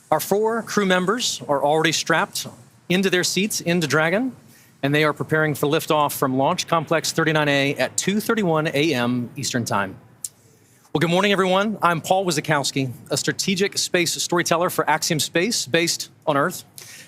Our 4 crew members are already strapped into their seats into Dragon, and they are preparing for liftoff from Launch Complex 39A at 2:31 a.m. Eastern Time. Well, good morning, everyone. I'm Paul Uznariski, a strategic space storyteller for Axiom Space, based on Earth,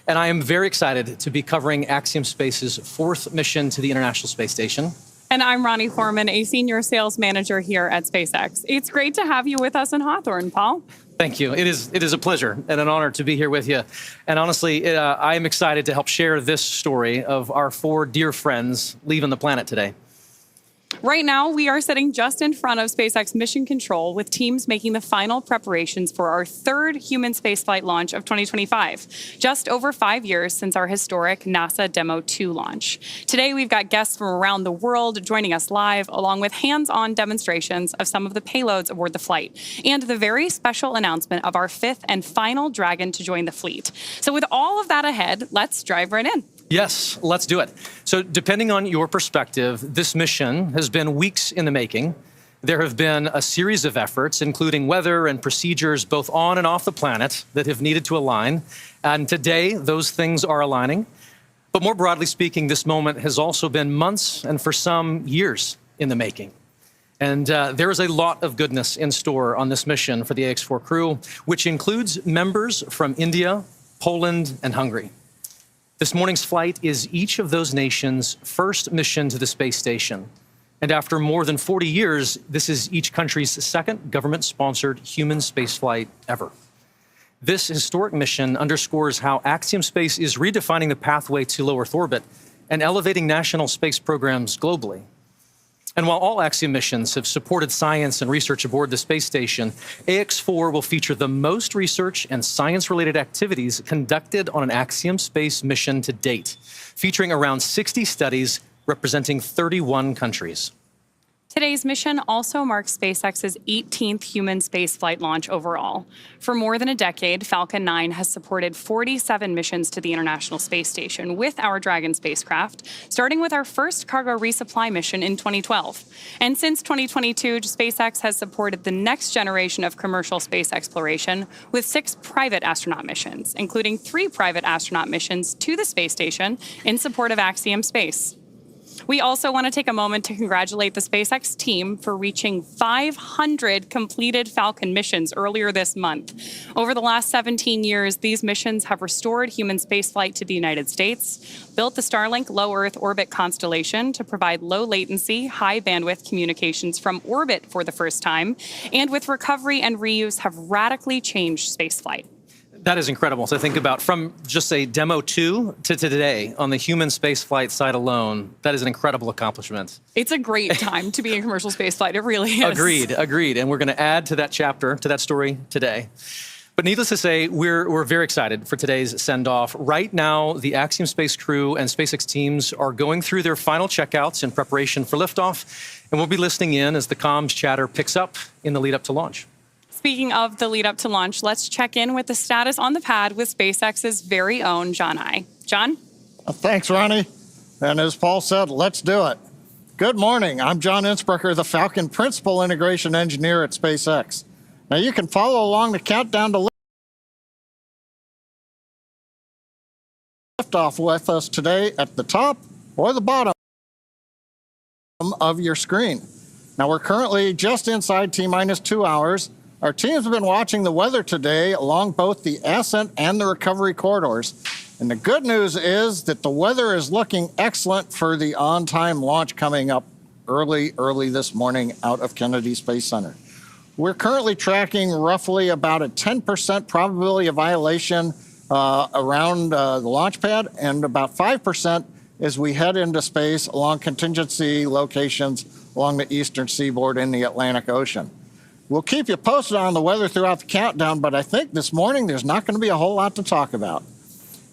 and I am very excited to be covering Axiom Space's 4th mission to the International Space Station. And I'm Ronnie Foreman, a senior sales manager here at SpaceX. It's great to have you with us in Hawthorne, Paul. Thank you. It is a pleasure and an honor to be here with you. And honestly, I am excited to help share this story of our 4 dear friends leaving the planet today. Right now, we are sitting just in front of SpaceX Mission Control with teams making the final preparations for our 3rd human spaceflight launch of 2025, just over 5 years since our historic NASA Demo 2 launch. Today, we've got guests from around the world joining us live, along with hands-on demonstrations of some of the payloads aboard the flight, and the very special announcement of our 5th and final Dragon to join the fleet. So with all of that ahead, let's dive right in. Yes, let's do it. So depending on your perspective, this mission has been weeks in the making. There have been a series of efforts, including weather and procedures both on and off the planet, that have needed to align. And today, those things are aligning. But more broadly speaking, this moment has also been months and for some years in the making. And there is a lot of goodness in store on this mission for the Ax-4 crew, which includes members from India, Poland, and Hungary. This morning's flight is each of those nations' first mission to the space station. And after more than 40 years, this is each country's 2nd government-sponsored human spaceflight ever. This historic mission underscores how Axiom Space is redefining the pathway to low Earth orbit and elevating national space programs globally. And while all Axiom missions have supported science and research aboard the space station, Ax-4 will feature the most research and science-related activities conducted on an Axiom Space mission to date, featuring around 60 studies representing 31 countries. Today's mission also marks SpaceX's 18th human spaceflight launch overall. For more than a decade, Falcon 9 has supported 47 missions to the International Space Station with our Dragon spacecraft, starting with our first cargo resupply mission in 2012. And since 2022, SpaceX has supported the next generation of commercial space exploration with 6 private astronaut missions, including 3 private astronaut missions to the space station in support of Axiom Space. We also want to take a moment to congratulate the SpaceX team for reaching 500 completed Falcon missions earlier this month. Over the last 17 years, these missions have restored human spaceflight to the United States, built the Starlink low Earth orbit constellation to provide low latency, high bandwidth communications from orbit for the first time, and with recovery and reuse have radically changed spaceflight. That is incredible to think about. From just a Demo 2 to today on the human spaceflight side alone, that is an incredible accomplishment. It's a great time to be in commercial spaceflight. It really is. Agreed. And we're going to add to that chapter, to that story today. But needless to say, we're very excited for today's send-off. Right now, the Axiom Space crew and SpaceX teams are going through their final checkouts in preparation for liftoff, and we'll be listening in as the comms chatter picks up in the lead up to launch. Speaking of the lead up to launch, let's check in with the status on the pad with SpaceX's very own John I. John? Thanks, Ronnie. And as Paul said, let's do it. Good morning. I'm John Innsbrucker, the Falcon Principal Integration Engineer at SpaceX. Now you can follow along the countdown to liftoff with us today at the top or the bottom of your screen. Now we're currently just inside T-minus 2 hours. Our teams have been watching the weather today along both the ascent and the recovery corridors. And the good news is that the weather is looking excellent for the on-time launch coming up early this morning out of Kennedy Space Center. We're currently tracking roughly about a 10% probability of violation around the launch pad and about 5% as we head into space along contingency locations along the eastern seaboard in the Atlantic Ocean. We'll keep you posted on the weather throughout the countdown, but I think this morning there's not going to be a whole lot to talk about.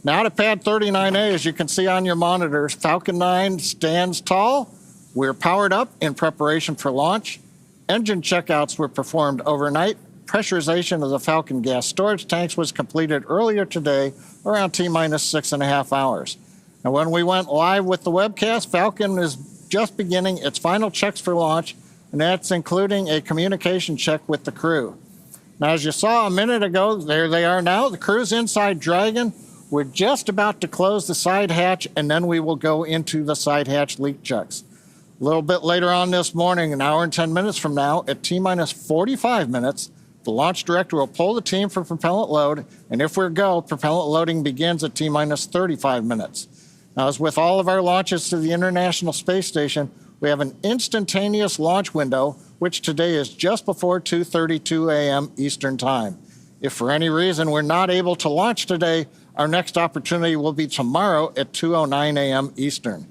Now to pad 39A, as you can see on your monitors, Falcon 9 stands tall. We're powered up in preparation for launch. Engine checkouts were performed overnight. Pressurization of the Falcon gas storage tanks was completed earlier today, around T-minus 6.5 hours. Now when we went live with the webcast, Falcon is just beginning its final checks for launch, and that's including a communication check with the crew. Now, as you saw a minute ago, there they are now, the crew's inside Dragon. We're just about to close the side hatch, and then we will go into the side hatch leak checks. A little bit later on this morning, an hour and 10 minutes from now, at T-minus 45 minutes, the launch director will pull the team for propellant load, and if we're go, propellant loading begins at T-minus 35 minutes. Now, as with all of our launches to the International Space Station, we have an instantaneous launch window, which today is just before 2:32 a.m. Eastern Time. If for any reason we're not able to launch today, our next opportunity will be tomorrow at 2:09 a.m. Eastern.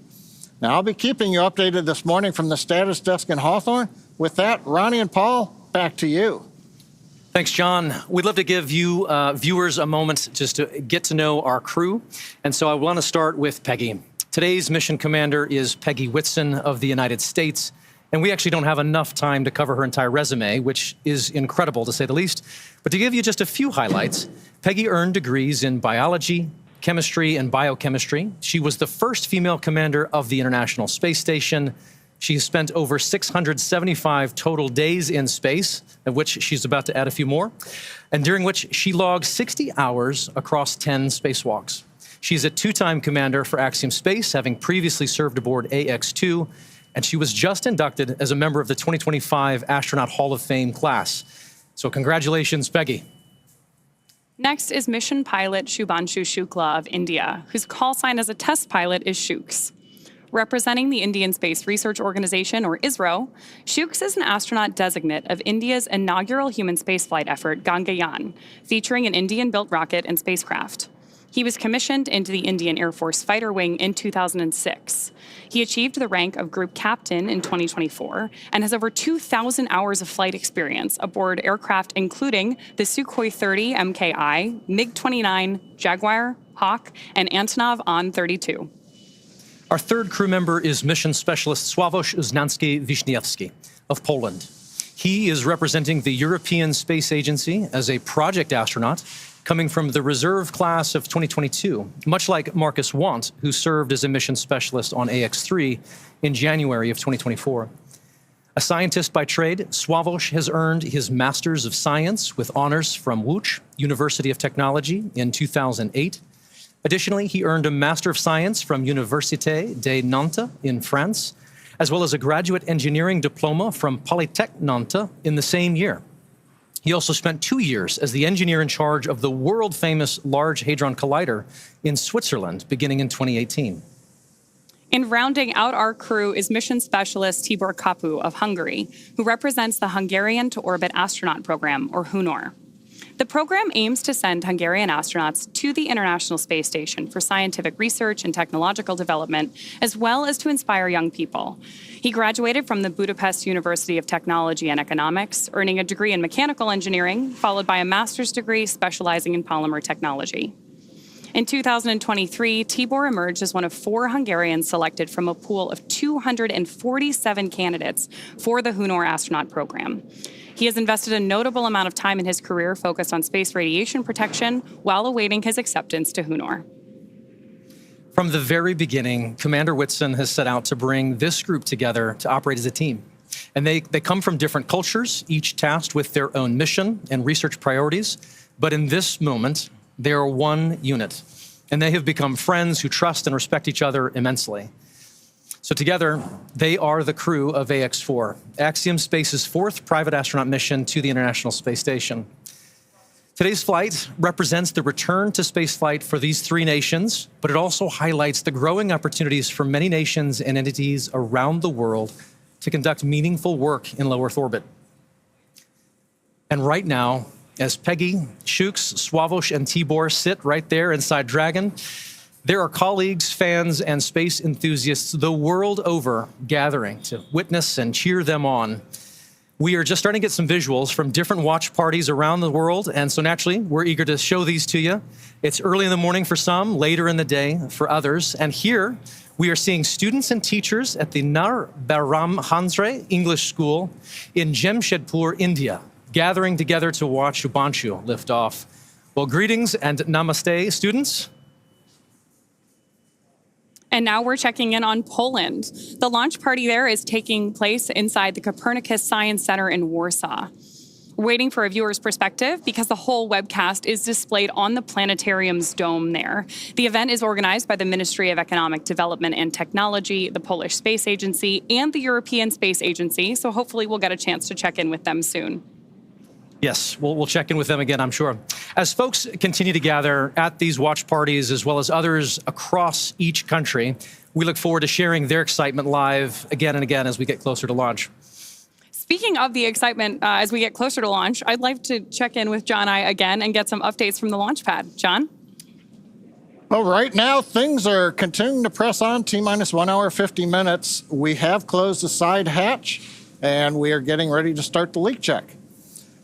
Now, I'll be keeping you updated this morning from the status desk in Hawthorne. With that, Ronnie and Paul, back to you. Thanks, John. We'd love to give you viewers a moment just to get to know our crew. And so I want to start with Peggy. Today's mission commander is Peggy Whitson of the United States. And we actually don't have enough time to cover her entire resume, which is incredible to say the least. But to give you just a few highlights, Peggy earned degrees in biology, chemistry, and biochemistry. She was the first female commander of the International Space Station. She spent over 675 total days in space, of which she's about to add a few more, and during which she logged 60 hours across 10 spacewalks. She's a two-time commander for Axiom Space, having previously served aboard Ax-4, and she was just inducted as a member of the 2025 Astronaut Hall of Fame class. So congratulations, Peggy. Next is mission pilot Shubhanshu Shukla of India, whose call sign as a test pilot is Shuks. Representing the Indian Space Research Organization, or ISRO, Shuks is an astronaut designate of India's inaugural human spaceflight effort, Gangayaan, featuring an Indian-built rocket and spacecraft. He was commissioned into the Indian Air Force Fighter Wing in 2006. He achieved the rank of Group Captain in 2024 and has over 2,000 hours of flight experience aboard aircraft including the Sukhoi 30 MKI, MiG-29, Jaguar, Hawk, and Antonov An-32. Our third crew member is mission specialist Slawosz Uznariski-Wisniewski of Poland. He is representing the European Space Agency as a project astronaut, coming from the reserve class of 2022, much like Marcus Want, who served as a mission specialist on AX-3 in January of 2024. A scientist by trade, Slawosz has earned his Master's of Science with honors from Łódź University of Technology in 2008. Additionally, he earned a Master of Science from Université de Nantes in France, as well as a graduate engineering diploma from Polytech Nantes in the same year. He also spent 2 years as the engineer in charge of the world-famous Large Hadron Collider in Switzerland, beginning in 2018. In rounding out our crew is mission specialist Tibor Kapu of Hungary, who represents the Hungarian to Orbit Astronaut Program, or HUNOR. The program aims to send Hungarian astronauts to the International Space Station for scientific research and technological development, as well as to inspire young people. He graduated from the Budapest University of Technology and Economics, earning a degree in mechanical engineering, followed by a master's degree specializing in polymer technology. In 2023, Tibor emerged as one of 4 Hungarians selected from a pool of 247 candidates for the HUNOR astronaut program. He has invested a notable amount of time in his career focused on space radiation protection while awaiting his acceptance to HUNOR. From the very beginning, Commander Whitson has set out to bring this group together to operate as a team. And they come from different cultures, each tasked with their own mission and research priorities. But in this moment, they are one unit, and they have become friends who trust and respect each other immensely. So together, they are the crew of Ax-4, Axiom Space's 4th private astronaut mission to the International Space Station. Today's flight represents the return to spaceflight for these 3 nations, but it also highlights the growing opportunities for many nations and entities around the world to conduct meaningful work in low Earth orbit. And right now, as Peggy, Shuks, Slawosz, and Tibor sit right there inside Dragon, there are colleagues, fans, and space enthusiasts the world over gathering to witness and cheer them on. We are just starting to get some visuals from different watch parties around the world, and so naturally, we're eager to show these to you. It's early in the morning for some, later in the day for others, and here we are seeing students and teachers at the Nar Baram Hansre English School in Jamshedpur, India, gathering together to watch Shubhanshu lift off. Well, greetings and namaste, students. And now we're checking in on Poland. The launch party there is taking place inside the Copernicus Science Center in Warsaw. waiting for a viewer's perspective because the whole webcast is displayed on the planetarium's dome there. The event is organized by the Ministry of Economic Development and Technology, the Polish Space Agency, and the European Space Agency, so hopefully we'll get a chance to check in with them soon. Yes, we'll check in with them again, I'm sure. As folks continue to gather at these watch parties, as well as others across each country, we look forward to sharing their excitement live again and again as we get closer to launch. Speaking of the excitement as we get closer to launch, I'd like to check in with John I again and get some updates from the launch pad. John? Well, right now, things are continuing to press on. T-minus 1 hour, 50 minutes. We have closed the side hatch, and we are getting ready to start the leak check.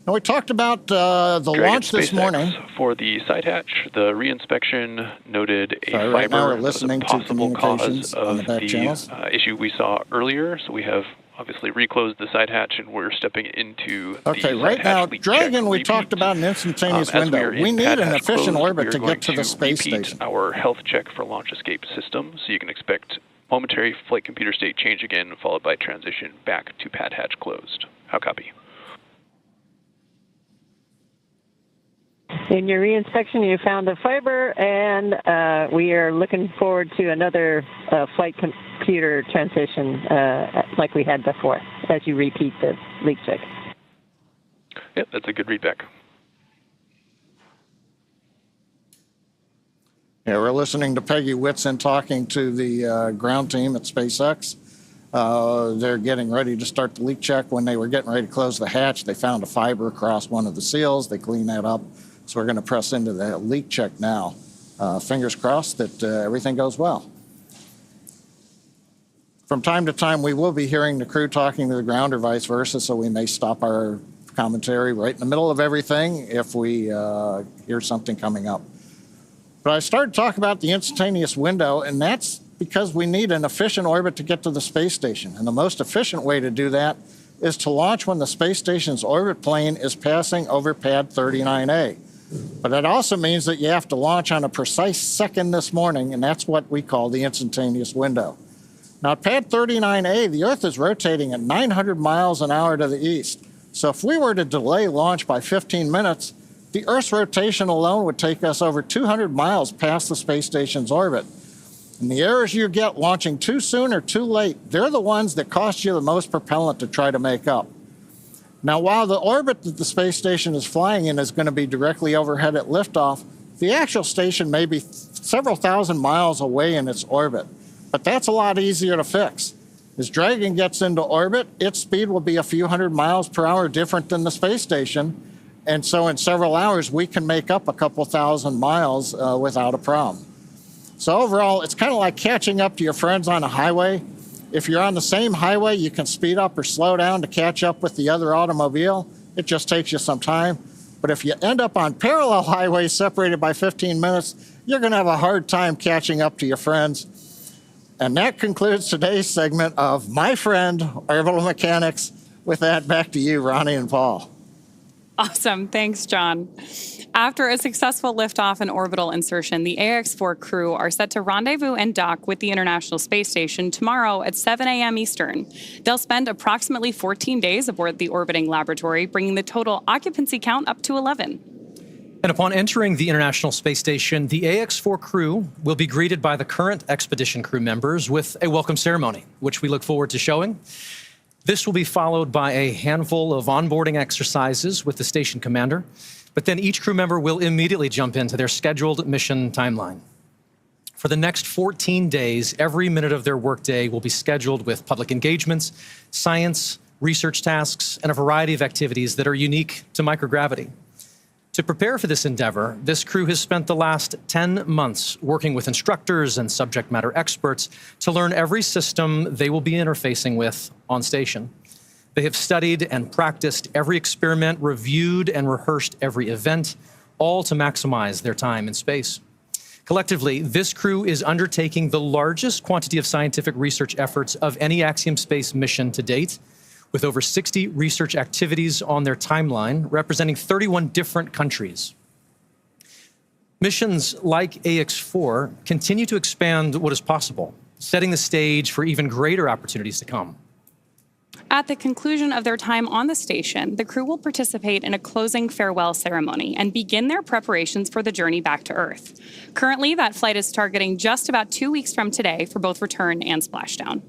Now, we talked about the launch this morning. For the side hatch, the reinspection noted a fiber right now we're as a listening to possible communications cause of on the back channels. issue we saw earlier. So we have obviously reclosed the side hatch, and we're stepping into Okay, the right side now, hatch leak Dragon, check we repeat. talked about an instantaneous As window. are in We need pad an hatch efficient closed, orbit we to are get to going the space repeat station. our health check for launch escape system, so you can expect momentary flight computer state change again, followed by transition back to pad hatch closed. How copy? In your reinspection, you found a fiber, and we are looking forward to another flight computer transition like we had before as you repeat the leak check. Yep, that's a good readback. Yeah, we're listening to Peggy Whitson talking to the ground team at SpaceX. They're getting ready to start the leak check. When they were getting ready to close the hatch, they found a fiber across one of the seals. They cleaned that up. So we're going to press into the leak check now. Fingers crossed that everything goes well. From time to time, we will be hearing the crew talking to the ground or vice versa, so we may stop our commentary right in the middle of everything if we hear something coming up. But I started to talk about the instantaneous window, and that's because we need an efficient orbit to get to the space station. And the most efficient way to do that is to launch when the space station's orbit plane is passing over pad 39A. But that also means that you have to launch on a precise second this morning, and that's what we call the instantaneous window. Now, at pad 39A, the Earth is rotating at 900 miles an hour to the east. So if we were to delay launch by 15 minutes, the Earth's rotation alone would take us over 200 miles past the space station's orbit. And the errors you get launching too soon or too late, they're the ones that cost you the most propellant to try to make up. Now, while the orbit that the space station is flying in is going to be directly overhead at liftoff, the actual station may be several thousand miles away in its orbit. But that's a lot easier to fix. As Dragon gets into orbit, its speed will be a few hundred miles per hour different than the space station. And so in several hours, we can make up a couple thousand miles without a problem. So overall, it's kind of like catching up to your friends on a highway. If you're on the same highway, you can speed up or slow down to catch up with the other automobile. It just takes you some time. But if you end up on parallel highways separated by 15 minutes, you're going to have a hard time catching up to your friends. And that concludes today's segment of My Friend, Orbital Mechanics. With that, back to you, Ronnie and Paul. Awesome. Thanks, John. After a successful liftoff and orbital insertion, the Ax-4 crew are set to rendezvous and dock with the International Space Station tomorrow at 7 a.m. Eastern. They'll spend approximately 14 days aboard the orbiting laboratory, bringing the total occupancy count up to 11. And upon entering the International Space Station, the Ax-4 crew will be greeted by the current expedition crew members with a welcome ceremony, which we look forward to showing. This will be followed by a handful of onboarding exercises with the station commander, but then each crew member will immediately jump into their scheduled mission timeline. For the next 14 days, every minute of their workday will be scheduled with public engagements, science, research tasks, and a variety of activities that are unique to microgravity. To prepare for this endeavor, this crew has spent the last 10 months working with instructors and subject matter experts to learn every system they will be interfacing with on station. They have studied and practiced every experiment, reviewed and rehearsed every event, all to maximize their time in space. Collectively, this crew is undertaking the largest quantity of scientific research efforts of any Axiom space mission to date, with over 60 research activities on their timeline, representing 31 different countries. Missions like Ax-4 continue to expand what is possible, setting the stage for even greater opportunities to come. At the conclusion of their time on the station, the crew will participate in a closing farewell ceremony and begin their preparations for the journey back to Earth. Currently, that flight is targeting just about 2 weeks from today for both return and splashdown.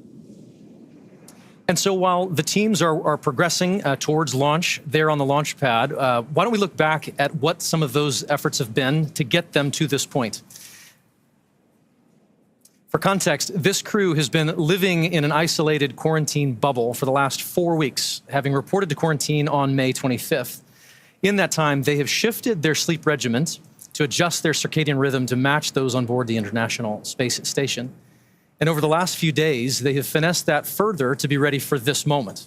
And so while the teams are progressing towards launch there on the launch pad, why don't we look back at what some of those efforts have been to get them to this point? For context, this crew has been living in an isolated quarantine bubble for the last 4 weeks, having reported to quarantine on May 25th. In that time, they have shifted their sleep regimens to adjust their circadian rhythm to match those on board the International Space Station. And over the last few days, they have finessed that further to be ready for this moment.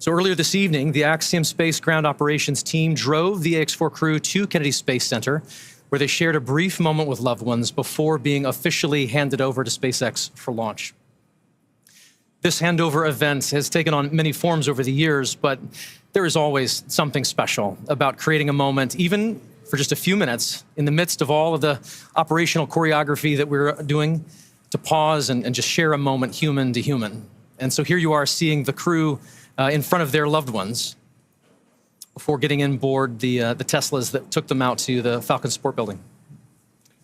So earlier this evening, the Axiom Space Ground Operations team drove the Ax-4 crew to Kennedy Space Center, where they shared a brief moment with loved ones before being officially handed over to SpaceX for launch. This handover event has taken on many forms over the years, but there is always something special about creating a moment, even for just a few minutes, in the midst of all of the operational choreography that we're doing, to pause and just share a moment human to human. And so here you are seeing the crew in front of their loved ones before getting in board the Teslas that took them out to the Falcon support building.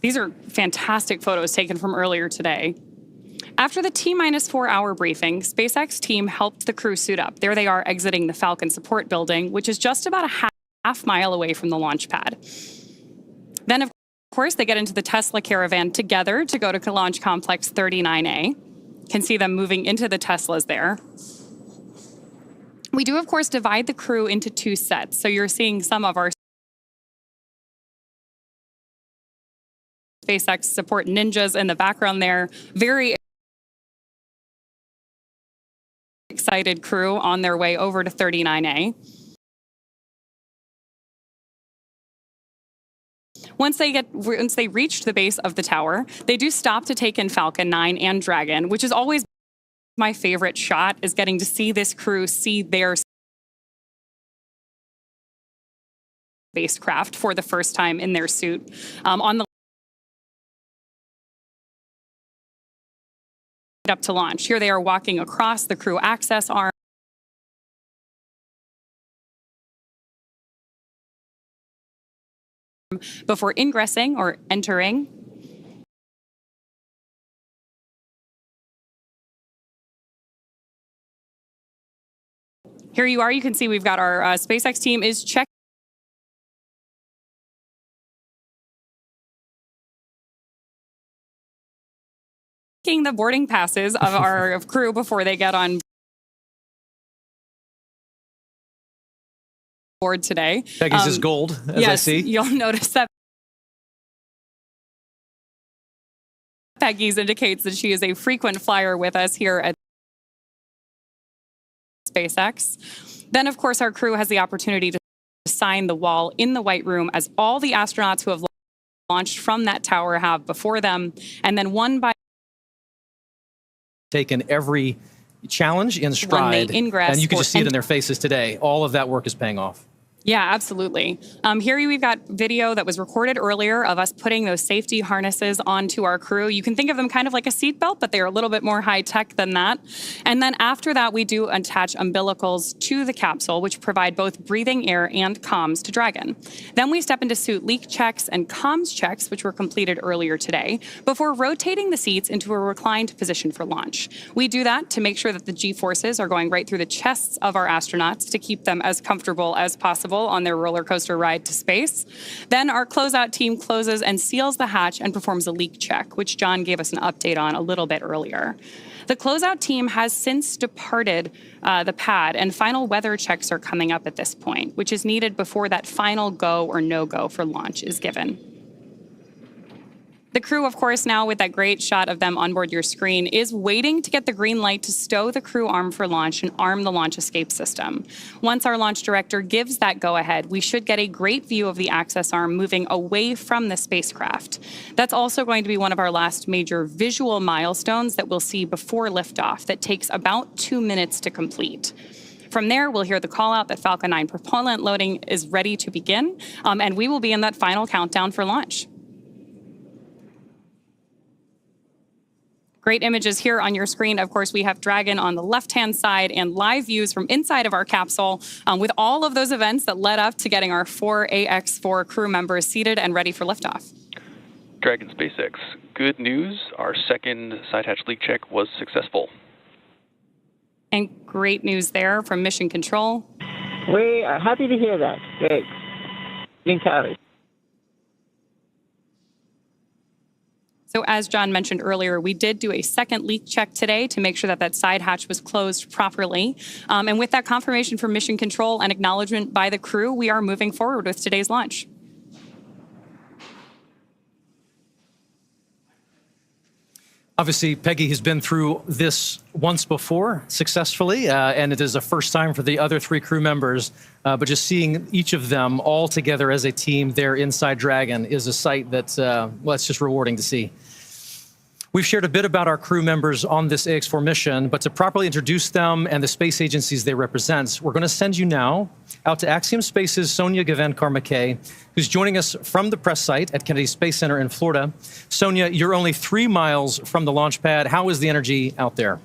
These are fantastic photos taken from earlier today. After the T-4 hour briefing, SpaceX team helped the crew suit up. There they are exiting the Falcon support building, which is just about a half mile away from the launch pad. Then, of course, they get into the Tesla Caravan together to go to Launch Complex 39A. Can see them moving into the Teslas there. We do, of course, divide the crew into 2 sets. So you're seeing some of our SpaceX support ninjas in the background there. Very excited crew on their way over to 39A. Once they reached the base of the tower, they do stop to take in Falcon 9 and Dragon, which is always my favorite shot, is getting to see this crew see their spacecraft for the first time in their suit. On the up to launch. Here they are walking across the crew access arm before ingressing or entering. Here you are. You can see we've got our SpaceX team is checking the boarding passes of our crew before they get on board today. Peggy's is gold, as I see. You'll notice that Peggy's indicates that she is a frequent flyer with us here at SpaceX. Then, of course, our crew has the opportunity to sign the wall in the White Room, as all the astronauts who have launched from that tower have before them. And then one by taken every challenge in stride, and you can just see it in their faces today. All of that work is paying off. Yeah, absolutely. Here we've got video that was recorded earlier of us putting those safety harnesses onto our crew. You can think of them kind of like a seatbelt, but they're a little bit more high-tech than that. And then after that, we do attach umbilicals to the capsule, which provide both breathing air and comms to Dragon. Then we step into suit leak checks and comms checks, which were completed earlier today, before rotating the seats into a reclined position for launch. We do that to make sure that the G-forces are going right through the chests of our astronauts to keep them as comfortable as possible on their roller coaster ride to space. Then our closeout team closes and seals the hatch and performs a leak check, which John gave us an update on a little bit earlier. The closeout team has since departed the pad, and final weather checks are coming up at this point, which is needed before that final go or no-go for launch is given. The crew, of course, now with that great shot of them on board your screen, is waiting to get the green light to stow the crew arm for launch and arm the launch escape system. Once our launch director gives that go-ahead, we should get a great view of the access arm moving away from the spacecraft. That's also going to be one of our last major visual milestones that we'll see before liftoff that takes about 2 minutes to complete. From there, we'll hear the call out that Falcon 9 propellant loading is ready to begin, and we will be in that final countdown for launch. Great images here on your screen. Of course, we have Dragon on the left-hand side and live views from inside of our capsule with all of those events that led up to getting our 4 Ax-4 crew members seated and ready for liftoff. Dragon SpaceX, good news. Our second side hatch leak check was successful. And great news there from Mission Control. We are happy to hear that. Great. Green carriage. So as John mentioned earlier, we did do a second leak check today to make sure that that side hatch was closed properly. And with that confirmation from Mission Control and acknowledgement by the crew, we are moving forward with today's launch. Obviously, Peggy has been through this once before successfully, and it is a first time for the other 3 crew members. But just seeing each of them all together as a team there inside Dragon is a sight that, well, it's just rewarding to see. We've shared a bit about our crew members on this Ax-4 mission, but to properly introduce them and the space agencies they represent, we're going to send you now out to Axiom Space's Sonia Gavin-Carmaquet, who's joining us from the press site at Kennedy Space Center in Florida. Sonia, you're only 3 miles from the launch pad. How is the energy out there?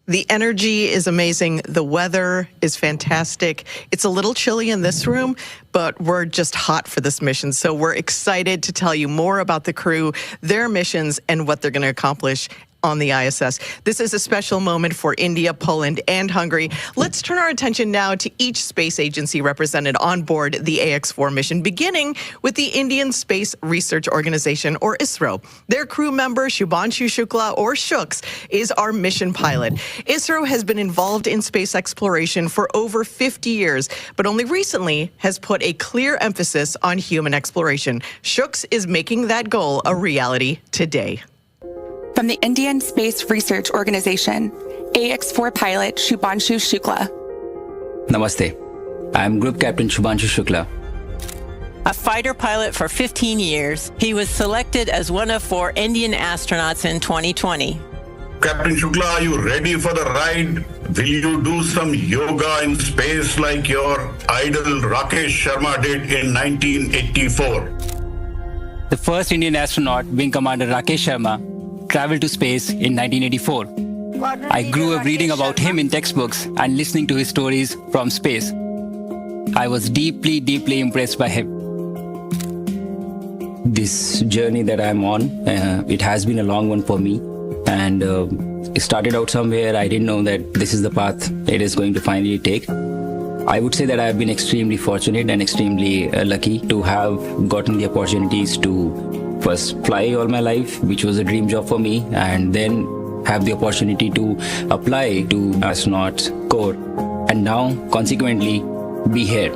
The energy is amazing. The weather is fantastic. It's a little chilly in this room, but we're just hot for this mission. So we're excited to tell you more about the crew, their missions, and what they're going to accomplish on the ISS. This is a special moment for India, Poland, and Hungary. Let's turn our attention now to each space agency represented on board the Ax-4 mission, beginning with the Indian Space Research Organization, or ISRO. Their crew member, Shubhanshu Shukla, or Shuks, is our mission pilot. ISRO has been involved in space exploration for over 50 years, but only recently has put a clear emphasis on human exploration. Shuks is making that goal a reality today. From the Indian Space Research Organization, Ax-4 pilot Shubhanshu Shukla. Namaste. I'm Group Captain Shubhanshu Shukla. A fighter pilot for 15 years, he was selected as one of 4 Indian astronauts in 2020. Captain Shukla, are you ready for the ride? Will you do some yoga in space like your idol Rakesh Sharma did in 1984? The first Indian astronaut, Wing Commander Rakesh Sharma, traveled to space in 1984. I grew up reading about him in textbooks and listening to his stories from space. I was deeply, deeply impressed by him. This journey that I'm on, it has been a long one for me. And it started out somewhere. I didn't know that this is the path it is going to finally take. I would say that I've been extremely fortunate and extremely lucky to have gotten the opportunities to first fly all my life, which was a dream job for me, and then have the opportunity to apply to Astronaut Corps, and now, consequently, be here.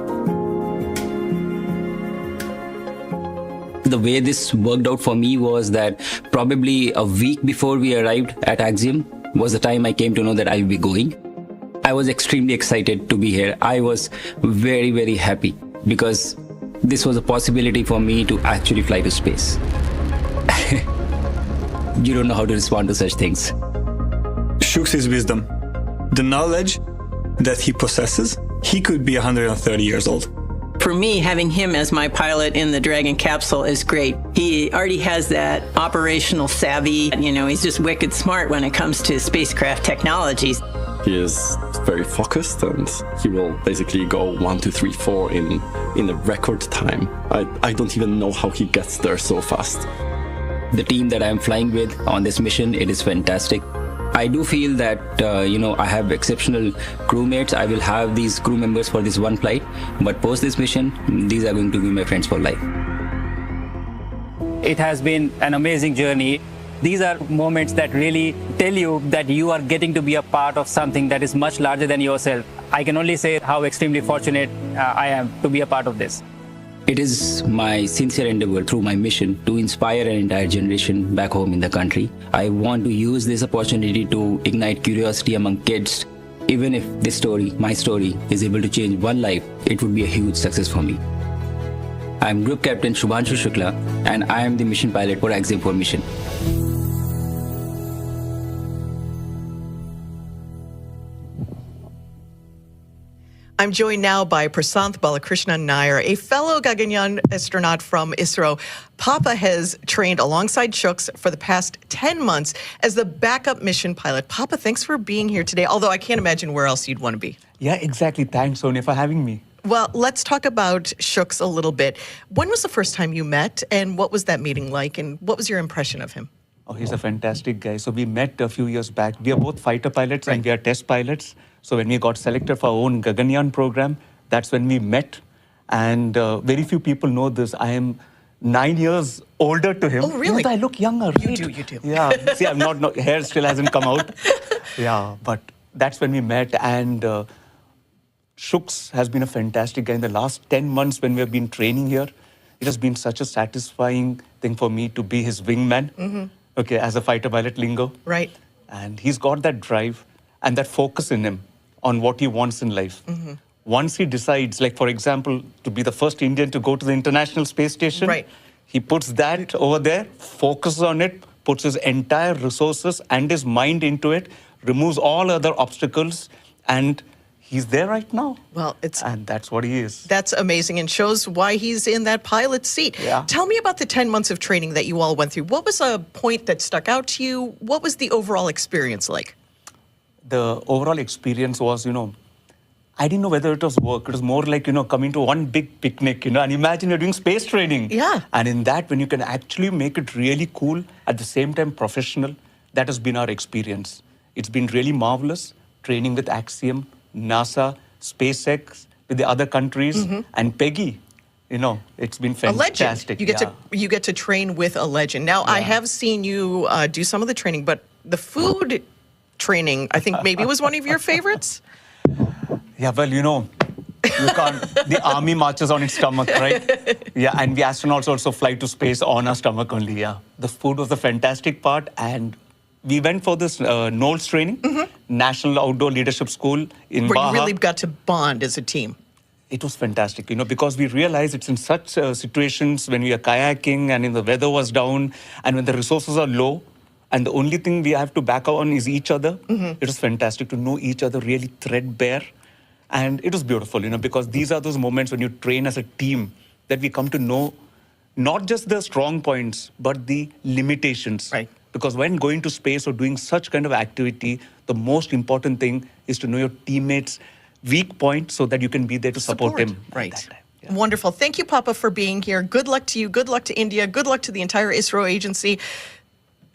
The way this worked out for me was that probably a week before we arrived at Axiom was the time I came to know that I'll be going. I was extremely excited to be here. I was very, very happy because this was a possibility for me to actually fly to space. You don't know how to respond to such things. Shuks' wisdom, the knowledge that he possesses, he could be 130 years old. For me, having him as my pilot in the Dragon capsule is great. He already has that operational savvy. You know, he's just wicked smart when it comes to spacecraft technologies. He is very focused and he will basically go 1, 2, 3, 4 in a record time. I don't even know how he gets there so fast. The team that I'm flying with on this mission, it is fantastic. I do feel that, I have exceptional crewmates. I will have these crew members for this one flight, but post this mission, these are going to be my friends for life. It has been an amazing journey. These are moments that really tell you that you are getting to be a part of something that is much larger than yourself. I can only say how extremely fortunate I am to be a part of this. It is my sincere endeavor through my mission to inspire an entire generation back home in the country. I want to use this opportunity to ignite curiosity among kids. Even if this story, my story, is able to change one life, it would be a huge success for me. I'm Group Captain Shubhanshu Shukla, and I am the mission pilot for Axiom 4 mission. I'm joined now by Prasanth Balakrishnan Nair, a fellow Gaganyaan astronaut from ISRO. Papa has trained alongside Shuks for the past 10 months as the backup mission pilot. Papa, thanks for being here today, although I can't imagine where else you'd want to be. Yeah, exactly. Thanks, Sonia, for having me. Well, let's talk about Shuks a little bit. When was the first time you met, and what was that meeting like, and what was your impression of him? Oh, he's a fantastic guy. So we met a few years back. We are both fighter pilots and we are test pilots. So when we got selected for our own Gaganyaan program, that's when we met. And very few people know this. I am 9 years older to him. Oh, really? But I look younger, right? You do. Yeah. See, I'm not, hair still hasn't come out. Yeah, but that's when we met. And Shuks has been a fantastic guy. In the last 10 months when we have been training here, it has been such a satisfying thing for me to be his wingman. Mm-hmm. Okay, as a fighter pilot lingo. Right. And he's got that drive and that focus in him on what he wants in life. Mm-hmm. Once he decides, like for example, to be the first Indian to go to the International Space Station, right. He puts that over there, focuses on it, puts his entire resources and his mind into it, removes all other obstacles, and he's there right now. Well, and that's what he is. That's amazing and shows why he's in that pilot seat. Yeah. Tell me about the 10 months of training that you all went through. What was a point that stuck out to you? What was the overall experience like? The overall experience was, I didn't know whether it was work. It was more like, coming to one big picnic, and imagine you're doing space training. Yeah. And in that, when you can actually make it really cool, at the same time professional, that has been our experience. It's been really marvelous, training with Axiom, NASA, SpaceX, with the other countries, and Peggy. It's been fantastic. A legend. You get to train with a legend. Now, I have seen you do some of the training, but the food training, I think maybe was one of your favorites? Yeah, well, you can't, the army marches on its stomach, right? Yeah, and we astronauts also fly to space on our stomach only, yeah. The food was the fantastic part, and we went for this NOLS training, National Outdoor Leadership School in Where Baja. you really got to bond as a team. It was fantastic, because we realized it's in such situations when we are kayaking and the weather was down and when the resources are low and the only thing we have to back on is each other. It was fantastic to know each other really threadbare. And it was beautiful, because these are those moments when you train as a team that we come to know not just the strong points, but the limitations. Right. Because when going to space or doing such kind of activity, the most important thing is to know your teammates' weak point so that you can be there to support him. Right. Yeah. Wonderful. Thank you, Papa, for being here. Good luck to you. Good luck to India. Good luck to the entire ISRO agency.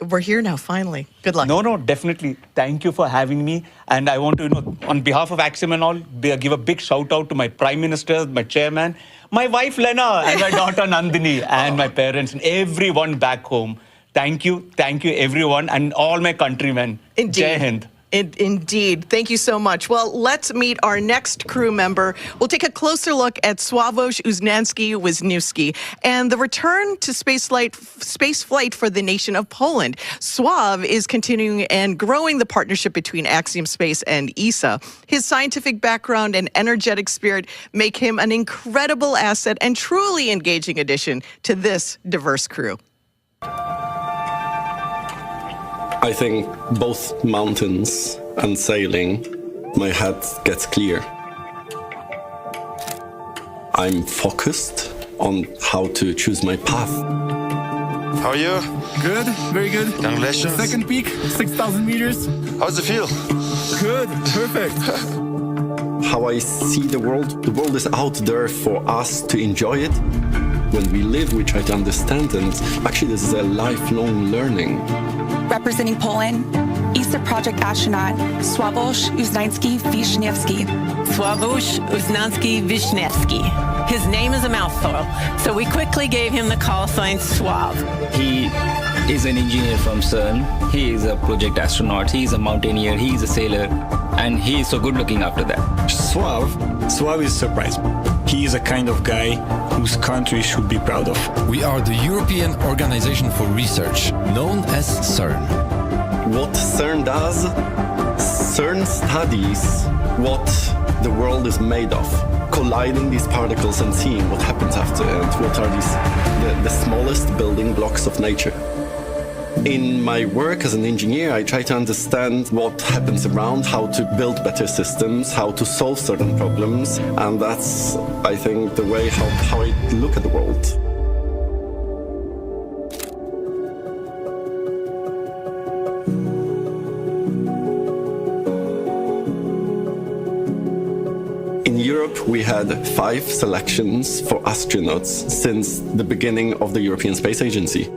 We're here now, finally. Good luck. No, definitely. Thank you for having me. And I want to, on behalf of Axiom and all, give a big shout out to my Prime Minister, my Chairman, my wife Lena, and my daughter Nandini, and my parents, and everyone back home. Thank you, everyone, and all my countrymen. Indeed. Jai Hind. Indeed. Thank you so much. Well, let's meet our next crew member. We'll take a closer look at Slawosz Uznariski-Wisniewski and the return to space flight for the nation of Poland. Sław is continuing and growing the partnership between Axiom Space and ESA. His scientific background and energetic spirit make him an incredible asset and truly engaging addition to this diverse crew. I think both mountains and sailing, my head gets clear. I'm focused on how to choose my path. How are you? Good, very good. Congratulations. Second peak, 6,000 meters. How does it feel? Good, perfect. How I see the world is out there for us to enjoy it. When we live, we try to understand, and actually this is a lifelong learning. Representing Poland, ESA project astronaut Slawosz Uznariski-Wisniewski. Slawosz Uznariski-Wisniewski. His name is a mouthful, so we quickly gave him the call sign Sław. He is an engineer from CERN. He is a project astronaut. He is a mountaineer. He is a sailor. And he is so good looking after that. Sław is surprised. He is a kind of guy whose country should be proud of. We are the European Organization for Research, known as CERN. What CERN does, CERN studies what the world is made of, colliding these particles and seeing what happens after and what are the smallest building blocks of nature. In my work as an engineer, I try to understand what happens around, how to build better systems, how to solve certain problems, and that's, I think, the way how I look at the world. In Europe, we had 5 selections for astronauts since the beginning of the European Space Agency.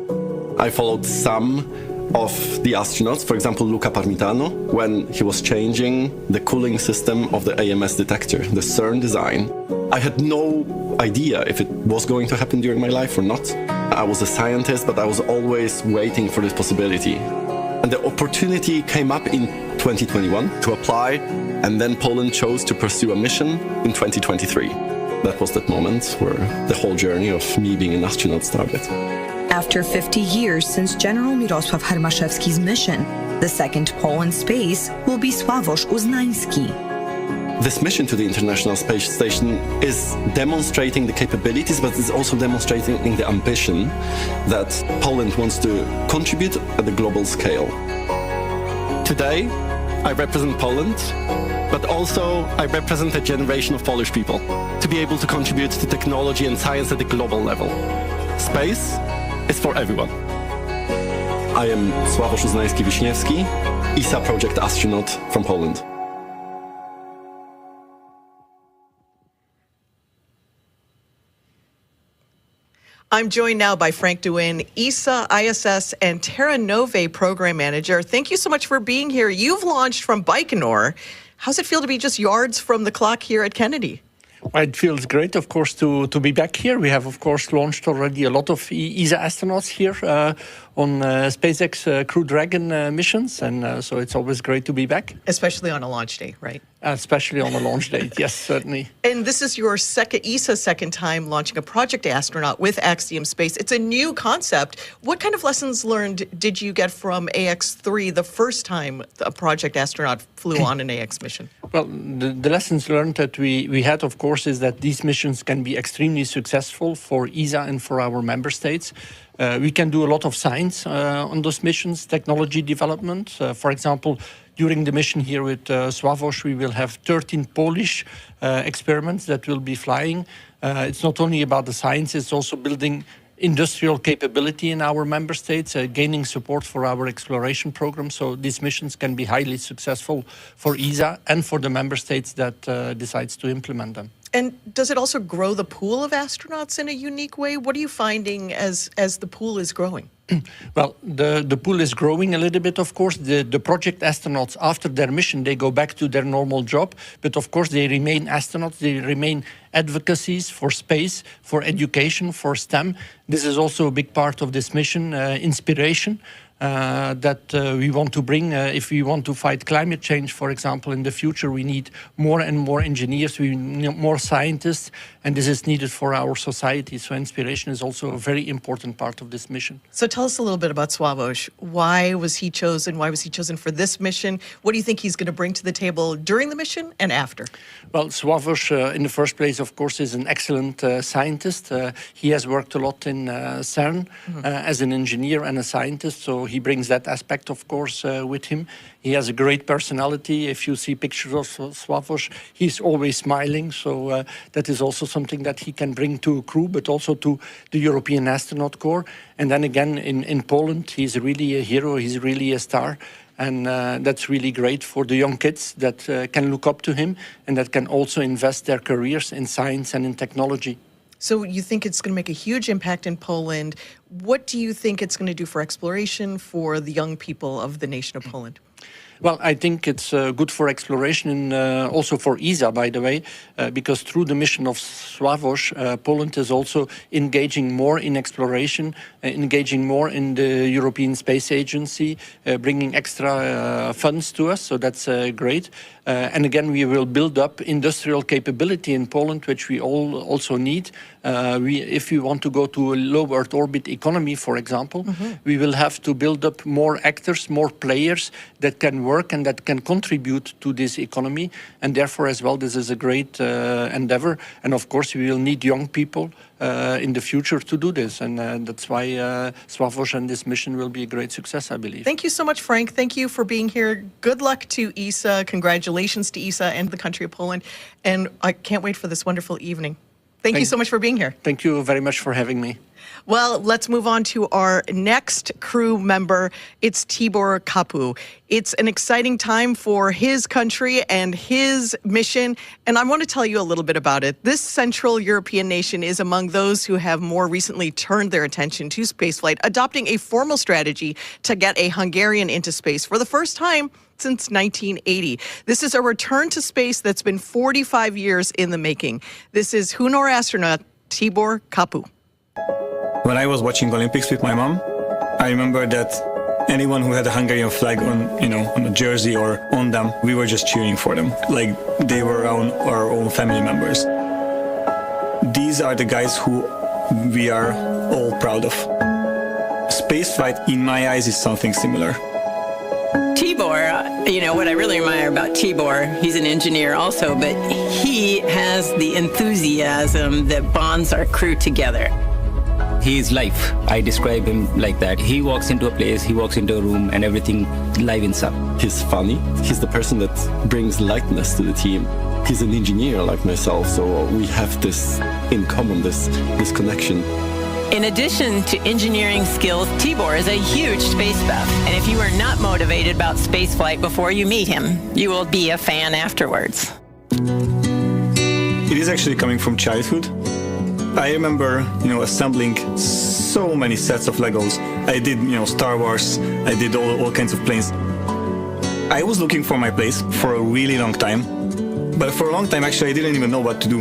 I followed some of the astronauts, for example, Luca Parmitano, when he was changing the cooling system of the AMS detector, the CERN design. I had no idea if it was going to happen during my life or not. I was a scientist, but I was always waiting for this possibility. And the opportunity came up in 2021 to apply, and then Poland chose to pursue a mission in 2023. That was that moment where the whole journey of me being an astronaut started. After 50 years since General Mirosław Hermaszewski's mission, the second Pole in space will be Slawosz Uznariski. This mission to the International Space Station is demonstrating the capabilities, but it's also demonstrating the ambition that Poland wants to contribute at the global scale. Today, I represent Poland, but also I represent a generation of Polish people to be able to contribute to technology and science at the global level. Space is for everyone. I am Slawosz Uznariski-Wisniewski, ESA project astronaut from Poland. I'm joined now by Frank Duin, ESA, ISS, and Terra Nove program manager. Thank you so much for being here. You've launched from Baikonur. How's it feel to be just yards from the clock here at Kennedy? Well, it feels great, of course, to be back here. We have, of course, launched already a lot of ESA astronauts here on SpaceX Crew Dragon missions, and so it's always great to be back. Especially on a launch day, right? Especially on a launch date, yes, certainly. And this is your ESA's second time launching a project astronaut with Axiom Space. It's a new concept. What kind of lessons learned did you get from Ax-4 the first time a project astronaut flew on an AX mission? Well, the lessons learned that we had, of course, is that these missions can be extremely successful for ESA and for our member states. We can do a lot of science on those missions, technology development. For example, during the mission here with Slawosz, we will have 13 Polish experiments that will be flying. It's not only about the science, it's also building industrial capability in our member states, gaining support for our exploration program. So these missions can be highly successful for ESA and for the member states that decides to implement them. And does it also grow the pool of astronauts in a unique way? What are you finding as the pool is growing? Well, the pool is growing a little bit, of course. The project astronauts, after their mission, they go back to their normal job. But of course, they remain astronauts. They remain advocacies for space, for education, for STEM. This is also a big part of this mission, inspiration. That we want to bring. If we want to fight climate change, for example, in the future, we need more and more engineers, we need more scientists, and this is needed for our society. So inspiration is also a very important part of this mission. So tell us a little bit about Slawosz. Why was he chosen? Why was he chosen for this mission? What do you think he's going to bring to the table during the mission and after? Well, Slawosz, in the first place, of course, is an excellent scientist. He has worked a lot in CERN as an engineer and a scientist, so he brings that aspect, of course, with him. He has a great personality. If you see pictures of Slawosz, he's always smiling. So that is also something that he can bring to a crew, but also to the European Astronaut Corps. And then again, in Poland, he's really a hero. He's really a star. And that's really great for the young kids that can look up to him and that can also invest their careers in science and in technology. So you think it's going to make a huge impact in Poland. What do you think it's going to do for exploration for the young people of the nation of Poland? Well, I think it's good for exploration and also for ESA, by the way, because through the mission of Slawosz, Poland is also engaging more in exploration, engaging more in the European Space Agency, bringing extra funds to us, so that's great. And again, we will build up industrial capability in Poland, which we all also need. If we want to go to a low Earth orbit economy, for example, we will have to build up more actors, more players that can work work and that can contribute to this economy. And therefore, as well, this is a great endeavor. And of course, we will need young people in the future to do this. And that's why Slawosz and this mission will be a great success, I believe. Thank you so much, Frank. Thank you for being here. Good luck to ESA. Congratulations to ESA and the country of Poland. And I can't wait for this wonderful evening. Thank you so much for being here. Thank you very much for having me. Well, let's move on to our next crew member. It's Tibor Kapu. It's an exciting time for his country and his mission, and I want to tell you a little bit about it. This Central European nation is among those who have more recently turned their attention to spaceflight, adopting a formal strategy to get a Hungarian into space for the first time since 1980. This is a return to space that's been 45 years in the making. This is Hunor astronaut Tibor Kapu. When I was watching Olympics with my mom, I remember that anyone who had a Hungarian flag on, on a jersey or on them, we were just cheering for them, like they were our own family members. These are the guys who we are all proud of. Spaceflight, in my eyes, is something similar. Tibor, what I really admire about Tibor, he's an engineer also, but he has the enthusiasm that bonds our crew together. He is life. I describe him like that. He walks into a place, he walks into a room, and everything livens up. He's funny. He's the person that brings lightness to the team. He's an engineer like myself, so we have this in common, this connection. In addition to engineering skills, Tibor is a huge space buff. And if you are not motivated about spaceflight before you meet him, you will be a fan afterwards. It is actually coming from childhood. I remember, assembling so many sets of Legos. I did, Star Wars. I did all kinds of planes. I was looking for my place for a really long time. But for a long time, actually, I didn't even know what to do.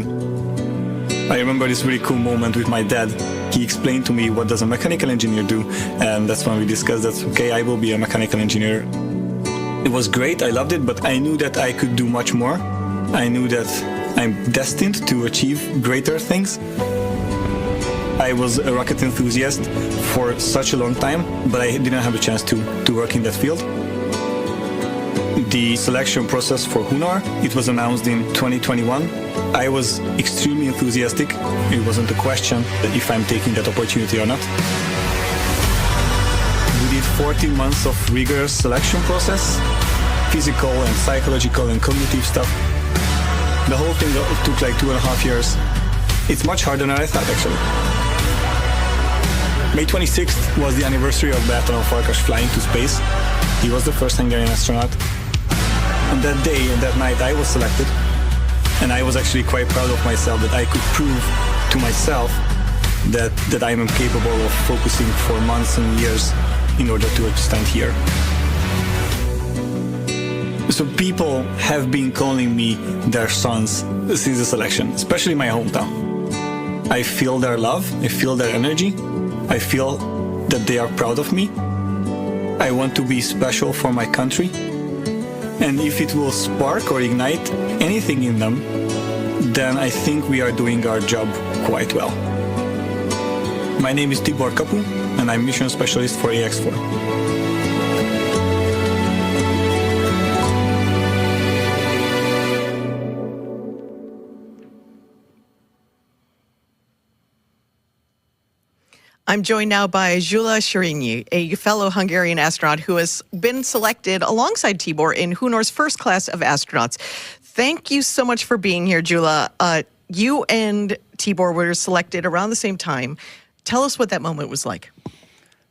I remember this really cool moment with my dad. He explained to me what does a mechanical engineer do, and that's when we discussed that, okay, I will be a mechanical engineer. It was great, I loved it, but I knew that I could do much more. I knew that I'm destined to achieve greater things. I was a rocket enthusiast for such a long time, but I didn't have a chance to work in that field. The selection process for Hunor, it was announced in 2021. I was extremely enthusiastic. It wasn't a question if I'm taking that opportunity or not. We did 14 months of rigorous selection process, physical and psychological and cognitive stuff. The whole thing took like 2.5 years. It's much harder than I thought, actually. May 26th was the anniversary of Bertalan Farkas flying to space. He was the first Hungarian astronaut. On that day and that night, I was selected. And I was actually quite proud of myself that I could prove to myself that I am capable of focusing for months and years in order to stand here. So people have been calling me their sons since the selection, especially my hometown. I feel their love, I feel their energy, I feel that they are proud of me. I want to be special for my country. And if it will spark or ignite anything in them, then I think we are doing our job quite well. My name is Tibor Kapu, and I'm mission specialist for Ax-4. I'm joined now by Uznariski-Wisniewski, a fellow Hungarian astronaut who has been selected alongside Tibor in Hunor's first class of astronauts. Thank you so much for being here, Jula. You and Tibor were selected around the same time. Tell us what that moment was like.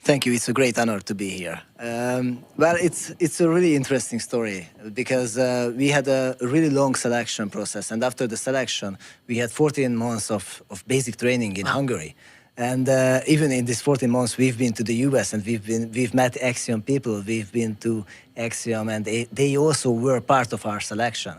Thank you. It's a great honor to be here. Well, it's a really interesting story because we had a really long selection process, and after the selection, we had 14 months of basic training in Hungary. And even in these 14 months, we've been to the US and we've met Axiom people. We've been to Axiom, and they also were part of our selection.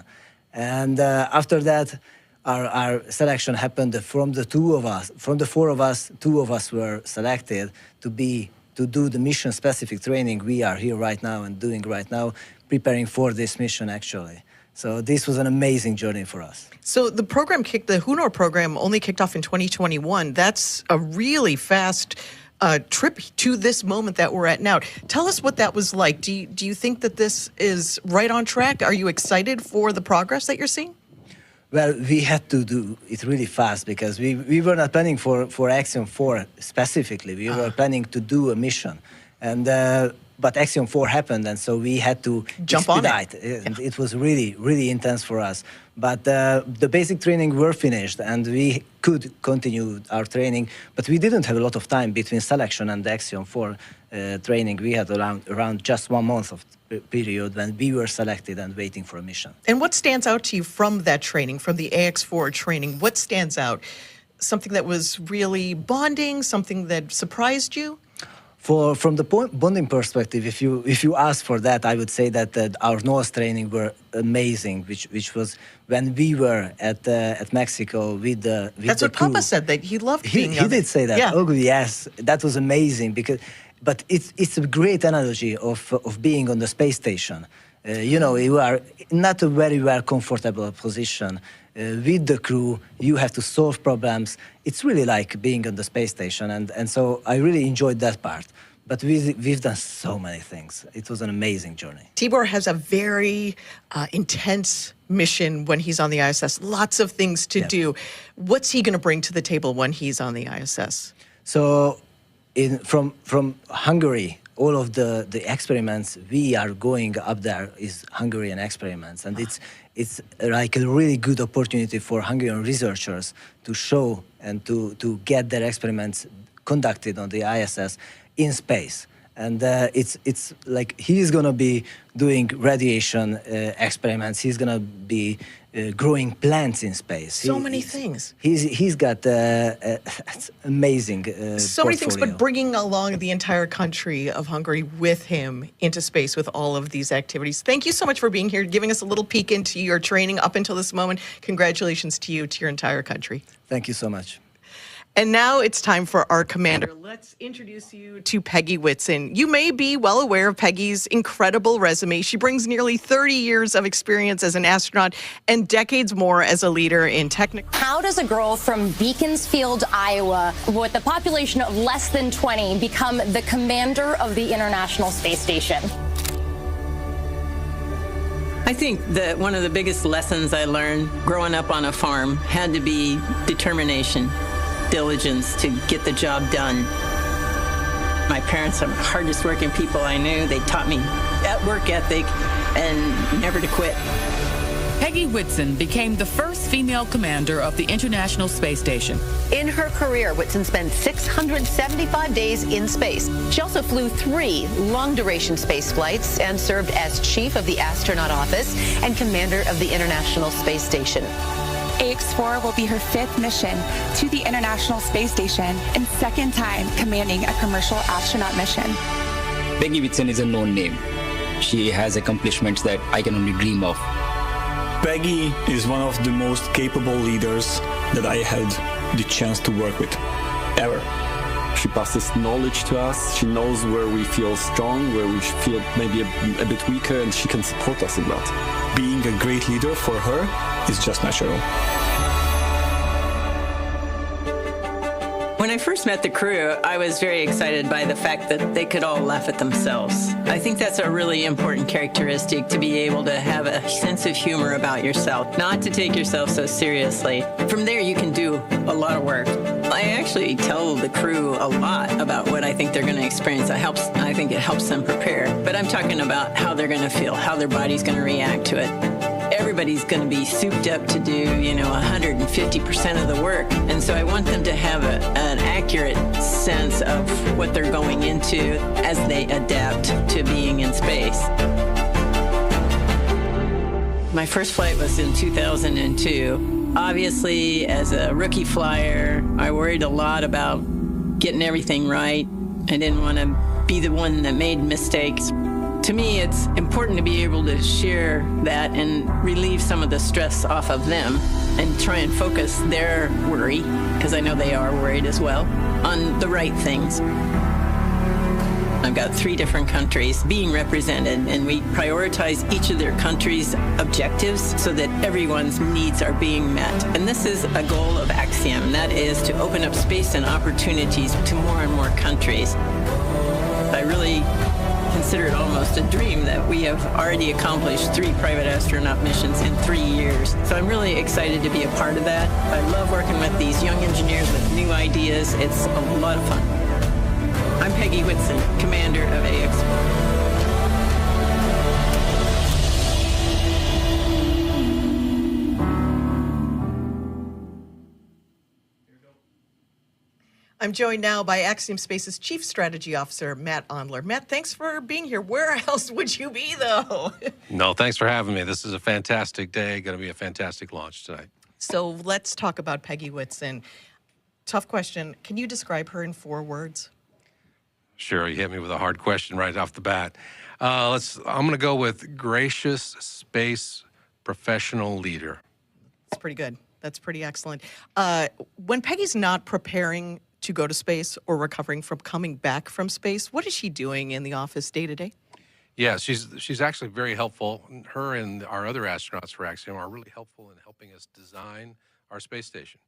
And after that, our selection happened from the four of us, 2 of us were selected to do the mission-specific training we are here right now and doing right now, preparing for this mission actually. So this was an amazing journey for us. So the Hunor program only kicked off in 2021. That's a really fast trip to this moment that we're at now. Tell us what that was like. Do you think that this is right on track? Are you excited for the progress that you're seeing? Well, we had to do it really fast because we were not planning for Axiom 4 specifically. We were planning to do a mission. And but Axiom 4 happened, and so we had to jump on it. It was really, really intense for us. But the basic training were finished, and we could continue our training. But we didn't have a lot of time between selection and the Axiom 4 training. We had around just 1 month of period when we were selected and waiting for a mission. And what stands out to you from that training, from the Ax-4 training? What stands out? Something that was really bonding, something that surprised you? From the bonding perspective, if you ask for that, I would say that our nose training were amazing, which was when we were at Mexico with the That's what crew. Papa said, that he loved being He did say that. Yeah. Oh yes, that was amazing but it's a great analogy of being on the space station. You are not a very well comfortable position. With the crew, you have to solve problems. It's really like being on the space station, and so I really enjoyed that part. But we've done so many things. It was an amazing journey. Tibor has a very intense mission when he's on the ISS. Lots of things to do. What's he going to bring to the table when he's on the ISS? So, from Hungary, all of the experiments we are going up there is Hungarian experiments, and it's like a really good opportunity for Hungarian researchers to show and to get their experiments conducted on the ISS in space. And it's like he's going to be doing radiation experiments. He's going to be growing plants in space. So many things. He's got amazing so many things, but bringing along the entire country of Hungary with him into space with all of these activities. Thank you so much for being here, giving us a little peek into your training up until this moment. Congratulations to you, to your entire country. Thank you so much. And now it's time for our commander. Let's introduce you to Peggy Whitson. You may be well aware of Peggy's incredible resume. She brings nearly 30 years of experience as an astronaut and decades more as a leader in technical. How does a girl from Beaconsfield, Iowa, with a population of less than 20, become the commander of the International Space Station? I think that one of the biggest lessons I learned growing up on a farm had to be determination. Diligence to get the job done. My parents are the hardest working people I knew. They taught me that work ethic and never to quit. Peggy Whitson became the first female commander of the International Space Station. In her career, Whitson spent 675 days in space. She also flew 3 long-duration space flights and served as chief of the Astronaut Office and commander of the International Space Station. Ax-4 will be her 5th mission to the International Space Station and 2nd time commanding a commercial astronaut mission. Peggy Whitson is a known name. She has accomplishments that I can only dream of. Peggy is one of the most capable leaders that I had the chance to work with, ever. She passes knowledge to us. She knows where we feel strong, where we feel maybe a bit weaker, and she can support us in that. Being a great leader for her is just natural. When I first met the crew, I was very excited by the fact that they could all laugh at themselves. I think that's a really important characteristic, to be able to have a sense of humor about yourself, not to take yourself so seriously. From there, you can do a lot of work. I actually tell the crew a lot about what I think they're going to experience. I think it helps them prepare. But I'm talking about how they're going to feel, how their body's going to react to it. Everybody's going to be souped up to do, 150% of the work. And so I want them to have an accurate sense of what they're going into as they adapt to being in space. My first flight was in 2002. Obviously, as a rookie flyer, I worried a lot about getting everything right. I didn't want to be the one that made mistakes. To me, it's important to be able to share that and relieve some of the stress off of them and try and focus their worry, because I know they are worried as well, on the right things. I've got 3 different countries being represented, and we prioritize each of their countries' objectives so that everyone's needs are being met. And this is a goal of Axiom, and that is to open up space and opportunities to more and more countries. I really consider it almost a dream that we have already accomplished 3 private astronaut missions in 3 years. So I'm really excited to be a part of that. I love working with these young engineers with new ideas. It's a lot of fun. I'm Peggy Whitson, commander of Ax-4. I'm joined now by Axiom Space's Chief Strategy Officer, Matt Ondler. Matt, thanks for being here. Where else would you be, though? No, thanks for having me. This is a fantastic day. Going to be a fantastic launch tonight. So let's talk about Peggy Whitson. Tough question. Can you describe her in 4 words? Sure, you hit me with a hard question right off the bat. I'm going to go with gracious space professional leader. That's pretty good. That's pretty excellent. When Peggy's not preparing to go to space or recovering from coming back from space, what is she doing in the office day to day? Yeah, she's actually very helpful. Her and our other astronauts for Axiom are really helpful in helping us design our space station.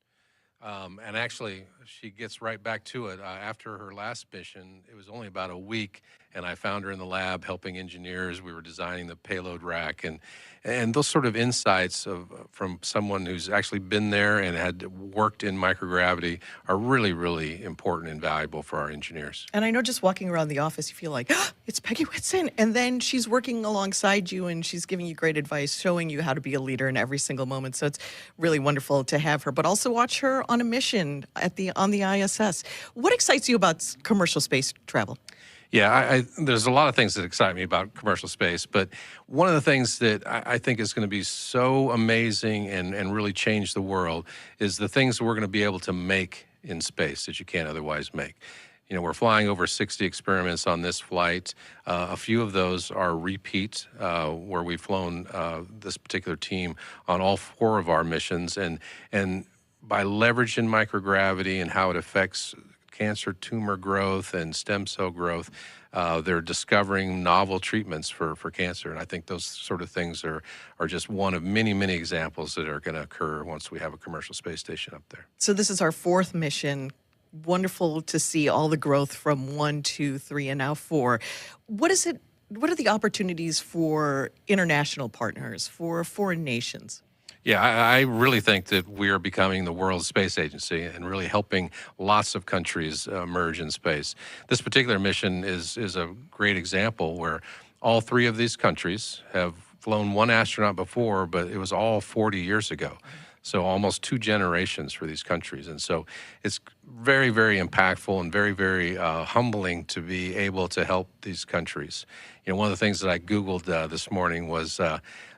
And actually, she gets right back to it. After her last mission, it was only about a week, and I found her in the lab helping engineers. We were designing the payload rack, and those sort of insights from someone who's actually been there and had worked in microgravity are really, really important and valuable for our engineers. And I know just walking around the office, you feel like, oh, it's Peggy Whitson. And then she's working alongside you, and she's giving you great advice, showing you how to be a leader in every single moment. So it's really wonderful to have her, but also watch her on a mission on the ISS. What excites you about commercial space travel? Yeah, there's a lot of things that excite me about commercial space, but one of the things that I think is going to be so amazing and really change the world is the things we're going to be able to make in space that you can't otherwise make. You know, we're flying over 60 experiments on this flight. A few of those are repeat, where we've flown this particular team on all 4 of our missions, and by leveraging microgravity and how it affects cancer tumor growth and stem cell growth, they're discovering novel treatments for cancer. And I think those sort of things are just one of many, many examples that are going to occur once we have a commercial space station up there. So this is our 4th mission. Wonderful to see all the growth from 1, 2, 3, and now 4. What are the opportunities for international partners, for foreign nations? Yeah, I really think that we are becoming the world's space agency and really helping lots of countries emerge in space. This particular mission is a great example where all 3 of these countries have flown 1 astronaut before, but it was all 40 years ago. So almost 2 generations for these countries. And so it's very, very impactful and very, very humbling to be able to help these countries. You know, one of the things that I Googled this morning was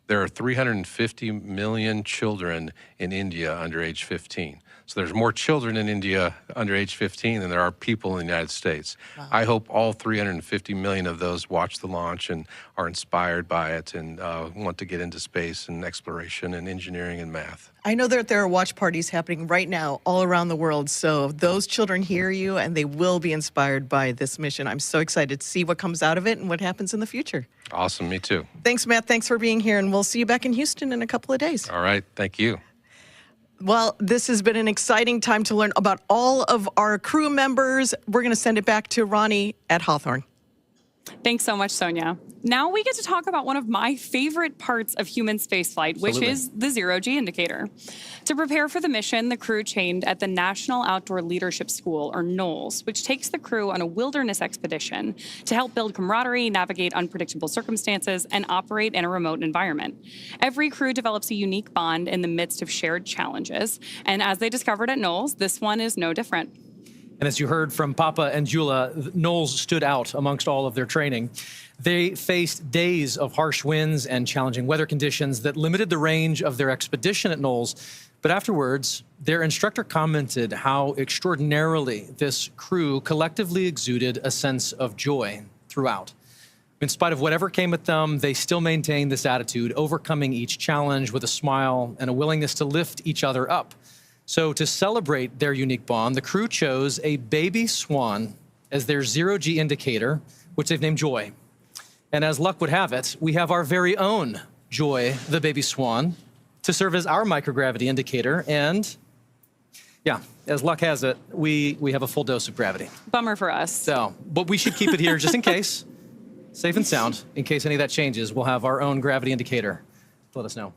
there are 350 million children in India under age 15. So there's more children in India under age 15 than there are people in the United States. Wow. I hope all 350 million of those watch the launch and are inspired by it and want to get into space and exploration and engineering and math. I know that there are watch parties happening right now all around the world, so those children hear you and they will be inspired by this mission. I'm so excited to see what comes out of it and what happens in the future. Awesome, me too. Thanks, Matt. Thanks for being here, and we'll see you back in Houston in a couple of days. All right, thank you. Well, this has been an exciting time to learn about all of our crew members. We're going to send it back to Ronnie at Hawthorne. Thanks so much, Sonia. Now we get to talk about one of my favorite parts of human spaceflight, which is the zero-G indicator. To prepare for the mission, the crew trained at the National Outdoor Leadership School, or NOLS, which takes the crew on a wilderness expedition to help build camaraderie, navigate unpredictable circumstances, and operate in a remote environment. Every crew develops a unique bond in the midst of shared challenges, and as they discovered at NOLS, this one is no different. And as you heard from Papa and Jula, Knowles stood out amongst all of their training. They faced days of harsh winds and challenging weather conditions that limited the range of their expedition at Knowles. But afterwards, their instructor commented how extraordinarily this crew collectively exuded a sense of joy throughout. In spite of whatever came at them, they still maintained this attitude, overcoming each challenge with a smile and a willingness to lift each other up. So to celebrate their unique bond, the crew chose a baby swan as their zero-G indicator, which they've named Joy. And as luck would have it, we have our very own Joy, the baby swan, to serve as our microgravity indicator. And yeah, as luck has it, we have a full dose of gravity. Bummer for us. So, but we should keep it here just in case, safe and sound. In case any of that changes, we'll have our own gravity indicator. Let us know.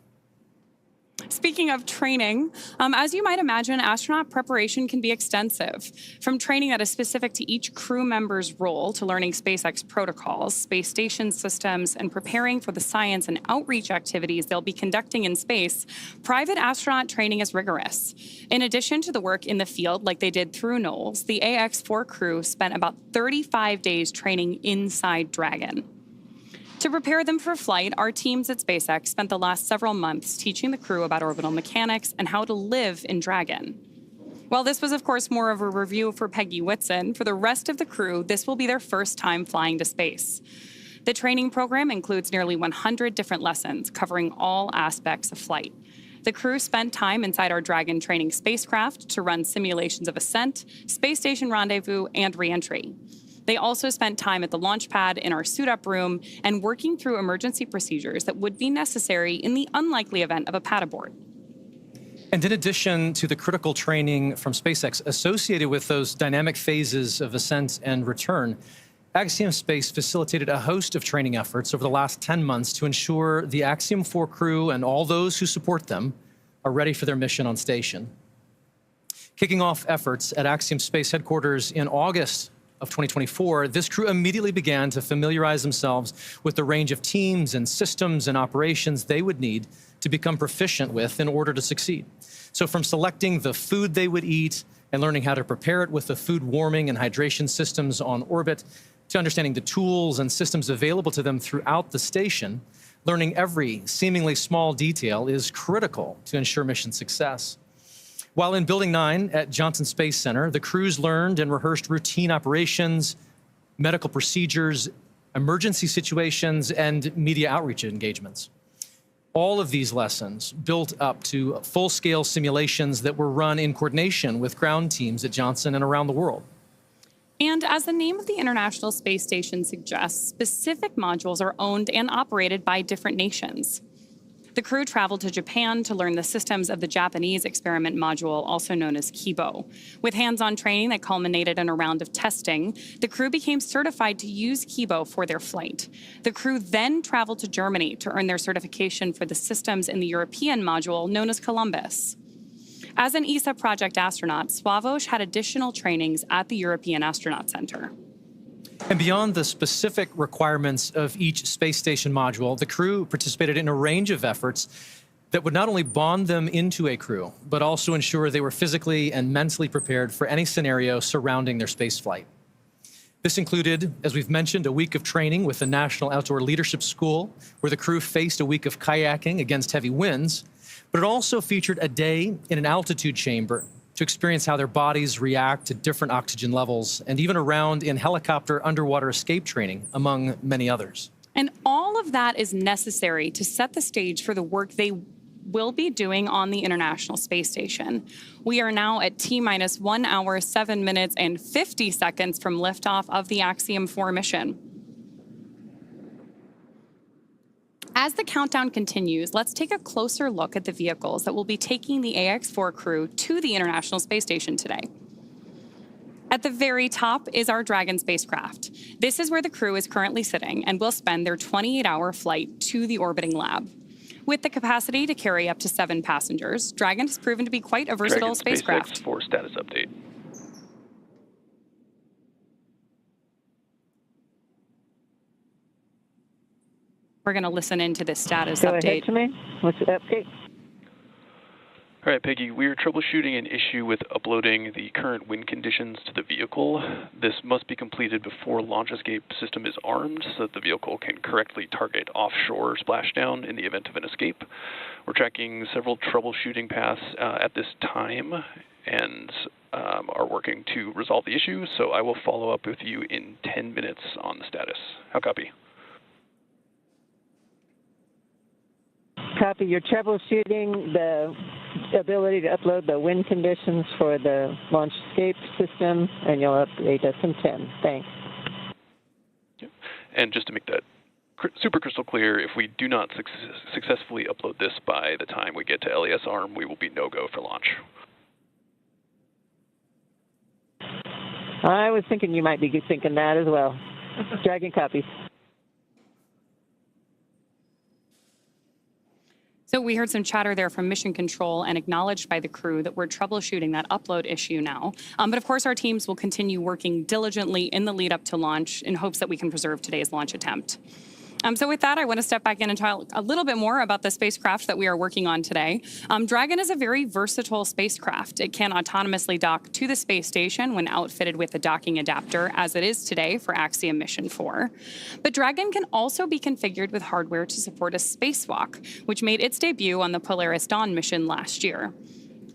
Speaking of training, as you might imagine, astronaut preparation can be extensive. From training that is specific to each crew member's role to learning SpaceX protocols, space station systems, and preparing for the science and outreach activities they'll be conducting in space, private astronaut training is rigorous. In addition to the work in the field like they did through Knowles, the Ax-4 crew spent about 35 days training inside Dragon. To prepare them for flight, our teams at SpaceX spent the last several months teaching the crew about orbital mechanics and how to live in Dragon. While this was, of course, more of a review for Peggy Whitson, for the rest of the crew, this will be their first time flying to space. The training program includes nearly 100 different lessons covering all aspects of flight. The crew spent time inside our Dragon training spacecraft to run simulations of ascent, space station rendezvous, and re-entry. They also spent time at the launch pad in our suit-up room and working through emergency procedures that would be necessary in the unlikely event of a pad abort. And in addition to the critical training from SpaceX associated with those dynamic phases of ascent and return, Axiom Space facilitated a host of training efforts over the last 10 months to ensure the Axiom 4 crew and all those who support them are ready for their mission on station. Kicking off efforts at Axiom Space headquarters in August of 2024, this crew immediately began to familiarize themselves with the range of teams and systems and operations they would need to become proficient with in order to succeed. So from selecting the food they would eat and learning how to prepare it with the food warming and hydration systems on orbit, to understanding the tools and systems available to them throughout the station, learning every seemingly small detail is critical to ensure mission success. While in Building 9 at Johnson Space Center, the crews learned and rehearsed routine operations, medical procedures, emergency situations, and media outreach engagements. All of these lessons built up to full-scale simulations that were run in coordination with ground teams at Johnson and around the world. And as the name of the International Space Station suggests, specific modules are owned and operated by different nations. The crew traveled to Japan to learn the systems of the Japanese experiment module, also known as Kibo. With hands-on training that culminated in a round of testing, the crew became certified to use Kibo for their flight. The crew then traveled to Germany to earn their certification for the systems in the European module, known as Columbus. As an ESA project astronaut, Slawosz had additional trainings at the European Astronaut Center. And beyond the specific requirements of each space station module, the crew participated in a range of efforts that would not only bond them into a crew, but also ensure they were physically and mentally prepared for any scenario surrounding their space flight. This included, as we've mentioned, a week of training with the National Outdoor Leadership School, where the crew faced a week of kayaking against heavy winds, but it also featured a day in an altitude chamber to experience how their bodies react to different oxygen levels, and even a round in helicopter underwater escape training, among many others. And all of that is necessary to set the stage for the work they will be doing on the International Space Station. We are now at T-minus 1 hour, 7 minutes, and 50 seconds from liftoff of the Axiom 4 mission. As the countdown continues, let's take a closer look at the vehicles that will be taking the Ax-4 crew to the International Space Station today. At the very top is our Dragon spacecraft. This is where the crew is currently sitting and will spend their 28-hour flight to the orbiting lab. With the capacity to carry up to 7 passengers, Dragon has proven to be quite a versatile spacecraft. SpaceX status update. We're going to listen into this status Go update. ahead to me. What's the update? All right, Peggy, we are troubleshooting an issue with uploading the current wind conditions to the vehicle. This must be completed before launch escape system is armed so that the vehicle can correctly target offshore splashdown in the event of an escape. We're tracking several troubleshooting paths at this time and are working to resolve the issue, so I will follow up with you in 10 minutes on the status. How copy? Copy. You're troubleshooting the ability to upload the wind conditions for the launch escape system, and you'll update us in 10. Thanks. And just to make that super crystal clear, if we do not successfully upload this by the time we get to LES arm, we will be no-go for launch. I was thinking you might be thinking that as well. Dragon copies. So we heard some chatter there from Mission Control and acknowledged by the crew that we're troubleshooting that upload issue now. But of course, our teams will continue working diligently in the lead up to launch in hopes that we can preserve today's launch attempt. So with that, I want to step back in and talk a little bit more about the spacecraft that we are working on today. Dragon is a very versatile spacecraft. It can autonomously dock to the space station when outfitted with a docking adapter, as it is today for Axiom Mission 4. But Dragon can also be configured with hardware to support a spacewalk, which made its debut on the Polaris Dawn mission last year.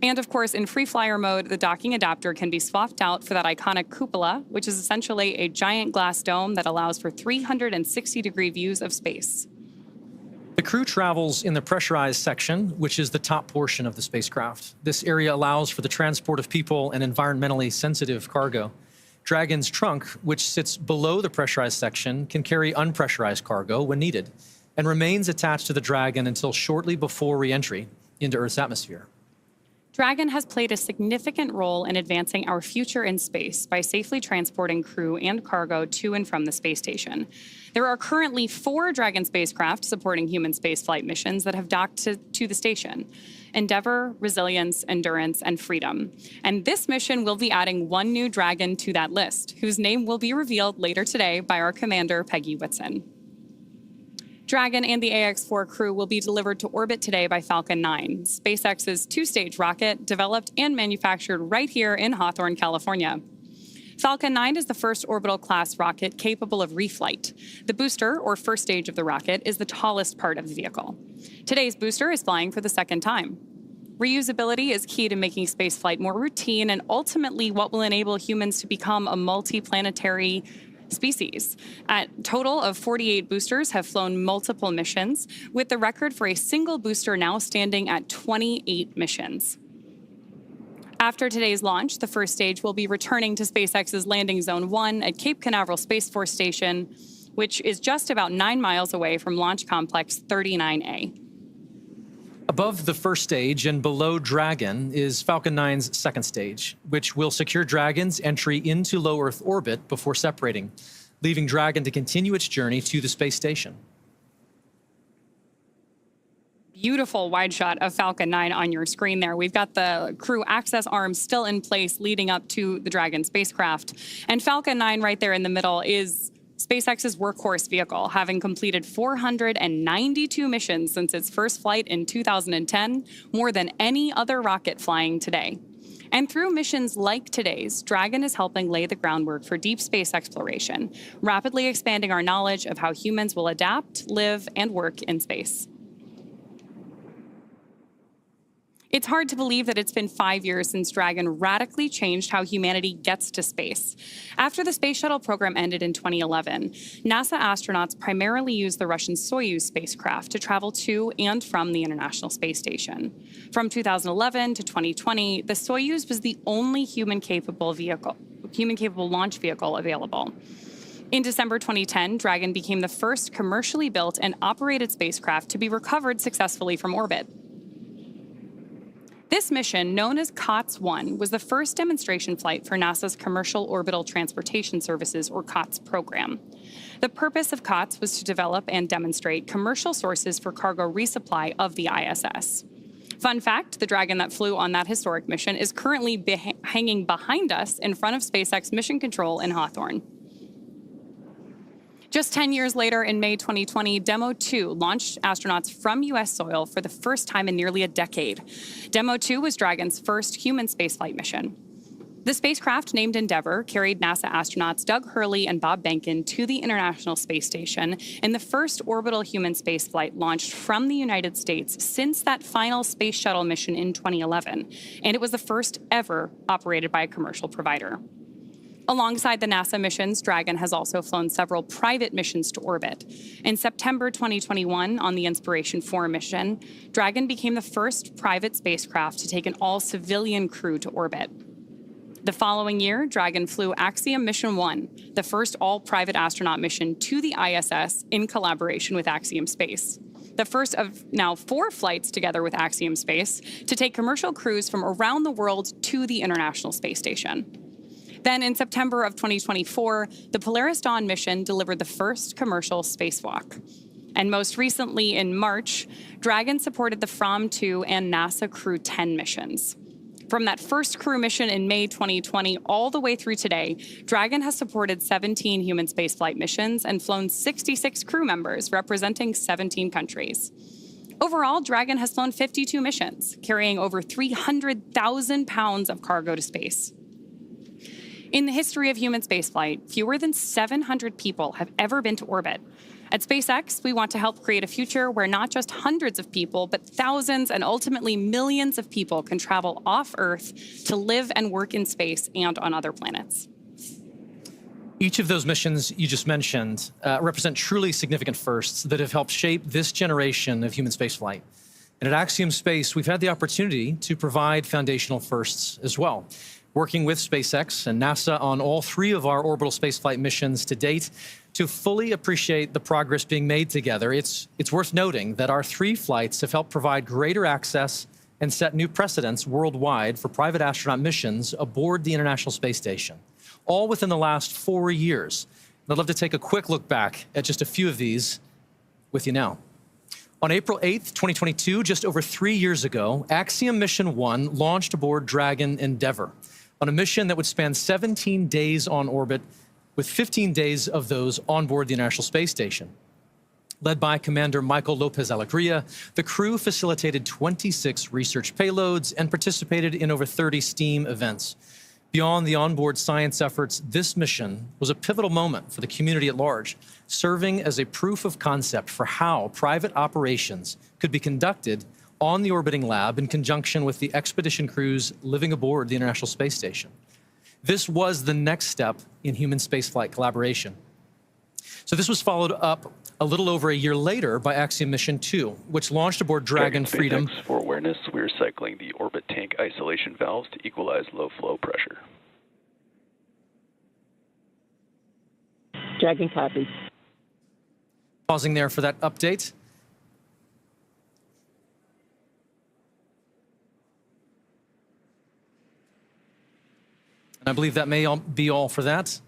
And of course, in free flyer mode, the docking adapter can be swapped out for that iconic cupola, which is essentially a giant glass dome that allows for 360-degree views of space. The crew travels in the pressurized section, which is the top portion of the spacecraft. This area allows for the transport of people and environmentally sensitive cargo. Dragon's trunk, which sits below the pressurized section, can carry unpressurized cargo when needed and remains attached to the Dragon until shortly before re-entry into Earth's atmosphere. Dragon has played a significant role in advancing our future in space by safely transporting crew and cargo to and from the space station. There are currently 4 Dragon spacecraft supporting human spaceflight missions that have docked to the station: Endeavour, Resilience, Endurance, and Freedom. And this mission will be adding 1 new Dragon to that list, whose name will be revealed later today by our commander, Peggy Whitson. Dragon and the Ax-4 crew will be delivered to orbit today by Falcon 9, SpaceX's 2-stage rocket developed and manufactured right here in Hawthorne, California. Falcon 9 is the first orbital-class rocket capable of reflight. The booster, or first stage of the rocket, is the tallest part of the vehicle. Today's booster is flying for the 2nd time. Reusability is key to making spaceflight more routine and ultimately what will enable humans to become a multi-planetary species. A total of 48 boosters have flown multiple missions, with the record for a single booster now standing at 28 missions. After today's launch, the first stage will be returning to SpaceX's Landing Zone 1 at Cape Canaveral Space Force Station, which is just about 9 miles away from Launch Complex 39A. Above the first stage and below Dragon is Falcon 9's 2nd stage, which will secure Dragon's entry into low Earth orbit before separating, leaving Dragon to continue its journey to the space station. Beautiful wide shot of Falcon 9 on your screen there. We've got the crew access arms still in place leading up to the Dragon spacecraft. And Falcon 9 right there in the middle is SpaceX's workhorse vehicle, having completed 492 missions since its first flight in 2010, more than any other rocket flying today. And through missions like today's, Dragon is helping lay the groundwork for deep space exploration, rapidly expanding our knowledge of how humans will adapt, live, and work in space. It's hard to believe that it's been 5 years since Dragon radically changed how humanity gets to space. After the space shuttle program ended in 2011, NASA astronauts primarily used the Russian Soyuz spacecraft to travel to and from the International Space Station. From 2011 to 2020, the Soyuz was the only human-capable launch vehicle available. In December 2010, Dragon became the first commercially built and operated spacecraft to be recovered successfully from orbit. This mission, known as COTS-1, was the first demonstration flight for NASA's Commercial Orbital Transportation Services, or COTS program. The purpose of COTS was to develop and demonstrate commercial sources for cargo resupply of the ISS. Fun fact, the Dragon that flew on that historic mission is currently hanging behind us in front of SpaceX Mission Control in Hawthorne. Just 10 years later, in May 2020, Demo 2 launched astronauts from U.S. soil for the first time in nearly a decade. Demo 2 was Dragon's first human spaceflight mission. The spacecraft, named Endeavour, carried NASA astronauts Doug Hurley and Bob Behnken to the International Space Station in the first orbital human spaceflight launched from the United States since that final space shuttle mission in 2011, and it was the first ever operated by a commercial provider. Alongside the NASA missions, Dragon has also flown several private missions to orbit. In September 2021, on the Inspiration 4 mission, Dragon became the first private spacecraft to take an all-civilian crew to orbit. The following year, Dragon flew Axiom Mission 1, the first all-private astronaut mission to the ISS in collaboration with Axiom Space. The first of now 4 flights together with Axiom Space to take commercial crews from around the world to the International Space Station. Then in September of 2024, the Polaris Dawn mission delivered the first commercial spacewalk. And most recently in March, Dragon supported the From 2 and NASA Crew 10 missions. From that first crew mission in May 2020 all the way through today, Dragon has supported 17 human spaceflight missions and flown 66 crew members representing 17 countries. Overall, Dragon has flown 52 missions, carrying over 300,000 pounds of cargo to space. In the history of human spaceflight, fewer than 700 people have ever been to orbit. At SpaceX, we want to help create a future where not just hundreds of people, but thousands and ultimately millions of people can travel off Earth to live and work in space and on other planets. Each of those missions you just mentioned represent truly significant firsts that have helped shape this generation of human spaceflight. And at Axiom Space, we've had the opportunity to provide foundational firsts as well. Working with SpaceX and NASA on all 3 of our orbital spaceflight missions to date, to fully appreciate the progress being made together, it's worth noting that our 3 flights have helped provide greater access and set new precedents worldwide for private astronaut missions aboard the International Space Station, all within the last 4 years. And I'd love to take a quick look back at just a few of these with you now. On April 8th, 2022, just over 3 years ago, Axiom Mission 1 launched aboard Dragon Endeavour on a mission that would span 17 days on orbit, with 15 days of those on board the International Space Station. Led by Commander Michael Lopez Alegria, the crew facilitated 26 research payloads and participated in over 30 STEAM events. Beyond the onboard science efforts, this mission was a pivotal moment for the community at large, serving as a proof of concept for how private operations could be conducted on the orbiting lab in conjunction with the expedition crews living aboard the International Space Station. This was the next step in human spaceflight collaboration. So this was followed up a little over a year later by Axiom Mission 2, which launched aboard Dragon Freedom. For awareness, we're cycling the orbit tank isolation valves to equalize low flow pressure. Dragon copy. Pausing there for that update. And I believe that may be all for that.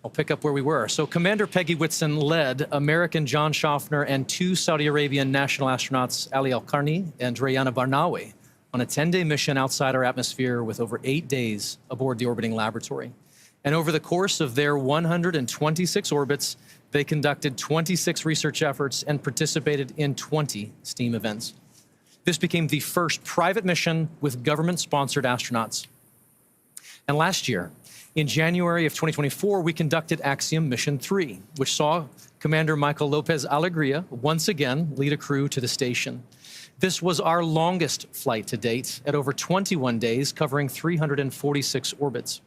I'll pick up where we were. So Commander Peggy Whitson led American John Schaffner and 2 Saudi Arabian national astronauts, Ali Al-Qarni and Rayana Barnawi, on a 10-day mission outside our atmosphere with over 8 days aboard the orbiting laboratory. And over the course of their 126 orbits, they conducted 26 research efforts and participated in 20 STEAM events. This became the first private mission with government-sponsored astronauts. And last year, in January of 2024, we conducted Axiom Mission 3, which saw Commander Michael Lopez Alegria once again lead a crew to the station. This was our longest flight to date at over 21 days, covering 346 orbits.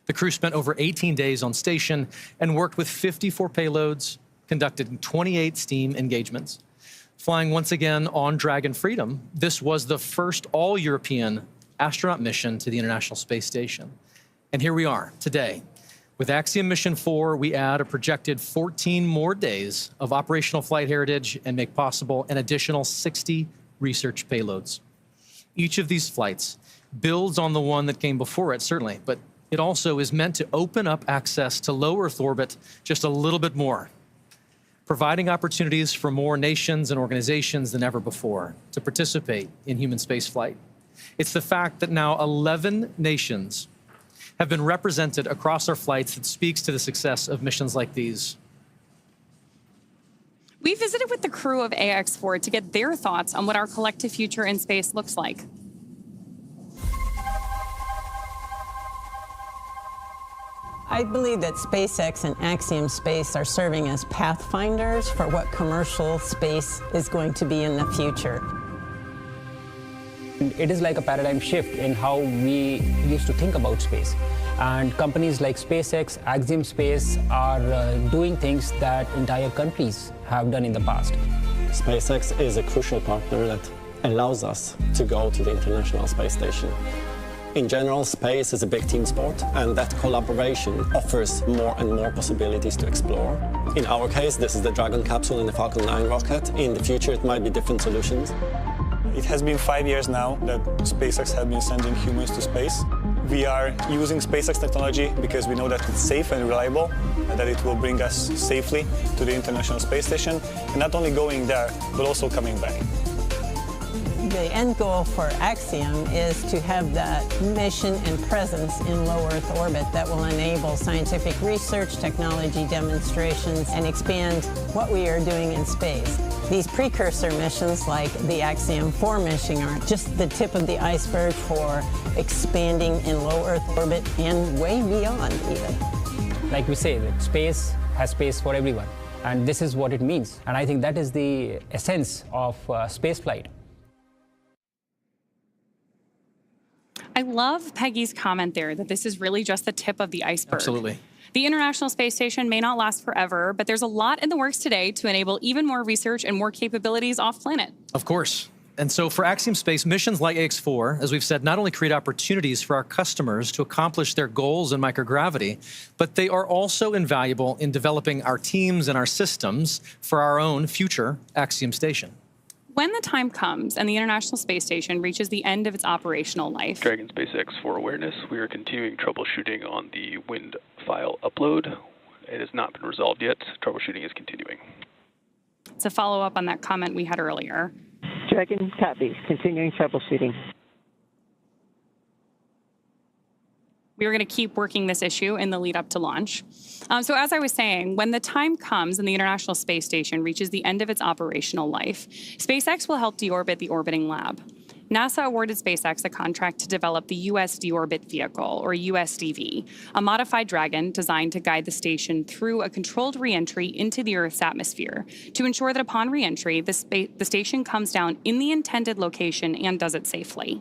The crew spent over 18 days on station and worked with 54 payloads, conducted 28 STEAM engagements. Flying once again on Dragon Freedom, this was the first all-European astronaut mission to the International Space Station. And here we are today. With Axiom Mission 4, we add a projected 14 more days of operational flight heritage and make possible an additional 60 research payloads. Each of these flights builds on the one that came before it, certainly, but it also is meant to open up access to low Earth orbit just a little bit more, providing opportunities for more nations and organizations than ever before to participate in human spaceflight. It's the fact that now 11 nations have been represented across our flights that speaks to the success of missions like these. We visited with the crew of Ax-4 to get their thoughts on what our collective future in space looks like. I believe that SpaceX and Axiom Space are serving as pathfinders for what commercial space is going to be in the future. it is like a paradigm shift in how we used to think about space. And companies like SpaceX, Axiom Space are doing things that entire countries have done in the past. SpaceX is a crucial partner that allows us to go to the International Space Station. In general, space is a big team sport, and that collaboration offers more and more possibilities to explore. In our case, this is the Dragon capsule and the Falcon 9 rocket. In the future, it might be different solutions. It has been 5 years now that SpaceX has been sending humans to space. We are using SpaceX technology because we know that it's safe and reliable, and that it will bring us safely to the International Space Station, and not only going there, but also coming back. The end goal for Axiom is to have that mission and presence in low Earth orbit that will enable scientific research, technology demonstrations, and expand what we are doing in space. These precursor missions, like the Axiom 4 mission, are just the tip of the iceberg for expanding in low Earth orbit and way beyond even. Like we say, that space has space for everyone, and this is what it means. And I think that is the essence of spaceflight. I love Peggy's comment there that this is really just the tip of the iceberg. Absolutely. The International Space Station may not last forever, but there's a lot in the works today to enable even more research and more capabilities off-planet. Of course. And so for Axiom Space, missions like Ax-4, as we've said, not only create opportunities for our customers to accomplish their goals in microgravity, but they are also invaluable in developing our teams and our systems for our own future Axiom Station. When the time comes and the International Space Station reaches the end of its operational life. Dragon SpaceX for awareness, we are continuing troubleshooting on the wind file upload. It has not been resolved yet. Troubleshooting is continuing. To follow up on that comment we had earlier. Dragon copies, continuing troubleshooting. We are going to keep working this issue in the lead up to launch. So as I was saying, when the time comes and the International Space Station reaches the end of its operational life, SpaceX will help deorbit the orbiting lab. NASA awarded SpaceX a contract to develop the US Deorbit Vehicle, or USDV, a modified Dragon designed to guide the station through a controlled reentry into the Earth's atmosphere to ensure that upon reentry, the station comes down in the intended location and does it safely.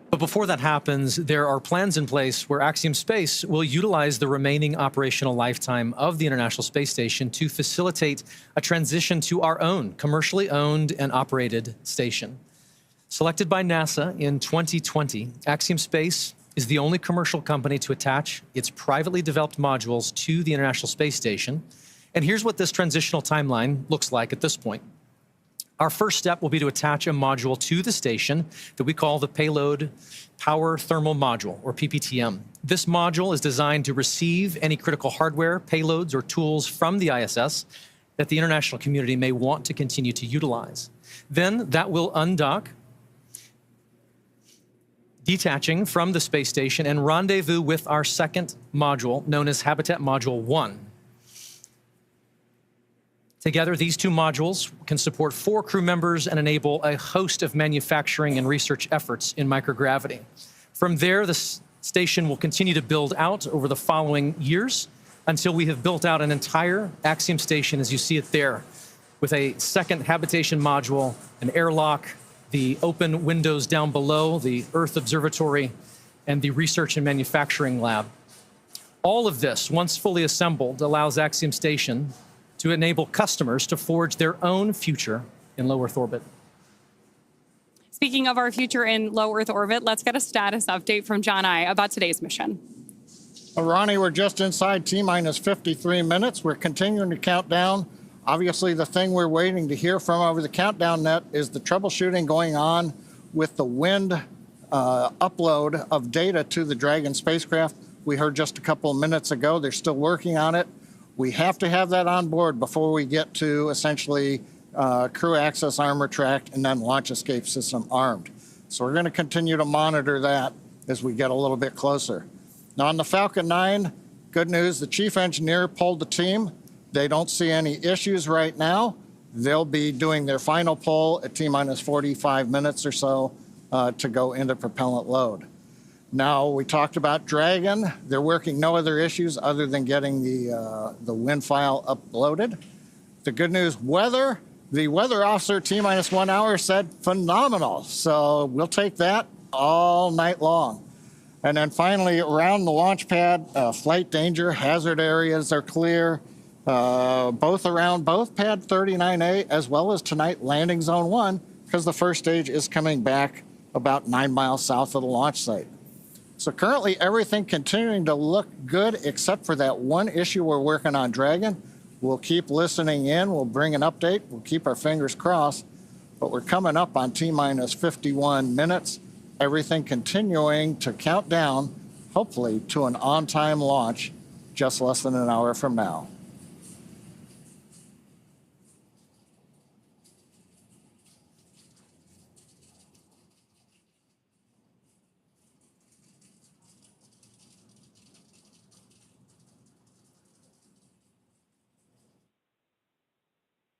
But before that happens, there are plans in place where Axiom Space will utilize the remaining operational lifetime of the International Space Station to facilitate a transition to our own commercially owned and operated station. Selected by NASA in 2020, Axiom Space is the only commercial company to attach its privately developed modules to the International Space Station. And here's what this transitional timeline looks like at this point. Our first step will be to attach a module to the station that we call the Payload Power Thermal Module, or PPTM. This module is designed to receive any critical hardware, payloads, or tools from the ISS that the international community may want to continue to utilize. Then that will undock, detaching from the space station and rendezvous with our second module, known as Habitat Module 1. Together, these two modules can support 4 crew members and enable a host of manufacturing and research efforts in microgravity. From there, the station will continue to build out over the following years until we have built out an entire Axiom station as you see it there, with a second habitation module, an airlock, the open windows down below, the Earth Observatory, and the research and manufacturing lab. All of this, once fully assembled, allows Axiom Station to enable customers to forge their own future in low Earth orbit. Speaking of our future in low Earth orbit, let's get a status update from John I about today's mission. Well, Ronnie, we're just inside T-minus 53 minutes. We're continuing to count down. Obviously, the thing we're waiting to hear from over the countdown net is the troubleshooting going on with the wind upload of data to the Dragon spacecraft. We heard just a couple of minutes ago, they're still working on it. We have to have that on board before we get to essentially crew access armor track and then launch escape system armed. So we're going to continue to monitor that as we get a little bit closer. Now on the Falcon 9, good news, the chief engineer pulled the team. They don't see any issues right now. They'll be doing their final pull at T-minus 45 minutes or so to go into propellant load. Now, we talked about Dragon. They're working no other issues other than getting the wind file uploaded. The good news, weather The weather officer, T-minus 1 hour, said phenomenal. So we'll take that all night long. And then finally, around the launch pad, flight danger, hazard areas are clear, both around both pad 39A as well as tonight landing zone 1, because the first stage is coming back about 9 miles south of the launch site. So currently everything continuing to look good except for that one issue we're working on, Dragon. We'll keep listening in, we'll bring an update, we'll keep our fingers crossed, but we're coming up on T-minus 51 minutes. Everything continuing to count down, hopefully to an on-time launch just less than an hour from now.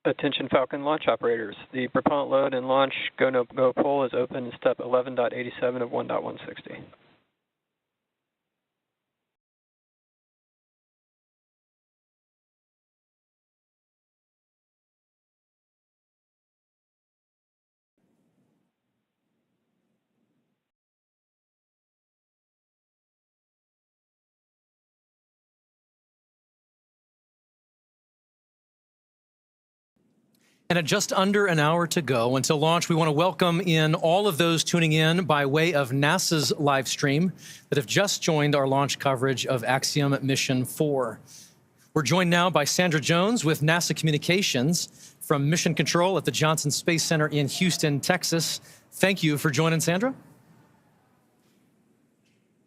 Attention Falcon launch operators. The propellant load and launch go-no-go poll is open in step 11.87 of 1.160. And at just under an hour to go until launch, we want to welcome in all of those tuning in by way of NASA's live stream that have just joined our launch coverage of Axiom Mission 4. We're joined now by Sandra Jones with NASA Communications from Mission Control at the Johnson Space Center in Houston, Texas. Thank you for joining, Sandra.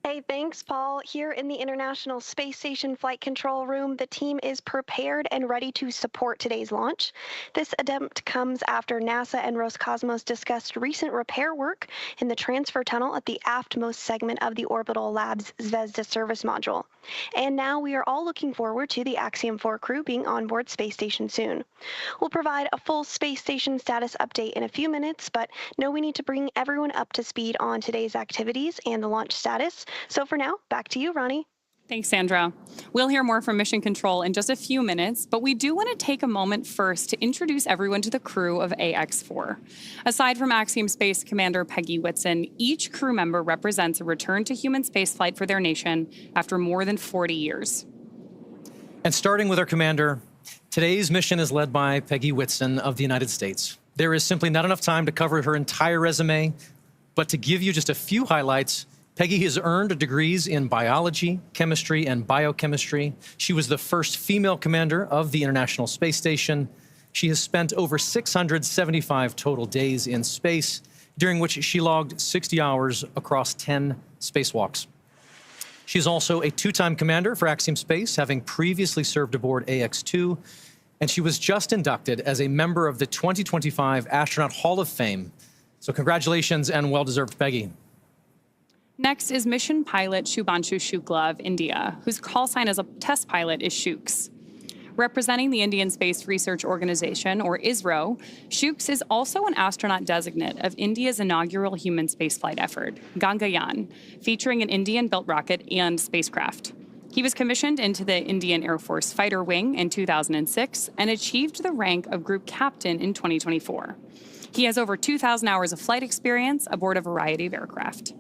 Hey, thanks, Paul. Here in the International Space Station Flight Control Room, the team is prepared and ready to support today's launch. This attempt comes after NASA and Roscosmos discussed recent repair work in the transfer tunnel at the aftmost segment of the Orbital Labs Zvezda service module. And now we are all looking forward to the Axiom 4 crew being on board Space Station soon. We'll provide a full Space Station status update in a few minutes, but know we need to bring everyone up to speed on today's activities and the launch status. So for now, back to you, Ronnie. Thanks, Sandra. We'll hear more from Mission Control in just a few minutes, but we do want to take a moment first to introduce everyone to the crew of Ax-4. Aside from Axiom Space Commander Peggy Whitson, each crew member represents a return to human spaceflight for their nation after more than 40 years. And starting with our commander, today's mission is led by Peggy Whitson of the United States. There is simply not enough time to cover her entire resume, but to give you just a few highlights, Peggy has earned degrees in biology, chemistry, and biochemistry. She was the first female commander of the International Space Station. She has spent over 675 total days in space, during which she logged 60 hours across 10 spacewalks. She's also a two-time commander for Axiom Space, having previously served aboard AX-2, and she was just inducted as a member of the 2025 Astronaut Hall of Fame. So congratulations and well-deserved, Peggy. Next is mission pilot Shubhanshu Shukla of India, whose call sign as a test pilot is Shuks. Representing the Indian Space Research Organization, or ISRO, Shuks is also an astronaut designate of India's inaugural human spaceflight effort, Gangayaan, featuring an Indian-built rocket and spacecraft. He was commissioned into the Indian Air Force Fighter Wing in 2006 and achieved the rank of Group Captain in 2024. He has over 2,000 hours of flight experience aboard a variety of aircraft.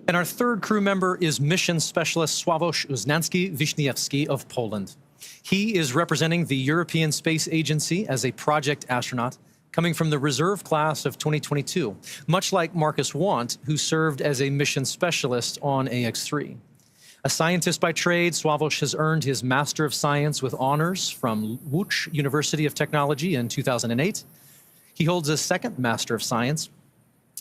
And our third crew member is Mission Specialist Slawosz Uznariski-Wisniewski of Poland. He is representing the European Space Agency as a project astronaut, coming from the reserve class of 2022, much like Marcus Want, who served as a mission specialist on AX-3. A scientist by trade, Slawosz has earned his Master of Science with honors from Łódź University of Technology in 2008. He holds a second Master of Science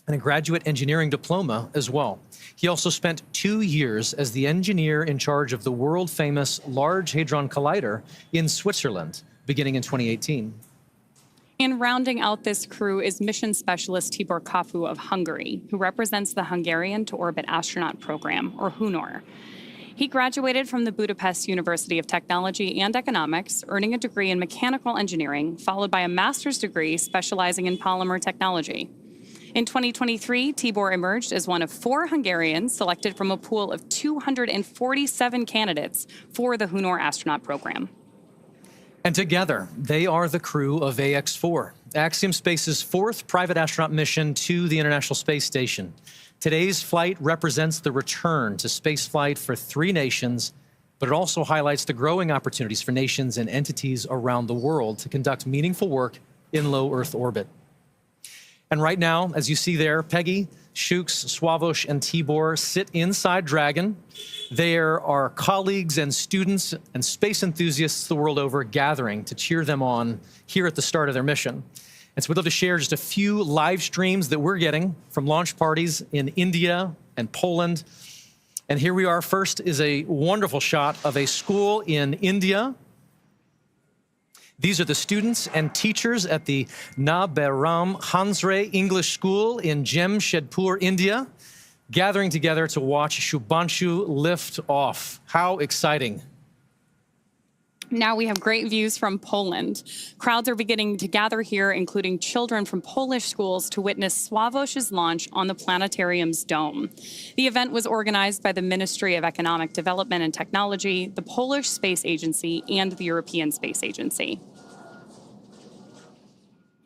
and a graduate engineering diploma as well. He also spent 2 years as the engineer in charge of the world-famous Large Hadron Collider in Switzerland, beginning in 2018. And rounding out this crew is mission specialist Tibor Kapu of Hungary, who represents the Hungarian to Orbit Astronaut Program, or HUNOR. He graduated from the Budapest University of Technology and Economics, earning a degree in mechanical engineering, followed by a master's degree specializing in polymer technology. In 2023, Tibor emerged as one of 4 Hungarians selected from a pool of 247 candidates for the HUNOR astronaut program. And together, they are the crew of Ax-4, Axiom Space's 4th private astronaut mission to the International Space Station. Today's flight represents the return to spaceflight for 3 nations, but it also highlights the growing opportunities for nations and entities around the world to conduct meaningful work in low Earth orbit. And right now, as you see there, Peggy, Shukla, Slawosz, and Tibor sit inside Dragon. There are colleagues and students and space enthusiasts the world over gathering to cheer them on here at the start of their mission. And so we'd love to share just a few live streams that we're getting from launch parties in India and Poland. And here we are. First is a wonderful shot of a school in India. These are the students and teachers at the Naberam Hansre English School in Jamshedpur, India, gathering together to watch Shubhanshu lift off. How exciting. Now we have great views from Poland. Crowds are beginning to gather here, including children from Polish schools, to witness Slawosz's launch on the planetarium's dome. The event was organized by the Ministry of Economic Development and Technology, the Polish Space Agency, and the European Space Agency.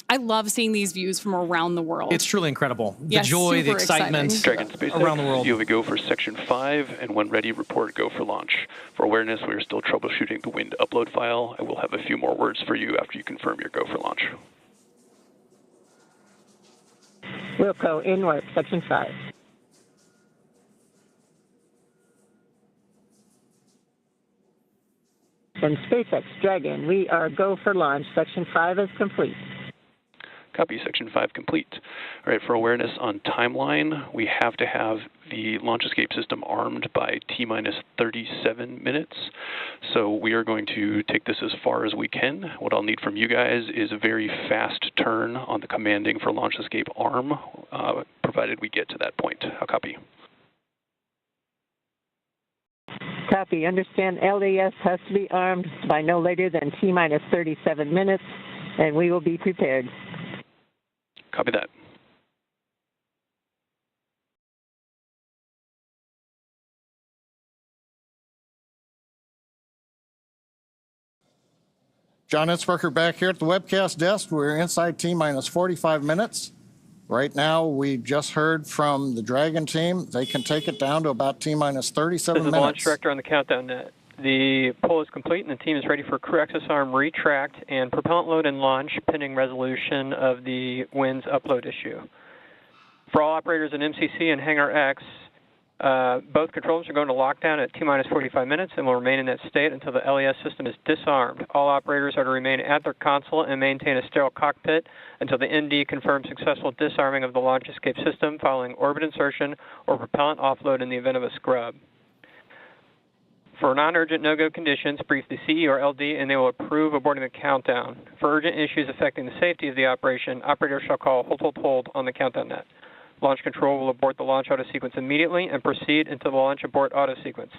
I love seeing these views from around the world. It's truly incredible. The Yes, joy, the super excitement exciting. Dragon SpaceX, around the world. you have a go for Section 5, and when ready, report go for launch. For awareness, we are still troubleshooting the wind upload file. I will have a few more words for you after you confirm your go for launch. Wilco, in work, Section 5. And SpaceX, Dragon, we are go for launch. Section 5 is complete. Copy, Section 5 complete. All right, for awareness on timeline, we have to have the launch escape system armed by T-minus 37 minutes. So we are going to take this as far as we can. What I'll need from you guys is a very fast turn on the commanding for launch escape arm, provided we get to that point. I'll copy. Copy. Understand LAS has to be armed by no later than T-minus 37 minutes, and we will be prepared. Copy that. John Itzberger back here at the webcast desk. We're inside T-minus 45 minutes. Right now, we just heard from the Dragon team. They can take it down to about T-minus 37 This is minutes. the launch director on the countdown net. The poll is complete, and the team is ready for crew access arm retract and propellant load and launch, pending resolution of the winds upload issue. For all operators in MCC and Hangar X, both controls are going to lockdown at T-minus 45 minutes and will remain in that state until the LES system is disarmed. All operators are to remain at their console and maintain a sterile cockpit until the ND confirms successful disarming of the launch escape system following orbit insertion or propellant offload in the event of a scrub. For non-urgent no-go conditions, brief the CE or LD and they will approve aborting the countdown. For urgent issues affecting the safety of the operation, operators shall call hold on the countdown net. Launch control will abort the launch auto sequence immediately and proceed until the launch abort auto sequence.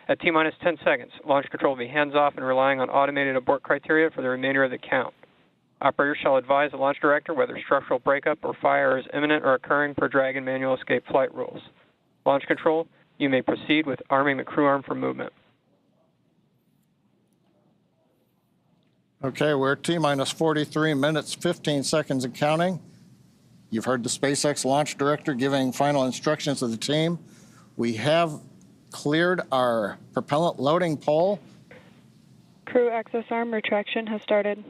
At T-minus 10 seconds, launch control will be hands-off and relying on automated abort criteria for the remainder of the count. Operators shall advise the launch director whether structural breakup or fire is imminent or occurring per Dragon manual escape flight rules. Launch control, you may proceed with arming the crew arm for movement. Okay, we're at T-minus 43 minutes, 15 seconds and counting. You've heard the SpaceX launch director giving final instructions to the team. We have cleared our propellant loading pole. Crew access arm retraction has started.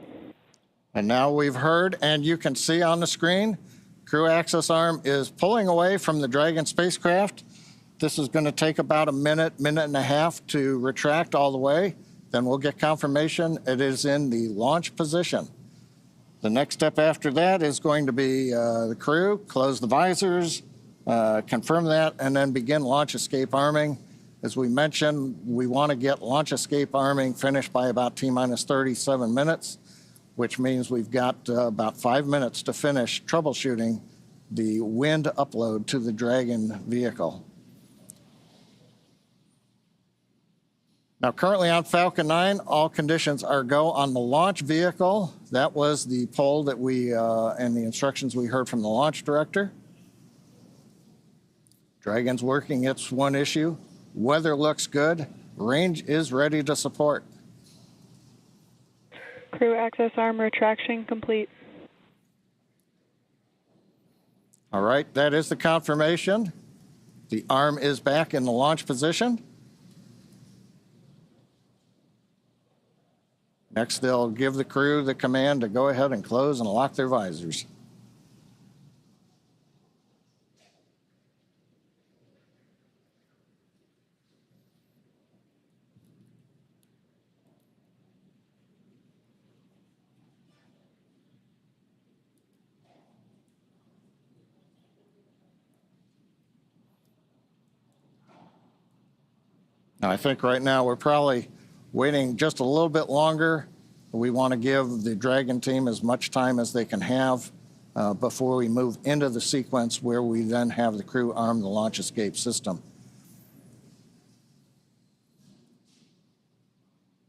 And now we've heard, and you can see on the screen, crew access arm is pulling away from the Dragon spacecraft. This is going to take about a minute, minute and a half to retract all the way. Then we'll get confirmation it is in the launch position. The next step after that is going to be the crew, close the visors, confirm that, and then begin launch escape arming. As we mentioned, we want to get launch escape arming finished by about T-minus 37 minutes, which means we've got about 5 minutes to finish troubleshooting the wind upload to the Dragon vehicle. Now, currently on Falcon 9, all conditions are go on the launch vehicle. That was the poll that we, and the instructions we heard from the launch director. Dragon's working its one issue. Weather looks good. Range is ready to support. Crew access arm retraction complete. All right, that is the confirmation. The arm is back in the launch position. Next, they'll give the crew the command to go ahead and close and lock their visors. Now, I think right now we're probably waiting just a little bit longer. We want to give the Dragon team as much time as they can have before we move into the sequence where we then have the crew arm the launch escape system.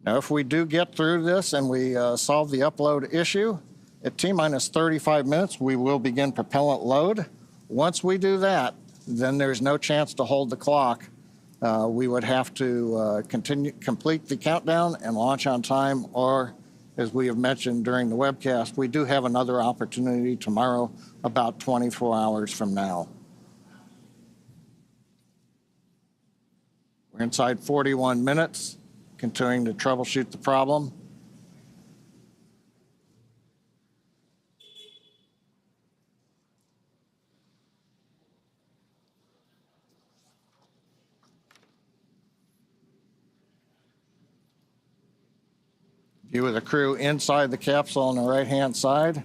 Now, if we do get through this and we solve the upload issue, at T-minus 35 minutes, we will begin propellant load. Once we do that, then there's no chance to hold the clock. We would have to complete the countdown and launch on time, or as we have mentioned during the webcast, we do have another opportunity tomorrow about 24 hours from now. We're inside 41 minutes, continuing to troubleshoot the problem. View of the crew inside the capsule on the right-hand side.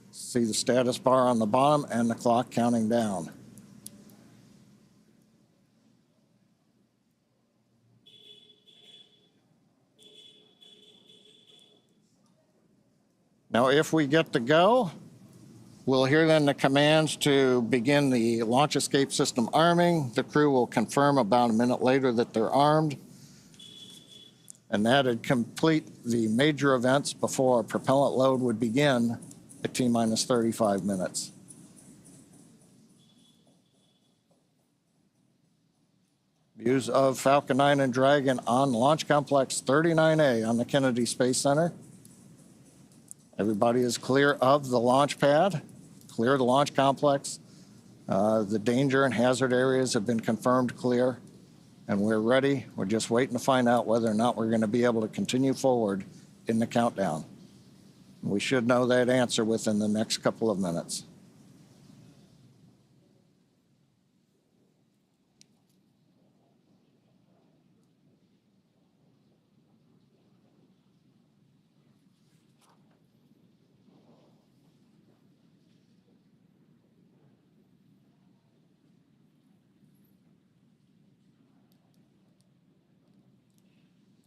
See the status bar on the bottom and the clock counting down. Now, if we get to go, we'll hear then the commands to begin the launch escape system arming. The crew will confirm about a minute later that they're armed. And that'd complete the major events before a propellant load would begin at T-minus 35 minutes. Views of Falcon 9 and Dragon on Launch Complex 39A on the Kennedy Space Center. Everybody is clear of the launch pad, clear of the launch complex. The danger and hazard areas have been confirmed clear, and we're ready. We're just waiting to find out whether or not we're going to be able to continue forward in the countdown. We should know that answer within the next couple of minutes.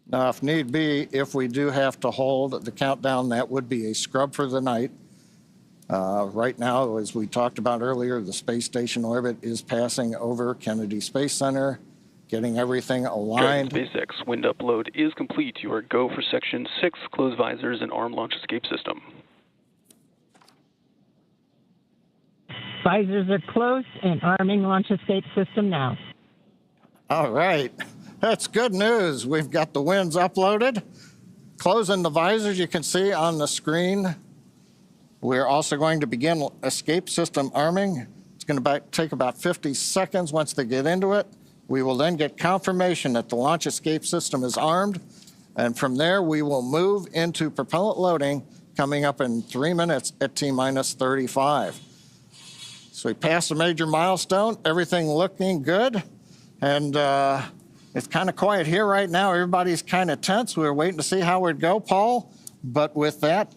Now, if need be, if we do have to hold the countdown, that would be a scrub for the night. Right now, as we talked about earlier, the space station orbit is passing over Kennedy Space Center, getting everything aligned. SpaceX wind upload is complete. You are go for Section 6, close visors and arm launch escape system. Visors are closed and arming launch escape system now. All right. That's good news. We've got the winds uploaded. Closing the visors, you can see on the screen. We're also going to begin escape system arming. It's going to take about 50 seconds once they get into it. We will then get confirmation that the launch escape system is armed. And from there, we will move into propellant loading coming up in 3 minutes at T-minus 35. So we passed a major milestone, everything looking good. And it's kind of quiet here right now. Everybody's kind of tense. We're waiting to see how it would go, Paul. But with that,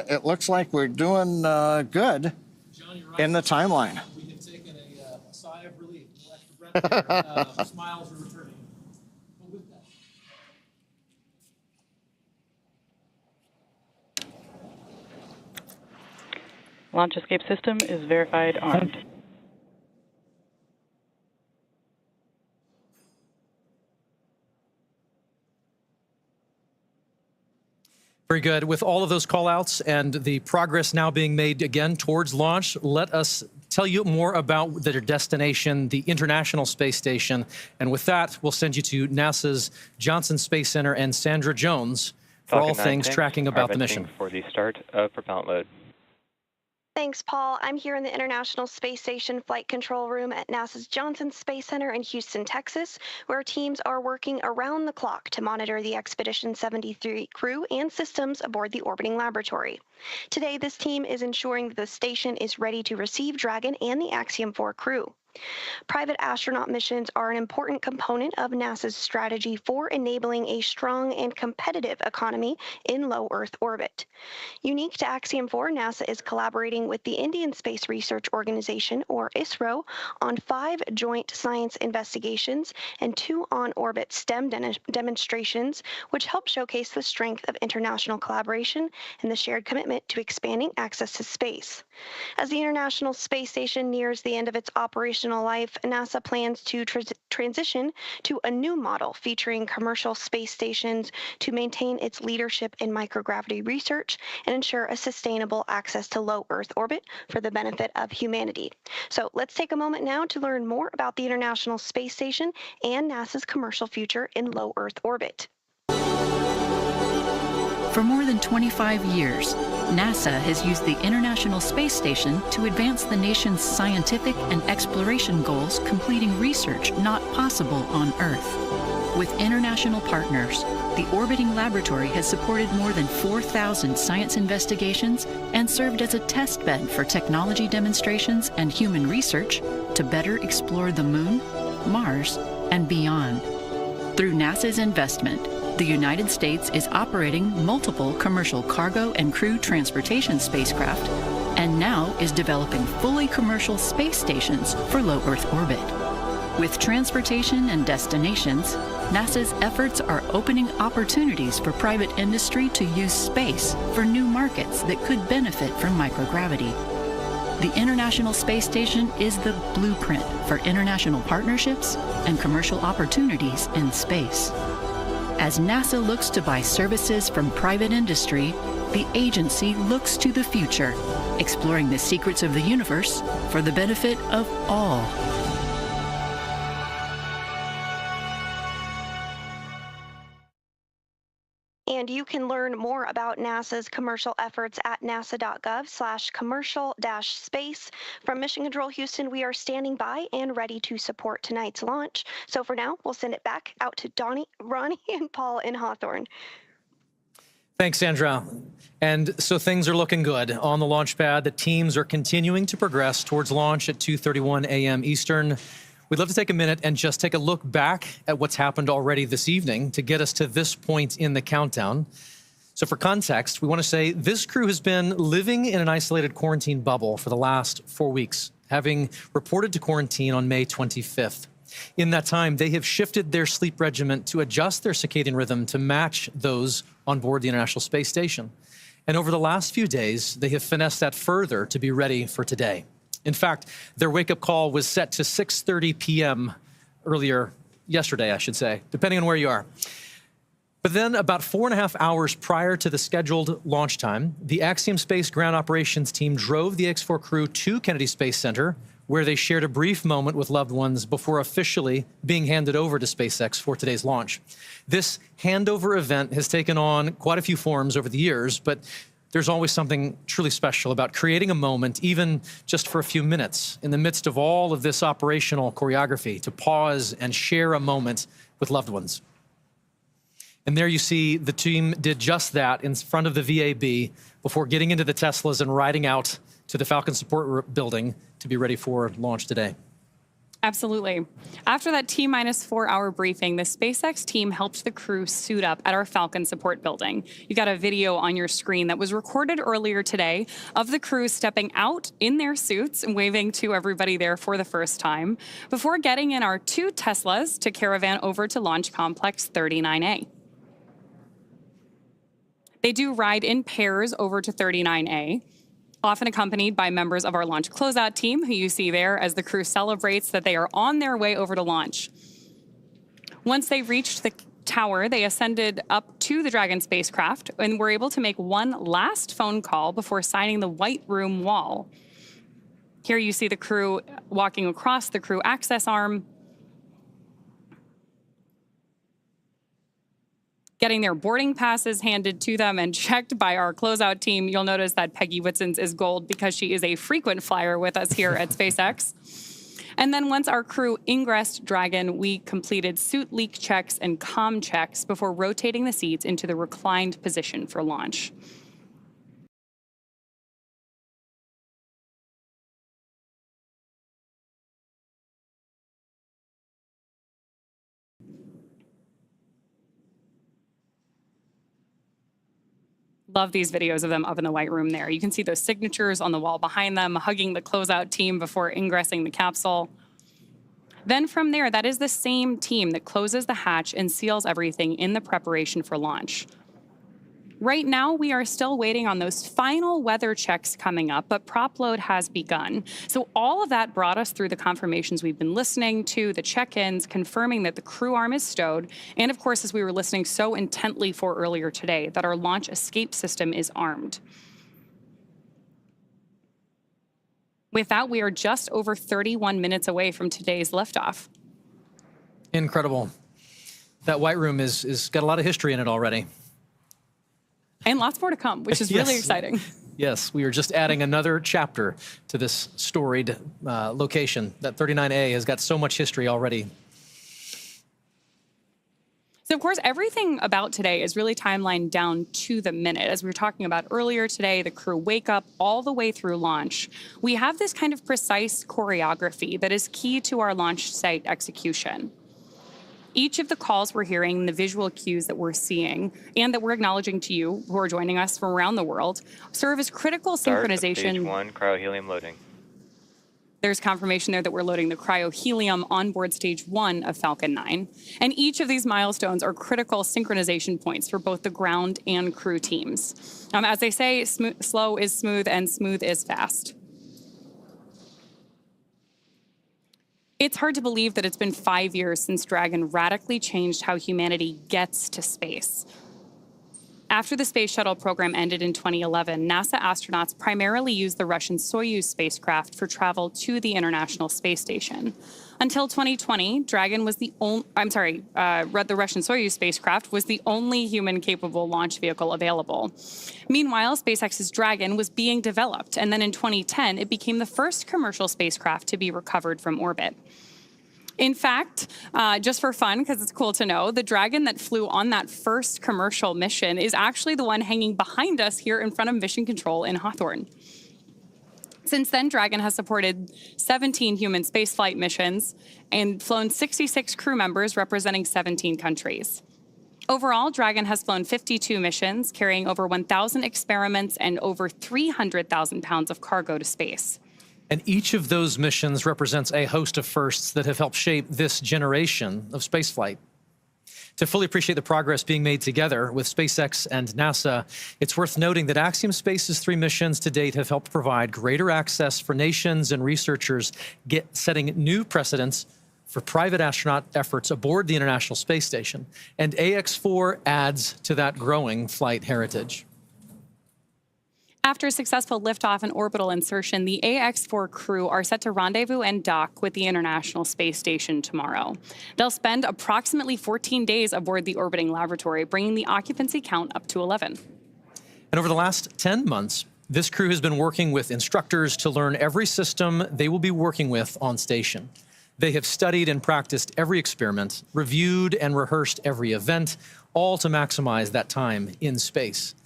it looks like we're doing good in the timeline. We have taken a sigh of relief, no extra breath there. Smiles are returning. But with that. Launch escape system is verified armed. Very good. With all of those call-outs and the progress now being made again towards launch, let us tell you more about their destination, the International Space Station. And with that, we'll send you to NASA's Johnson Space Center and Sandra Jones for all Falcon 9 things tanks tracking are about the venting mission. for the start of propellant load. Thanks, Paul. I'm here in the International Space Station Flight Control Room at NASA's Johnson Space Center in Houston, Texas, where teams are working around the clock to monitor the Expedition 73 crew and systems aboard the orbiting laboratory. Today, this team is ensuring that the station is ready to receive Dragon and the Axiom 4 crew. Private astronaut missions are an important component of NASA's strategy for enabling a strong and competitive economy in low Earth orbit. Unique to Axiom 4, NASA is collaborating with the Indian Space Research Organization, or ISRO, on 5 joint science investigations and 2 on-orbit STEM demonstrations, which help showcase the strength of international collaboration and the shared commitment to expanding access to space. As the International Space Station nears the end of its operational life, NASA plans to transition to a new model featuring commercial space stations to maintain its leadership in microgravity research and ensure a sustainable access to low Earth orbit for the benefit of humanity. So let's take a moment now to learn more about the International Space Station and NASA's commercial future in low Earth orbit. For more than 25 years, NASA has used the International Space Station to advance the nation's scientific and exploration goals, completing research not possible on Earth. With international partners, the orbiting laboratory has supported more than 4,000 science investigations and served as a test bed for technology demonstrations and human research to better explore the Moon, Mars, and beyond. Through NASA's investment, the United States is operating multiple commercial cargo and crew transportation spacecraft and now is developing fully commercial space stations for low Earth orbit. With transportation and destinations, NASA's efforts are opening opportunities for private industry to use space for new markets that could benefit from microgravity. The International Space Station is the blueprint for international partnerships and commercial opportunities in space. As NASA looks to buy services from private industry, the agency looks to the future, exploring the secrets of the universe for the benefit of all. And you can learn more about NASA's commercial efforts at nasa.gov/commercial-space. From Mission Control Houston, we are standing by and ready to support tonight's launch. So for now, we'll send it back out to Ronnie, and Paul in Hawthorne. Thanks, Sandra. And so things are looking good. On the launch pad, the teams are continuing to progress towards launch at 2:31 a.m. Eastern. We'd love to take a minute and just take a look back at what's happened already this evening to get us to this point in the countdown. So for context, we want to say this crew has been living in an isolated quarantine bubble for the last 4 weeks, having reported to quarantine on May 25th. In that time, they have shifted their sleep regimen to adjust their circadian rhythm to match those on board the International Space Station. And over the last few days, they have finessed that further to be ready for today. In fact, their wake-up call was set to 6:30 p.m. yesterday, I should say, depending on where you are. But then about 4.5 hours prior to the scheduled launch time, the Axiom Space ground operations team drove the Ax-4 crew to Kennedy Space Center, where they shared a brief moment with loved ones before officially being handed over to SpaceX for today's launch. This handover event has taken on quite a few forms over the years, but there's always something truly special about creating a moment, even just for a few minutes, in the midst of all of this operational choreography, to pause and share a moment with loved ones. And there you see the team did just that in front of the VAB before getting into the Teslas and riding out to the Falcon support building to be ready for launch today. Absolutely. After that T-4 hour briefing, the SpaceX team helped the crew suit up at our Falcon support building. You got a video on your screen that was recorded earlier today of the crew stepping out in their suits and waving to everybody there for the first time before getting in our 2 Teslas to caravan over to Launch Complex 39A. They do ride in pairs over to 39A, often accompanied by members of our launch closeout team, who you see there as the crew celebrates that they are on their way over to launch. Once they reached the tower, they ascended up to the Dragon spacecraft and were able to make one last phone call before signing the White Room wall. Here you see the crew walking across the crew access arm. Getting their boarding passes handed to them and checked by our closeout team. You'll notice that Peggy Whitson's is gold because she is a frequent flyer with us here at SpaceX. And then once our crew ingressed Dragon, we completed suit leak checks and comm checks before rotating the seats into the reclined position for launch. Love these videos of them up in the white room there. You can see those signatures on the wall behind them, hugging the closeout team before ingressing the capsule. Then from there, that is the same team that closes the hatch and seals everything in the preparation for launch. Right now, we are still waiting on those final weather checks coming up, but prop load has begun. So all of that brought us through the confirmations we've been listening to, the check-ins, confirming that the crew arm is stowed, and of course, as we were listening so intently for earlier today, that our launch escape system is armed. With that, we are just over 31 minutes away from today's liftoff. Incredible. That white room is got a lot of history in it already. And lots more to come, which is really exciting. Yes, we are just adding another chapter to this storied location. That 39A has got so much history already. So, of course, everything about today is really timelined down to the minute. As we were talking about earlier today, the crew wake up all the way through launch. We have this kind of precise choreography that is key to our launch site execution. Each of the calls we're hearing, the visual cues that we're seeing, and that we're acknowledging to you who are joining us from around the world, serve as critical synchronization. Stage 1, cryohelium loading. There's confirmation there that we're loading the cryohelium on board stage 1 of Falcon 9. And each of these milestones are critical synchronization points for both the ground and crew teams. As they say, slow is smooth and smooth is fast. It's hard to believe that it's been 5 years since Dragon radically changed how humanity gets to space. After the space shuttle program ended in 2011, NASA astronauts primarily used the Russian Soyuz spacecraft for travel to the International Space Station. Until 2020, Dragon was the Russian Soyuz spacecraft was the only human-capable launch vehicle available. Meanwhile, SpaceX's Dragon was being developed, and then in 2010, it became the first commercial spacecraft to be recovered from orbit. In fact, just for fun, because it's cool to know, the Dragon that flew on that first commercial mission is actually the one hanging behind us here in front of Mission Control in Hawthorne. Since then, Dragon has supported 17 human spaceflight missions and flown 66 crew members representing 17 countries. Overall, Dragon has flown 52 missions, carrying over 1,000 experiments and over 300,000 pounds of cargo to space. And each of those missions represents a host of firsts that have helped shape this generation of spaceflight. To fully appreciate the progress being made together with SpaceX and NASA, it's worth noting that Axiom Space's 3 missions to date have helped provide greater access for nations and researchers, setting new precedents for private astronaut efforts aboard the International Space Station. And Ax-4 adds to that growing flight heritage. After a successful liftoff and orbital insertion, the Ax-4 crew are set to rendezvous and dock with the International Space Station tomorrow. They'll spend approximately 14 days aboard the orbiting laboratory, bringing the occupancy count up to 11. And over the last 10 months, this crew has been working with instructors to learn every system they will be working with on station. They have studied and practiced every experiment, reviewed and rehearsed every event, all to maximize that time in space.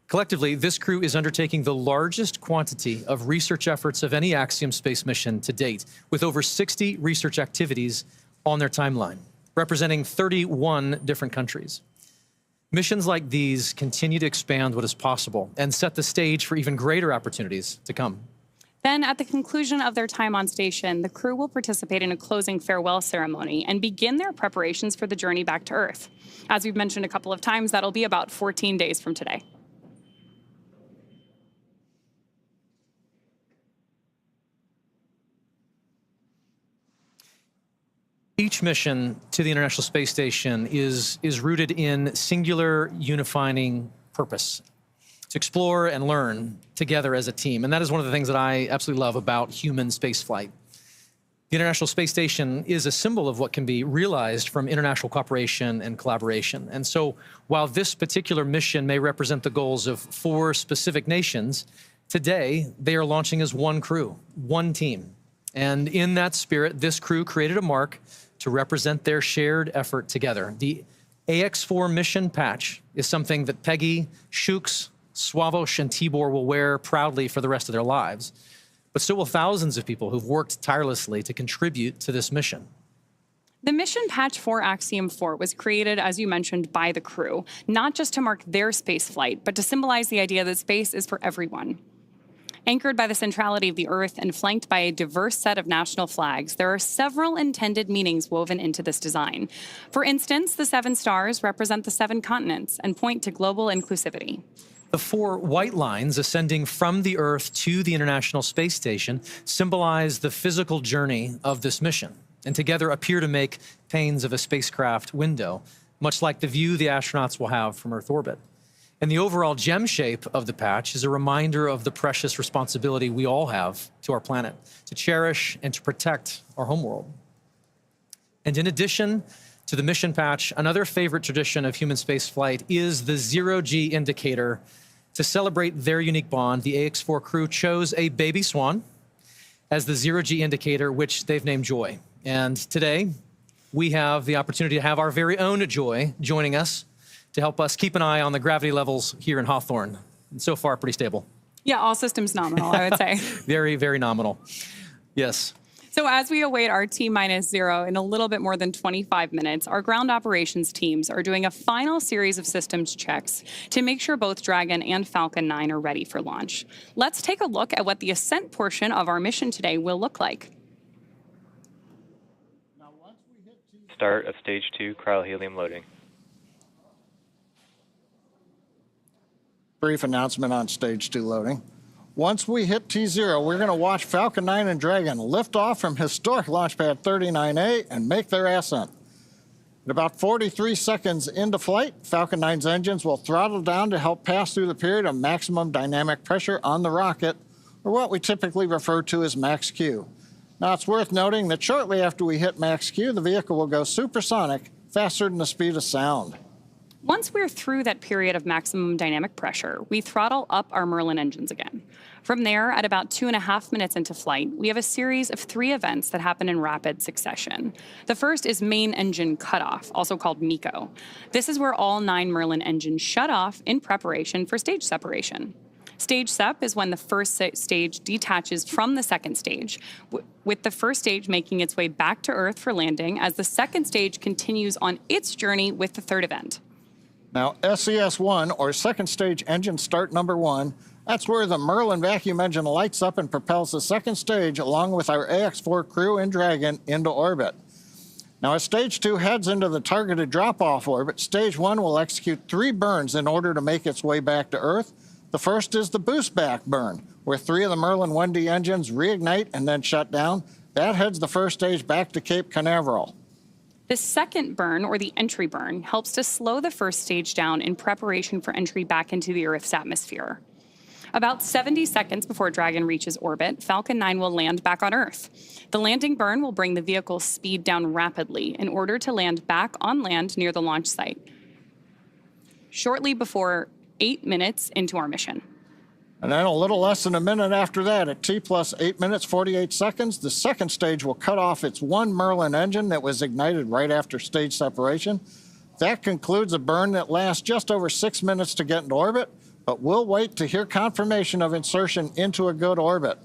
Collectively, this crew is undertaking the largest quantity of research efforts of any Axiom space mission to date, with over 60 research activities on their timeline, representing 31 different countries. Missions like these continue to expand what is possible and set the stage for even greater opportunities to come. Then, at the conclusion of their time on station, the crew will participate in a closing farewell ceremony and begin their preparations for the journey back to Earth. As we've mentioned a couple of times, that'll be about 14 days from today. Each mission to the International Space Station is rooted in singular unifying purpose, to explore and learn together as a team. And that is one of the things that I absolutely love about human spaceflight. The International Space Station is a symbol of what can be realized from international cooperation and collaboration. And so while this particular mission may represent the goals of 4 specific nations, today they are launching as one crew, one team. And in that spirit, this crew created a mark to represent their shared effort together. The Ax-4 mission patch is something that Peggy, Shukla, Slawosz, and Tibor will wear proudly for the rest of their lives. But so will thousands of people who've worked tirelessly to contribute to this mission. The mission patch for Axiom 4 was created, as you mentioned, by the crew, not just to mark their space flight, but to symbolize the idea that space is for everyone. Anchored by the centrality of the Earth and flanked by a diverse set of national flags, there are several intended meanings woven into this design. For instance, the 7 stars represent the 7 continents and point to global inclusivity. The 4 white lines ascending from the Earth to the International Space Station symbolize the physical journey of this mission, and together appear to make panes of a spacecraft window, much like the view the astronauts will have from Earth orbit. And the overall gem shape of the patch is a reminder of the precious responsibility we all have to our planet, to cherish and to protect our homeworld. And in addition to the mission patch, another favorite tradition of human space flight is the zero-G indicator. To celebrate their unique bond, the Ax-4 crew chose a baby swan as the zero-G indicator, which they've named Joy. And today, we have the opportunity to have our very own Joy joining us to help us keep an eye on the gravity levels here in Hawthorne. And so far, pretty stable. Yeah, all systems nominal, I would say. Very, very nominal. Yes. So as we await our T-0 in a little bit more than 25 minutes, our ground operations teams are doing a final series of systems checks to make sure both Dragon and Falcon 9 are ready for launch. Let's take a look at what the ascent portion of our mission today will look like. Start of Stage 2 cryohelium loading. Brief announcement on Stage 2 loading. Once we hit T0, we're going to watch Falcon 9 and Dragon lift off from historic launch pad 39A and make their ascent. At about 43 seconds into flight, Falcon 9's engines will throttle down to help pass through the period of maximum dynamic pressure on the rocket, or what we typically refer to as max Q. Now, it's worth noting that shortly after we hit max Q, the vehicle will go supersonic, faster than the speed of sound. Once we're through that period of maximum dynamic pressure, we throttle up our Merlin engines again. From there, at about 2.5 minutes into flight, we have a series of 3 events that happen in rapid succession. The first is main engine cutoff, also called MECO. This is where all 9 Merlin engines shut off in preparation for stage separation. Stage sep is when the first stage detaches from the second stage, with the first stage making its way back to Earth for landing as the second stage continues on its journey with the third event. Now, SES-1, or second stage engine start number 1, that's where the Merlin vacuum engine lights up and propels the second stage along with our Ax-4 crew and Dragon into orbit. Now, as Stage 2 heads into the targeted drop-off orbit, Stage 1 will execute 3 burns in order to make its way back to Earth. The first is the boost back burn, where 3 of the Merlin 1D engines reignite and then shut down. That heads the first stage back to Cape Canaveral. The second burn, or the entry burn, helps to slow the first stage down in preparation for entry back into the Earth's atmosphere. About 70 seconds before Dragon reaches orbit, Falcon 9 will land back on Earth. The landing burn will bring the vehicle's speed down rapidly in order to land back on land near the launch site, shortly before 8 minutes into our mission. And then a little less than a minute after that, at T plus 8 minutes, 48 seconds, the second stage will cut off its 1 Merlin engine that was ignited right after stage separation. That concludes a burn that lasts just over 6 minutes to get into orbit, but we'll wait to hear confirmation of insertion into a good orbit.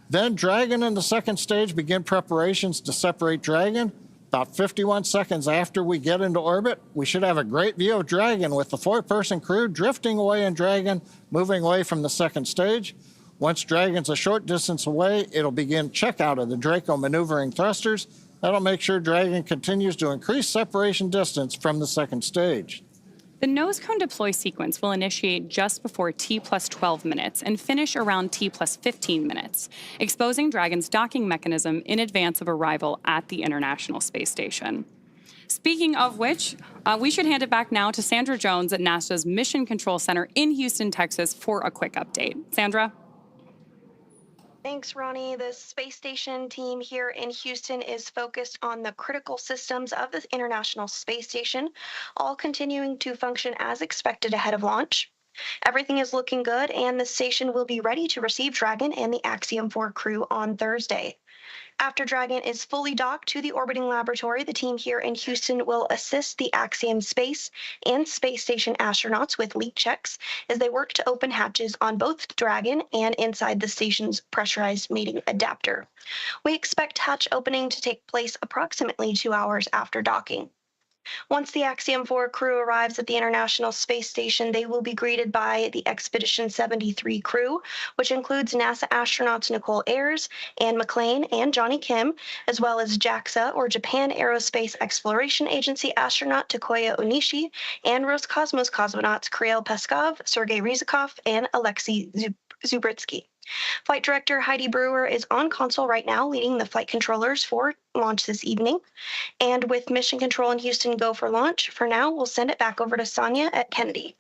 Then Dragon and the second stage begin preparations to separate Dragon. About 51 seconds after we get into orbit, we should have a great view of Dragon with the 4-person crew drifting away in Dragon, moving away from the second stage. Once Dragon's a short distance away, it'll begin checkout of the Draco maneuvering thrusters. That'll make sure Dragon continues to increase separation distance from the second stage. The nose cone deploy sequence will initiate just before T plus 12 minutes and finish around T plus 15 minutes, exposing Dragon's docking mechanism in advance of arrival at the International Space Station. Speaking of which, we should hand it back now to Sandra Jones at NASA's Mission Control Center in Houston, Texas for a quick update. Sandra? Thanks, Ronnie. The space station team here in Houston is focused on the critical systems of the International Space Station, all continuing to function as expected ahead of launch. Everything is looking good, and the station will be ready to receive Dragon and the Axiom 4 crew on Thursday. After Dragon is fully docked to the orbiting laboratory, the team here in Houston will assist the Axiom space and space station astronauts with leak checks as they work to open hatches on both Dragon and inside the station's pressurized mating adapter. We expect hatch opening to take place approximately 2 hours after docking. Once the Axiom 4 crew arrives at the International Space Station, they will be greeted by the Expedition 73 crew, which includes NASA astronauts Nicole Ayers, Anne McClain, and Johnny Kim, as well as JAXA, or Japan Aerospace Exploration Agency astronaut Takoya Onishi, and Roscosmos cosmonauts Kirill Peskov, Sergei Ryzhikov, and Alexei Zubritsky. Flight Director Heidi Brewer is on console right now, leading the flight controllers for launch this evening. And with Mission Control in Houston go for launch, for now, we'll send it back over to Sonia at Kennedy.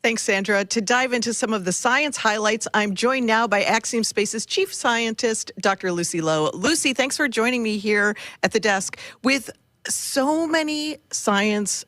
Thanks, Sandra. To dive into some of the science highlights, I'm joined now by Axiom Space's Chief Scientist, Dr. Lucy Lowe. Lucy, thanks for joining me here at the desk. With so many science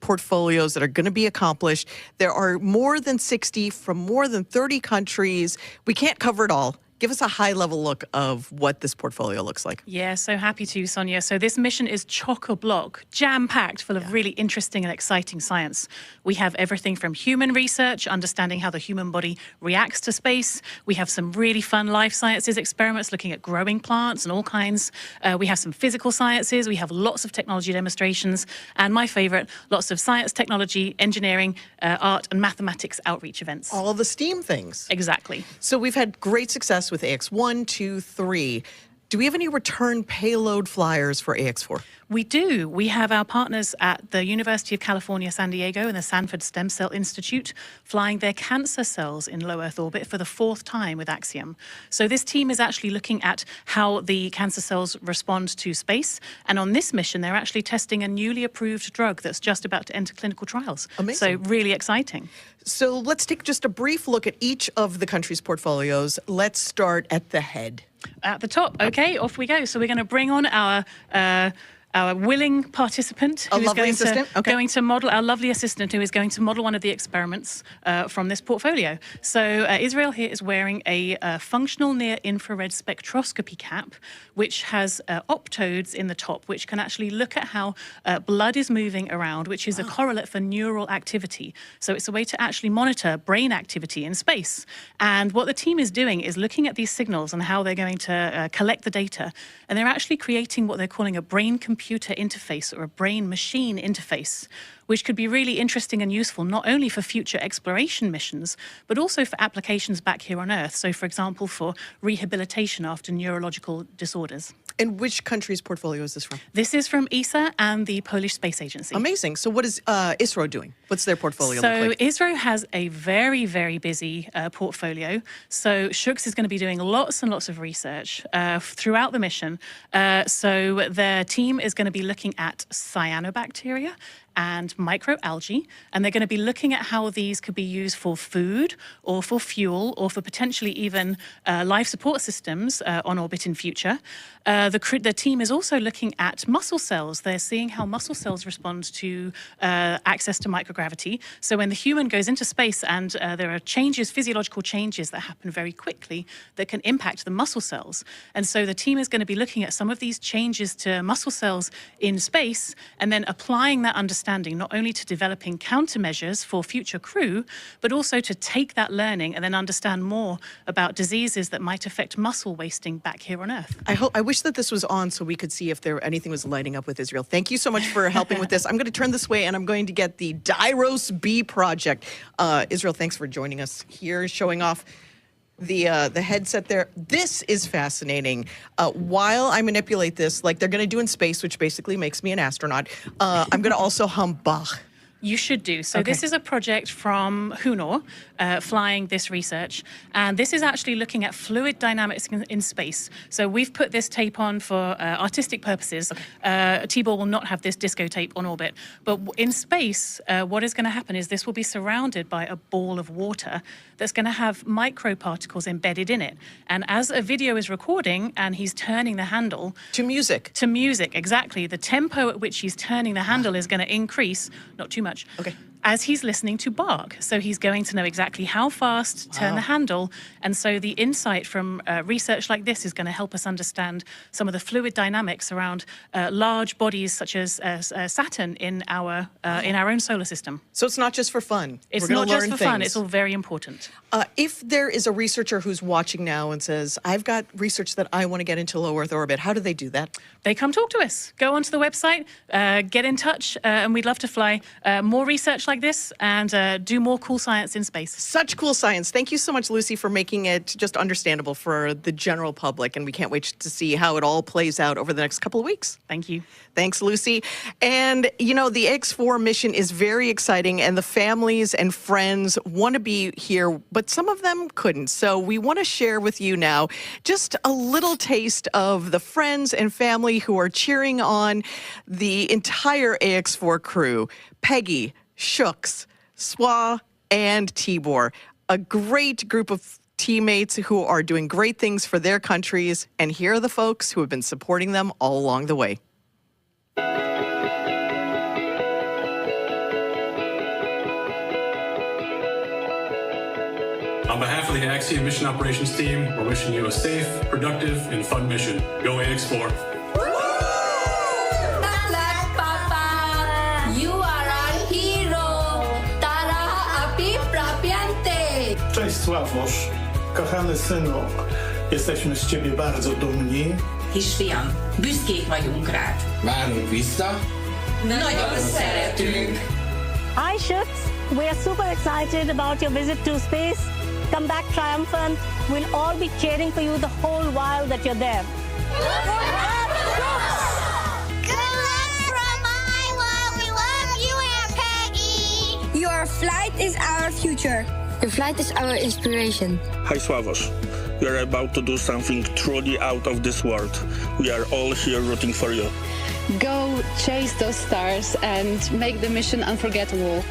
portfolios that are going to be accomplished. There are more than 60 from more than 30 countries. We can't cover it all. Give us a high-level look of what this portfolio looks like. Yeah, so happy to, Sonia. So this mission is chock-a-block, jam-packed, full of really interesting and exciting science. We have everything from human research, understanding how the human body reacts to space. We have some really fun life sciences experiments looking at growing plants and all kinds. We have some physical sciences. We have lots of technology demonstrations. And my favorite, lots of science, technology, engineering, art, and mathematics outreach events. All the STEAM things. Exactly. So we've had great success with Ax-1, 2, 3. Do we have any return payload flyers for Ax-4? We do. We have our partners at the University of California, San Diego and the Sanford Stem Cell Institute flying their cancer cells in low Earth orbit for the 4th time with Axiom. So this team is actually looking at how the cancer cells respond to space. And on this mission, they're actually testing a newly approved drug that's just about to enter clinical trials. Amazing. So really exciting. So let's take just a brief look at each of the country's portfolios. Let's start at the head. At the top, okay, off we go. So we're going to bring on our willing participant who is going to model, our lovely assistant who is going to model one of the experiments from this portfolio. So Israel here is wearing a functional near-infrared spectroscopy cap, which has optodes in the top, which can actually look at how blood is moving around, which is a correlate for neural activity. So it's a way to actually monitor brain activity in space. And what the team is doing is looking at these signals and how they're going to collect the data. And they're actually creating what they're calling a brain-computer interface or a brain-machine interface, which could be really interesting and useful not only for future exploration missions, but also for applications back here on Earth. So, for example, for rehabilitation after neurological disorders. And which country's portfolio is this from? This is from ESA and the Polish Space Agency. Amazing. So what is ISRO doing? What's their portfolio look like? ISRO has a very, very busy portfolio. So Shuks is going to be doing lots and lots of research throughout the mission. So their team is going to be looking at cyanobacteria and microalgae, and they're going to be looking at how these could be used for food or for fuel or for potentially even life support systems on orbit in future. The team is also looking at muscle cells. They're seeing how muscle cells respond to access to microgravity. So when the human goes into space and there are changes, physiological changes that happen very quickly that can impact the muscle cells. And so the team is going to be looking at some of these changes to muscle cells in space and then applying that understanding not only to developing countermeasures for future crew, but also to take that learning and then understand more about diseases that might affect muscle wasting back here on Earth. I wish that this was on so we could see if anything was lighting up with Israel. Thank you so much for helping with this. I'm going to turn this way and I'm going to get the Dyros B project. Israel, thanks for joining us here, showing off the headset there. This is fascinating. While I manipulate this, like they're going to do in space, which basically makes me an astronaut, I'm going to also hum Bach. You should do. So Okay. this is a project from Hunor, flying this research. And this is actually looking at fluid dynamics in space. So we've put this tape on for artistic purposes. Tibor will not have this disco tape on orbit. But in space, what is going to happen is this will be surrounded by a ball of water that's going to have microparticles embedded in it. And as a video is recording and he's turning the handle... To music. To music, exactly. The tempo at which he's turning the handle is going to increase, not too much, as he's listening to Bach. So he's going to know exactly how fast to turn the handle. And so the insight from research like this is going to help us understand some of the fluid dynamics around large bodies such as Saturn in our own solar system. So it's not just for fun. It's We're gonna not just learn for fun, things. it's all very important. If there is a researcher who's watching now and says, I've got research that I want to get into low Earth orbit, how do they do that? They come talk to us. Go onto the website, get in touch, and we'd love to fly more research like this and do more cool science in space. Such cool science. Thank you so much, Lucy, for making it just understandable for the general public. And we can't wait to see how it all plays out over the next couple of weeks. Thank you. Thanks, Lucy. And, you know, the Ax-4 mission is very exciting, and the families and friends want to be here, but some of them couldn't. So we want to share with you now just a little taste of the friends and family who are cheering on the entire Ax-4 crew. Peggy, Shuks, Swa, and Tibor. A great group of teammates who are doing great things for their countries. And here are the folks who have been supporting them all along the way. On behalf of the Axiom Mission Operations Team, we're wishing you a safe, productive, and fun mission. Go Ax-4. Papa, you are our hero. Tara api prapiante. Cześć Slawosz, kochany synu, jesteśmy z ciebie bardzo dumni. Kisfiam, büszkék vagyunk rád. Várunk vissza. Nagyon szeretünk. Hi, Shuks. We are super excited about your visit to space. Come back triumphant. We'll all be cheering for you the whole while that you're there. Good luck from Iowa. We love you, Aunt Peggy. Your flight is our future. Your flight is our inspiration. Hi, Slawosz. We are about to do something truly out of this world. We are all here rooting for you. Go chase those stars and make the mission unforgettable.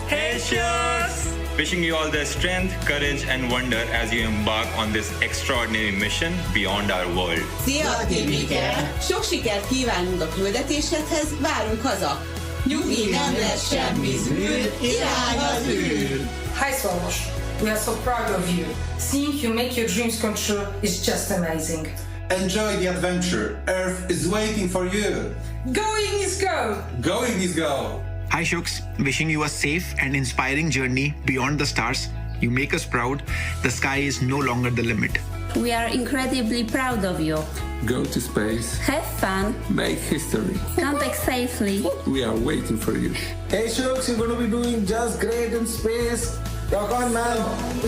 Hey, Shuks! Wishing you all the strength, courage, and wonder as you embark on this extraordinary mission beyond our world. Szia, Tibike! Sok sikert kívánunk a küldetéshez, várunk haza! Nyugi, nem lesz semmi zűr, irány az űr! Hi, Slawosz. We are so proud of you. Seeing you make your dreams come true is just amazing. Enjoy the adventure. Earth is waiting for you. Going is go! Going is go! Hi, Shuks. Wishing you a safe and inspiring journey beyond the stars. You make us proud. The sky is no longer the limit. We are incredibly proud of you. Go to space. Have fun. Make history. Come back safely. We are waiting for you. Hey, Shuks, you're going to be doing just great in space. Rock on, man.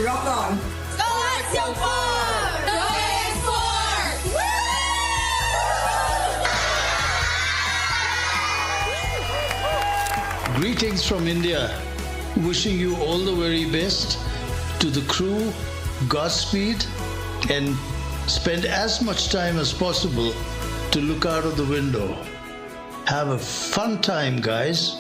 Rock on. Go Axiom 4! Go Ax-4! Greetings from India. Wishing you all the very best. To the crew, Godspeed, and spend as much time as possible to look out of the window. Have a fun time, guys.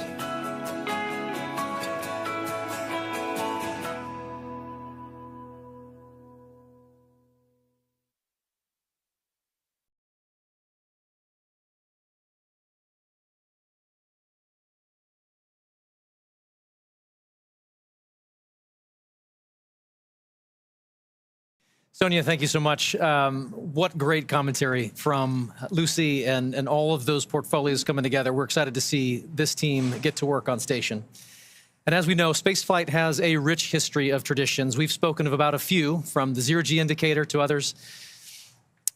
Sonia, thank you so much. What great commentary from Lucy and all of those portfolios coming together. We're excited to see this team get to work on station. And as we know, spaceflight has a rich history of traditions. We've spoken of about a few, from the zero-G indicator to others.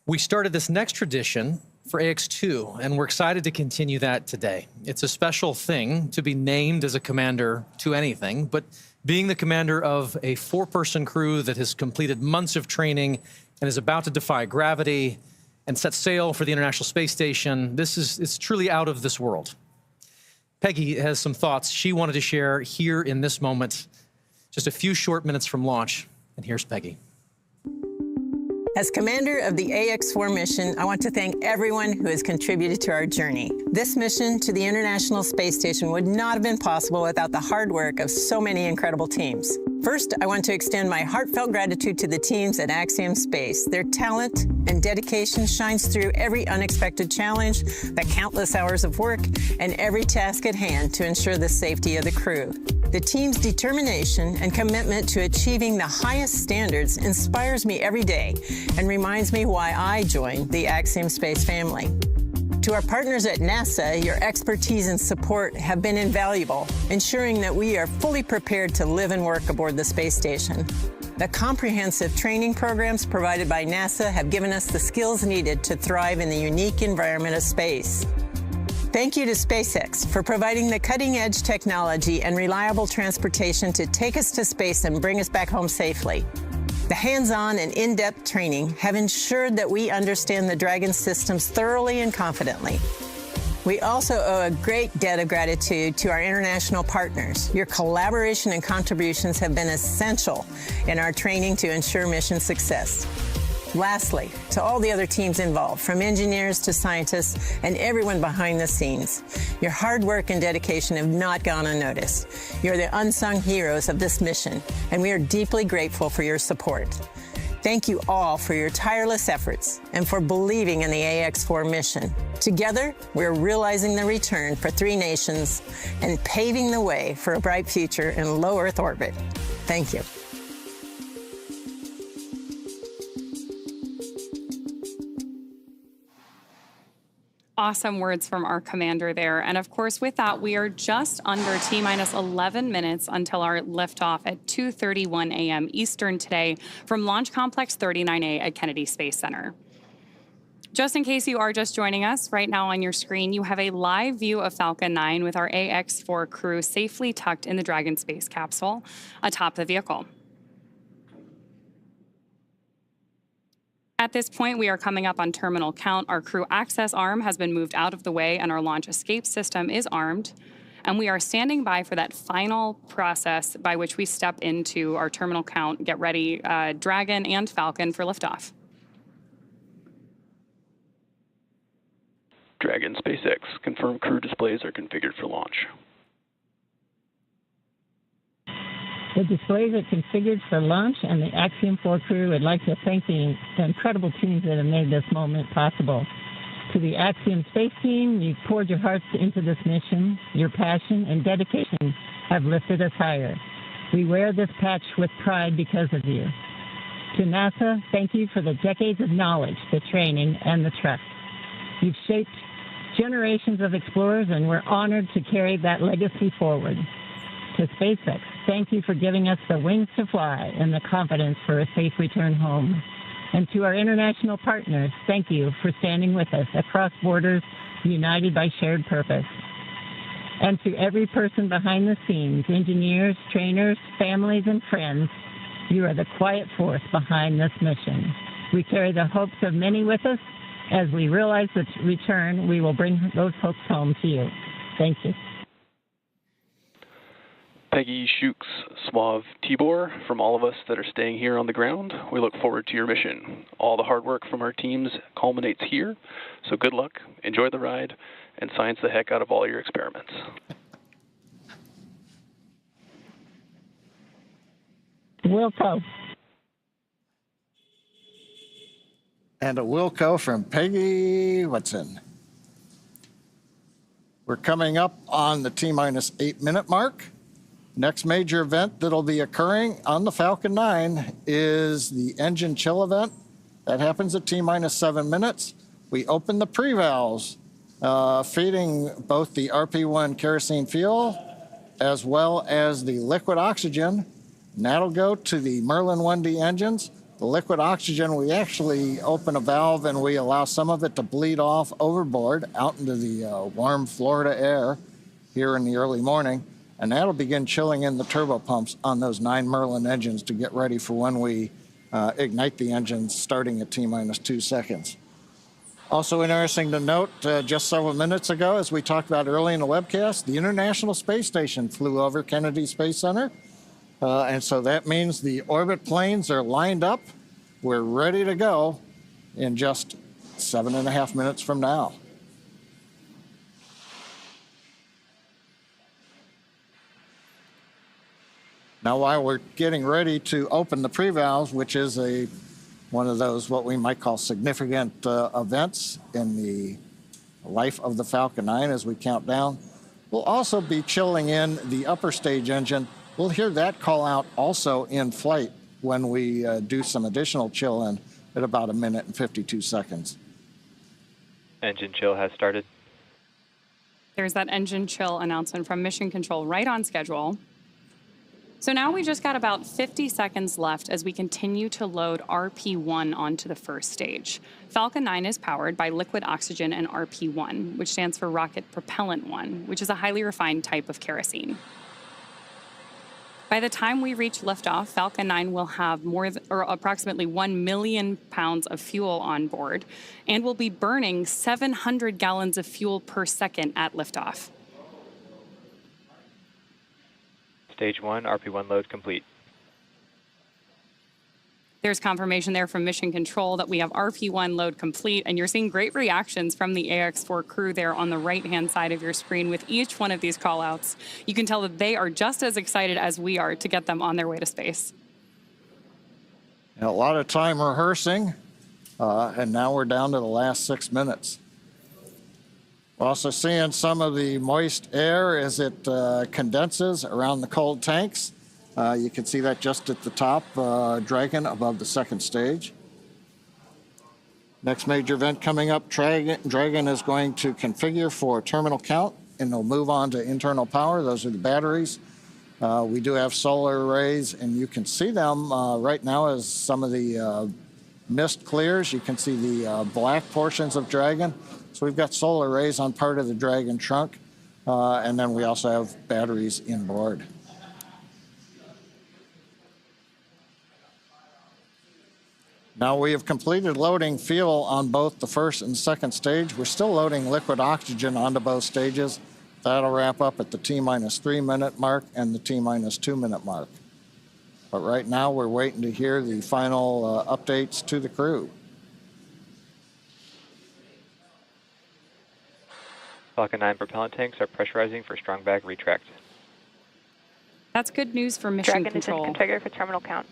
We started this next tradition for Ax-2, and we're excited to continue that today. It's a special thing to be named as a commander to anything, but being the commander of a 4-person crew that has completed months of training and is about to defy gravity and set sail for the International Space Station. It's truly out of this world. Peggy has some thoughts she wanted to share here in this moment, just a few short minutes from launch. And here's Peggy. As commander of the Ax-4 mission, I want to thank everyone who has contributed to our journey. This mission to the International Space Station would not have been possible without the hard work of so many incredible teams. First, I want to extend my heartfelt gratitude to the teams at Axiom Space. Their talent and dedication shines through every unexpected challenge, the countless hours of work, and every task at hand to ensure the safety of the crew. The team's determination and commitment to achieving the highest standards inspires me every day and reminds me why I joined the Axiom Space family. To our partners at NASA, your expertise and support have been invaluable, ensuring that we are fully prepared to live and work aboard the space station. The comprehensive training programs provided by NASA have given us the skills needed to thrive in the unique environment of space. Thank you to SpaceX for providing the cutting-edge technology and reliable transportation to take us to space and bring us back home safely. The hands-on and in-depth training have ensured that we understand the Dragon systems thoroughly and confidently. We also owe a great debt of gratitude to our international partners. Your collaboration and contributions have been essential in our training to ensure mission success. Lastly, to all the other teams involved, from engineers to scientists and everyone behind the scenes, your hard work and dedication have not gone unnoticed. You're the unsung heroes of this mission, and we are deeply grateful for your support. Thank you all for your tireless efforts and for believing in the Ax-4 mission. Together, we're realizing the return for 3 nations and paving the way for a bright future in low Earth orbit. Thank you. Awesome words from our commander there. And of course, with that, we are just under T-minus 11 minutes until our liftoff at 2:31 a.m. Eastern today from Launch Complex 39A at Kennedy Space Center. Just in case you are just joining us, right now on your screen, you have a live view of Falcon 9 with our Ax-4 crew safely tucked in the Dragon space capsule atop the vehicle. At this point, we are coming up on terminal count. Our crew access arm has been moved out of the way and our launch escape system is armed. And we are standing by for that final process by which we step into our terminal count, get ready, Dragon and Falcon for liftoff. Dragon SpaceX, confirm crew displays are configured for launch. The displays are configured for launch, and the Axiom 4 crew would like to thank the incredible teams that have made this moment possible. To the Axiom Space team, you've poured your hearts into this mission. Your passion and dedication have lifted us higher. We wear this patch with pride because of you. To NASA, thank you for the decades of knowledge, the training, and the trust. You've shaped generations of explorers, and we're honored to carry that legacy forward. To SpaceX, thank you for giving us the wings to fly and the confidence for a safe return home. And to our international partners, thank you for standing with us across borders, united by shared purpose. And to every person behind the scenes, engineers, trainers, families, and friends, you are the quiet force behind this mission. We carry the hopes of many with us. As we realize the return, we will bring those hopes home to you. Thank you. Peggy, Shukes, Swav, Tibor, from all of us that are staying here on the ground, we look forward to your mission. All the hard work from our teams culminates here, so good luck, enjoy the ride, and science the heck out of all your experiments. Wilco. And a Wilco from Peggy Whitson. We're coming up on the T-minus 8-minute mark. Next major event that'll be occurring on the Falcon 9 is the engine chill event. That happens at T-minus 7 minutes. We open the pre-valves, feeding both the RP-1 kerosene fuel as well as the liquid oxygen. And that'll go to the Merlin 1D engines. The liquid oxygen, we actually open a valve and we allow some of it to bleed off overboard out into the warm Florida air here in the early morning. And that'll begin chilling in the turbo pumps on those 9 Merlin engines to get ready for when we ignite the engines starting at T-minus 2 seconds. Also interesting to note, just several minutes ago, as we talked about early in the webcast, the International Space Station flew over Kennedy Space Center. And so that means the orbit planes are lined up. We're ready to go in just 7.5 minutes from now. Now, while we're getting ready to open the pre-valves, which is one of those what we might call significant events in the life of the Falcon 9 as we count down, we'll also be chilling in the upper stage engine. We'll hear that call out also in flight when we do some additional chill in at about 1 minute and 52 seconds. Engine chill has started. There's that engine chill announcement from Mission Control, right on schedule. So now we just got about 50 seconds left as we continue to load RP1 onto the first stage. Falcon 9 is powered by liquid oxygen and RP1, which stands for Rocket Propellant 1, which is a highly refined type of kerosene. By the time we reach liftoff, Falcon 9 will have approximately 1 million pounds of fuel on board and will be burning 700 gallons of fuel per second at liftoff. Stage 1, RP1 load complete. There's confirmation there from Mission Control that we have RP1 load complete, and you're seeing great reactions from the Ax-4 crew there on the right-hand side of your screen with each one of these call-outs. You can tell that they are just as excited as we are to get them on their way to space. And a lot of time rehearsing, and now we're down to the last 6 minutes. We're also seeing some of the moist air as it condenses around the cold tanks. You can see that just at the top, Dragon above the second stage. Next major event coming up, Dragon is going to configure for terminal count, and they'll move on to internal power. Those are the batteries. We do have solar arrays, and you can see them right now as some of the mist clears. You can see the black portions of Dragon. So we've got solar arrays on part of the Dragon trunk, and then we also have batteries inboard. Now we have completed loading fuel on both the first and second stage. We're still loading liquid oxygen onto both stages. That'll wrap up at the T-3 minute mark and the T-2 minute mark. But right now we're waiting to hear the final updates to the crew. Falcon 9 propellant tanks are pressurizing for strong back retract. That's good news for Mission Control. Dragon is in configure for terminal count.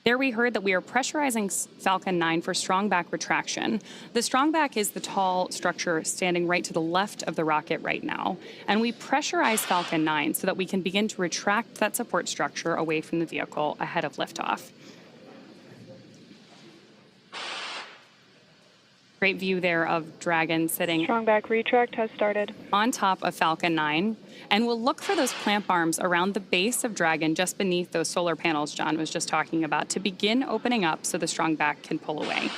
There we heard that we are pressurizing Falcon 9 for strong back retraction. The strong back is the tall structure standing right to the left of the rocket right now. And we pressurize Falcon 9 so that we can begin to retract that support structure away from the vehicle ahead of liftoff. Great view there of Dragon sitting strong back retract has started on top of Falcon 9. And we'll look for those clamp arms around the base of Dragon just beneath those solar panels John was just talking about to begin opening up so the strong back can pull away.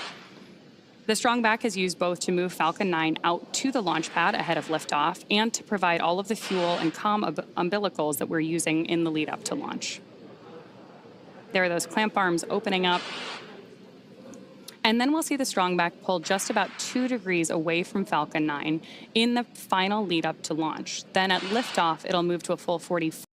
The strong back is used both to move Falcon 9 out to the launch pad ahead of liftoff and to provide all of the fuel and comm umbilicals that we're using in the lead up to launch. There are those clamp arms opening up. And then we'll see the strong back pull just about 2 degrees away from Falcon 9 in the final lead up to launch. Then at liftoff, it'll move to a full 45.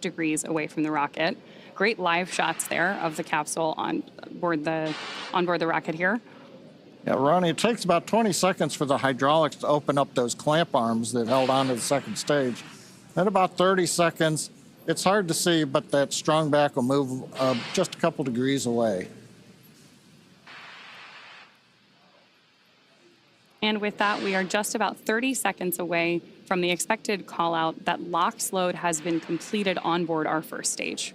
Degrees away from the rocket. Great live shots there of the capsule on board the rocket here. Yeah, Ronnie, it takes about 20 seconds for the hydraulics to open up those clamp arms that held onto the second stage. Then about 30 seconds, it's hard to see, but that strong back will move just a couple degrees away. And with that, we are just about 30 seconds away from the expected call out that LOX load has been completed on board our first stage.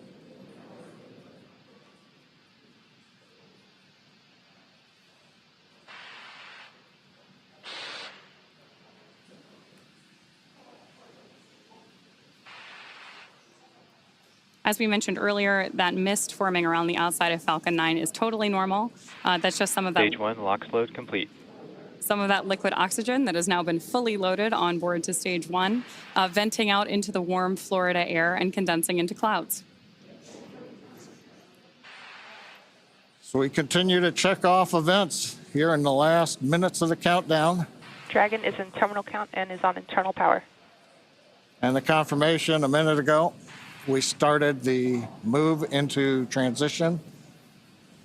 As we mentioned earlier, that mist forming around the outside of Falcon 9 is totally normal. That's just some of that. Stage 1, LOX load complete. Some of that liquid oxygen that has now been fully loaded on board to stage 1, venting out into the warm Florida air and condensing into clouds. So we continue to check off events here in the last minutes of the countdown. Dragon is in terminal count and is on internal power. And the confirmation a minute ago, we started the move into transition.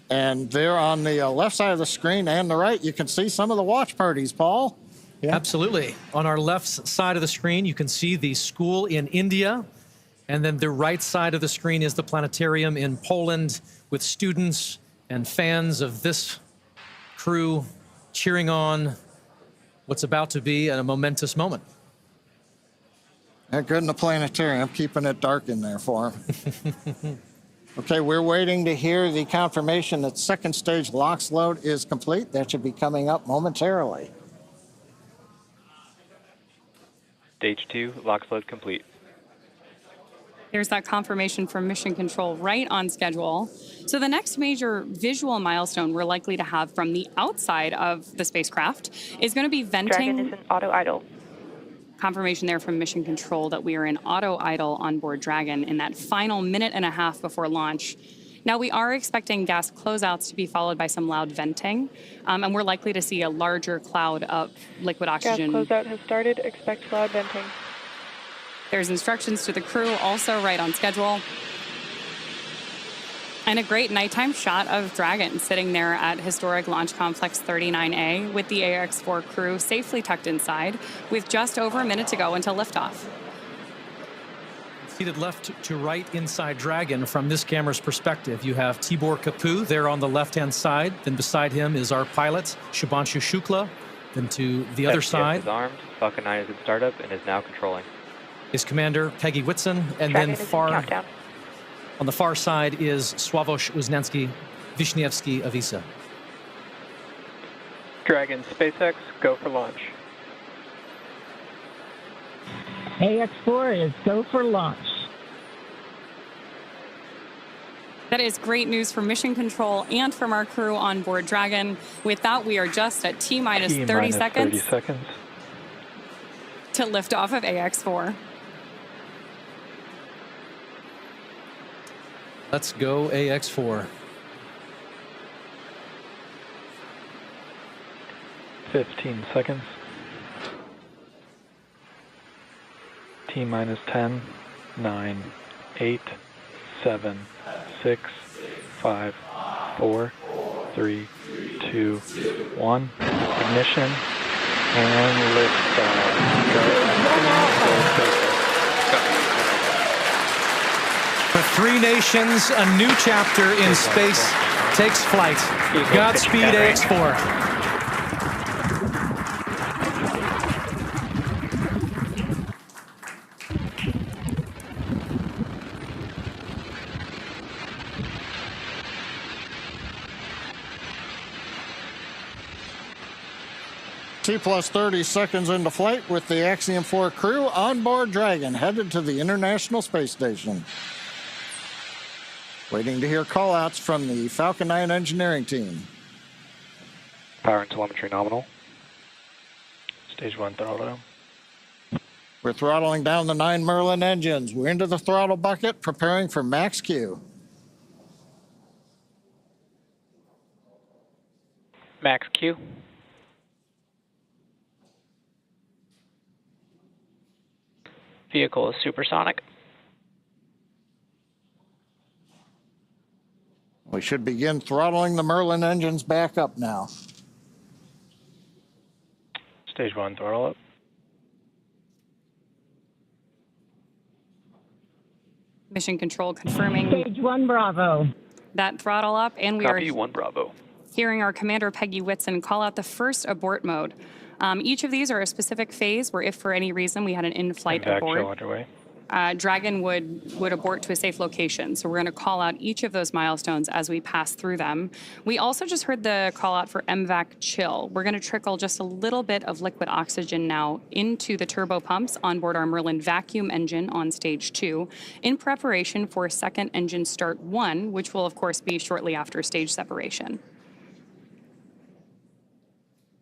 And there on the left side of the screen and the right, you can see some of the watch parties, Paul. Yeah. Absolutely. On our left side of the screen, you can see the school in India. And then the right side of the screen is the planetarium in Poland with students and fans of this crew cheering on what's about to be a momentous moment. They're good in the planetarium, keeping it dark in there for them. Okay, we're waiting to hear the confirmation that second stage LOX load is complete. That should be coming up momentarily. Stage 2, LOX load complete. There's that confirmation from Mission Control right on schedule. So the next major visual milestone we're likely to have from the outside of the spacecraft is going to be venting. Dragon is in auto idle. Confirmation there from Mission Control that we are in auto idle on board Dragon in that final minute and a half before launch. Now, we are expecting gas closeouts to be followed by some loud venting, and we're likely to see a larger cloud of liquid oxygen. Gas closeout has started. Expect loud venting. There's instructions to the crew, also right on schedule. And a great nighttime shot of Dragon sitting there at historic Launch Complex 39A with the Ax-4 crew safely tucked inside with just over a minute to go until liftoff. Seated left to right inside Dragon from this camera's perspective, you have Tibor Kapu there on the left-hand side. Then beside him is our pilot, Shubhanshu Shukla. Then to the other side is armed. Falcon 9 is in startup and is now controlling. Is Commander Peggy Whitson, and Dragon then on the far side is Slawosz Uznariski-Wisniewski of ESA. Dragon, SpaceX, go for launch. Ax-4 is go for launch. That is great news for Mission Control and from our crew on board Dragon. With that, we are just at T-minus 30 seconds. To lift off of Ax-4. Let's go Ax-4. 15 seconds. T-minus 10, 9, 8, 7, 6, 5, 4, 3, 2, 1. Ignition and lift. For three nations, a new chapter in space takes flight. Godspeed, Ax-4. T plus 30 seconds into flight with the Axiom 4 crew on board Dragon, headed to the International Space Station. Waiting to hear call-outs from the Falcon 9 engineering team. Power and telemetry nominal. Stage 1 throttle down. We're throttling down the 9 Merlin engines. We're into the throttle bucket, preparing for max Q. Max Q. Vehicle is supersonic. We should begin throttling the Merlin engines back up now. Stage 1 throttle up. Mission Control confirming. Stage 1 Bravo. That throttle up, and we Copy, are 1 Bravo. hearing our Commander Peggy Whitson call out the first abort mode. Each of these are a specific phase where if for any reason we had an in-flight Impact abort. show underway. Dragon would abort to a safe location. So we're going to call out each of those milestones as we pass through them. We also just heard the call out for MVAC chill. We're going to trickle just a little bit of liquid oxygen now into the turbo pumps on board our Merlin vacuum engine on stage 2 in preparation for second engine start 1, which will of course be shortly after stage separation.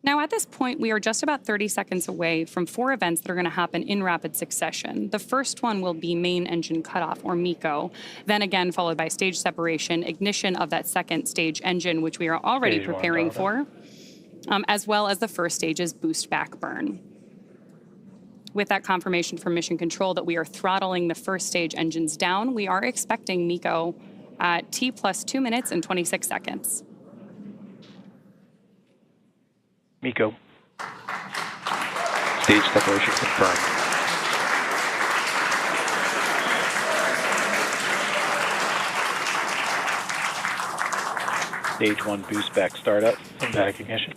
Now, at this point, we are just about 30 seconds away from 4 events that are going to happen in rapid succession. The first one will be main engine cutoff, or MECO, then again followed by stage separation, ignition of that second stage engine, which we are already preparing for, as well as the first stage's boost back burn. With that confirmation from Mission Control that we are throttling the first stage engines down, we are expecting MECO at T plus 2 minutes and 26 seconds. MECO. Stage separation confirmed. Stage 1 boost back startup and back ignition.